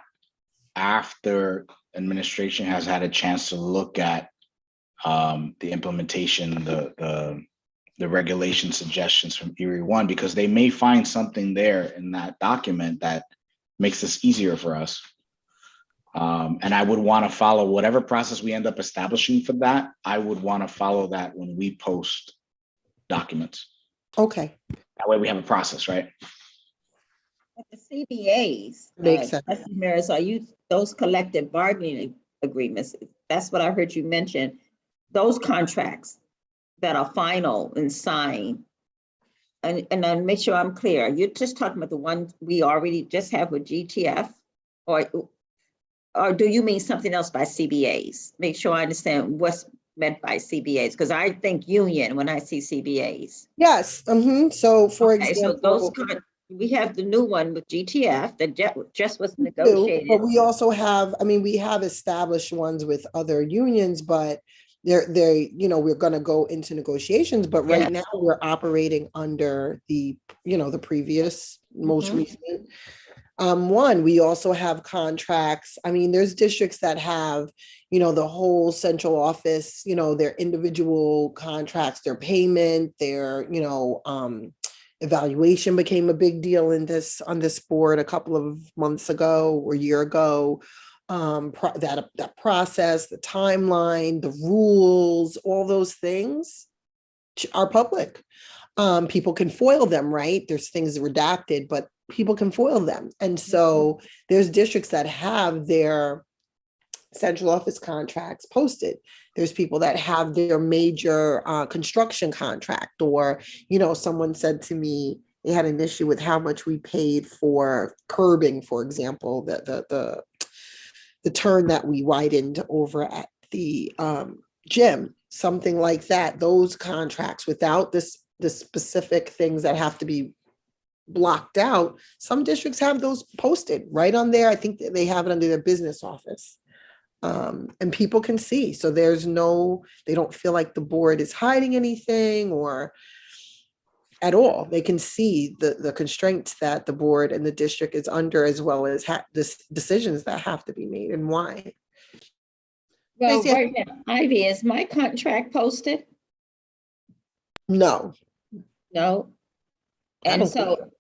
after administration has had a chance to look at the implementation, the regulation suggestions from Erie One, because they may find something there in that document that makes this easier for us. And I would want to follow whatever process we end up establishing for that. I would want to follow that when we post documents. Okay, That way we have a process, right? But the CBAs, Makes sense. Trustee Mears, are you, those collective bargaining agreements, that's what I heard you mention, those contracts that are final and signed. And then make sure I'm clear, you're just talking about the ones we already just have with GTF, or do you mean something else by CBAs? Make sure I understand what's meant by CBAs, because I think union when I see CBAs. Yes, so for Okay, so those, example, we have the new one with GTF that just was do, negotiated. but we also have, I mean, we have established ones with other unions, but we're gonna go into negotiations, but right now we're operating under the previous, most recent one. We also have contracts. I mean, there's districts that have, the whole central office, their individual contracts, their payment, their, evaluation became a big deal on this board a couple of months ago or a year ago. That process, the timeline, the rules, all those things are public. People can foil them, right? There's things redacted, but people can foil them. And so there's districts that have their central office contracts posted. There's people that have their major construction contract, or, someone said to me, they had an issue with how much we paid for curbing, for example, the turn that we widened over at the gym, something like that. Those contracts, without the specific things that have to be blocked out, some districts have those posted right on there. I think they have it under their business office. And people can see. So they don't feel like the board is hiding anything or at all. They can see the constraints that the board and the district is under, as well as the decisions that have to be made and why. Well, Tracy, right now, Ivy, is my contract posted? No. No. I And don't so,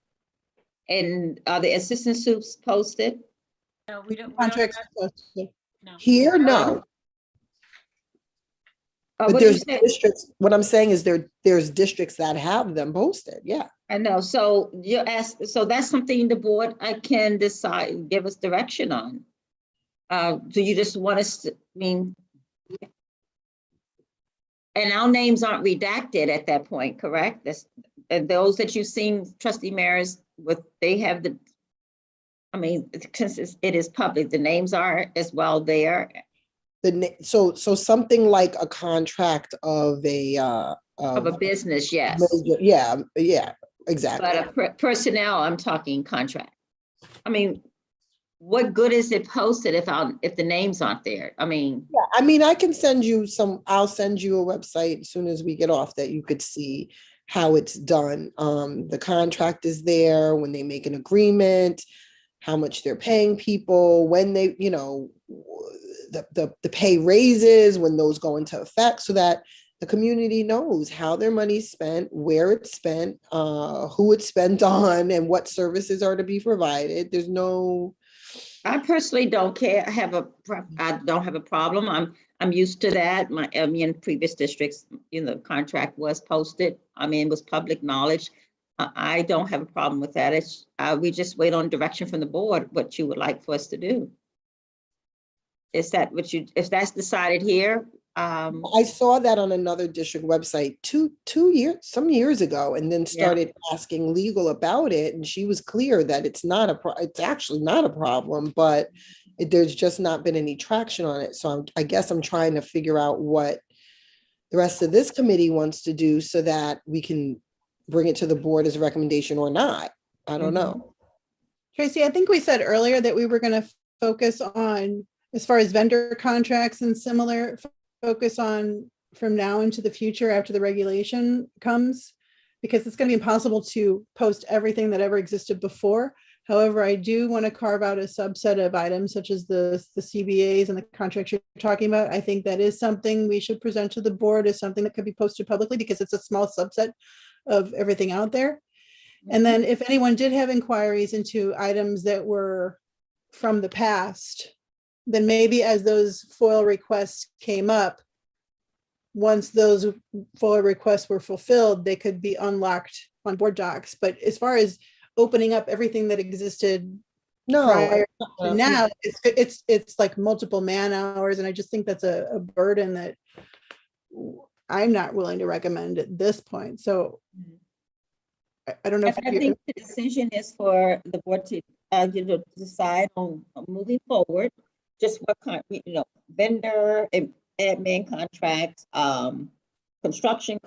and are the assistant soups posted? No, we don't. contracts. No. Here, no. But What do you there's say? districts, what I'm saying is there's districts that have them posted, yeah. I know, so you ask, so that's something the board can decide, give us direction on. Do you just want us to, and our names aren't redacted at that point, correct? And those that you've seen, Trustee Mears, they have since it is public, the names are as well there. So something like a contract of Of a business, yes. yeah, exactly. But a personnel, I'm talking contract. what good is it posted if the names aren't there? I mean, Yeah, I mean, I can send you I'll send you a website as soon as we get off that you could see how it's done. The contract is there, when they make an agreement, how much they're paying people, when they, you know, the pay raises, when those go into effect, so that the community knows how their money's spent, where it's spent, who it's spent on, and what services are to be provided. There's no. I personally don't care. I don't have a problem. I'm used to that. I mean, in previous districts, you know, the contract was posted. I mean, it was public knowledge. I don't have a problem with that. It's we just wait on direction from the board, what you would like for us to do. Is that what you, if that's decided here? I saw that on another district website some years ago, and then started asking legal about it. And she was clear that it's actually not a problem, but there's just not been any traction on it. So I guess I'm trying to figure out what the rest of this committee wants to do so that we can bring it to the board as a recommendation or not. I don't know. Tracy, I think we said earlier that we were going to focus on, as far as vendor contracts and similar, focus on from now into the future after the regulation comes, because it's going to be impossible to post everything that ever existed before. However, I do want to carve out a subset of items such as the CBAs and the contracts you're talking about. I think that is something we should present to the board as something that could be posted publicly, because it's a small subset of everything out there. And then if anyone did have inquiries into items that were from the past, then maybe as those FOIL requests came up, once those FOIL requests were fulfilled, they could be unlocked on board docs. But as far as opening up everything that existed prior to now, it's like multiple man hours. And I just think that's a burden that I'm not willing to recommend at this point. So I don't know if I think the decision is for the board to decide on moving forward. Just what kind, vendor and admin contracts, construction,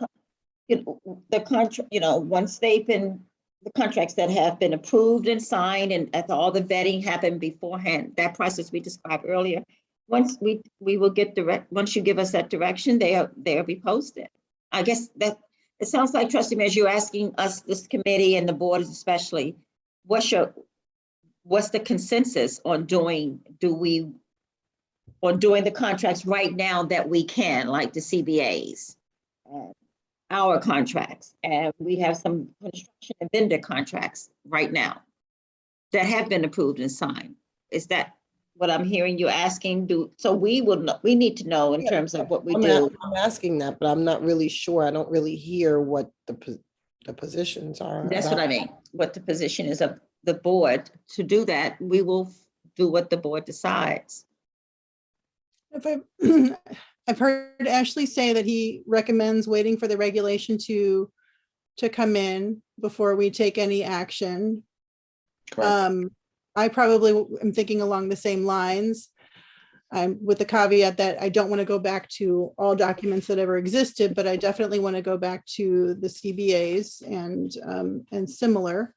the contract, once they've been, the contracts that have been approved and signed, and after all the vetting happened beforehand, that process we described earlier. Once we will get once you give us that direction, they'll be posted. I guess that it sounds like, Trustee Mayor, you're asking us, this committee and the board especially, what's the consensus on doing the contracts right now that we can, like the CBAs, our contracts, and we have some construction and vendor contracts right now that have been approved and signed. Is that what I'm hearing you asking? So we need to know in terms of what we do. I'm asking that, but I'm not really sure. I don't really hear what the positions are. That's what I mean. What the position is of the board to do that. We will do what the board decides. I've heard Ashley say that he recommends waiting for the regulation to come in before we take any action. Correct. I probably am thinking along the same lines. With the caveat that I don't want to go back to all documents that ever existed, but I definitely want to go back to the CBAs and similar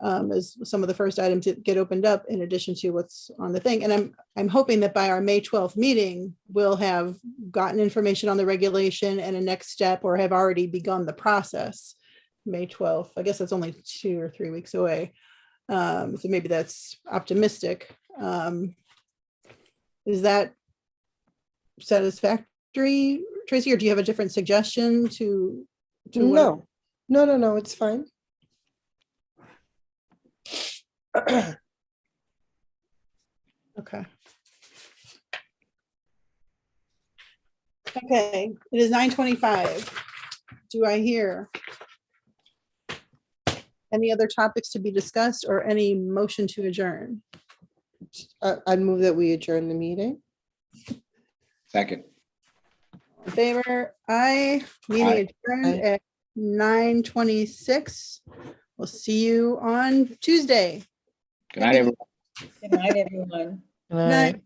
as some of the first items that get opened up, in addition to what's on the thing. And I'm hoping that by our May 12th meeting, we'll have gotten information on the regulation and a next step, or have already begun the process. May 12th, I guess that's only 2 or 3 weeks away. So maybe that's optimistic. Is that satisfactory, Tracy, or do you have a different suggestion to No, it's fine. Okay. Okay, it is 9:25. Do I hear any other topics to be discussed or any motion to adjourn? I'd move that we adjourn the meeting. Second. In favor? Aye. Meeting adjourned at 9:26. We'll see you on Tuesday. Good night, everyone. Good night, everyone. Good night.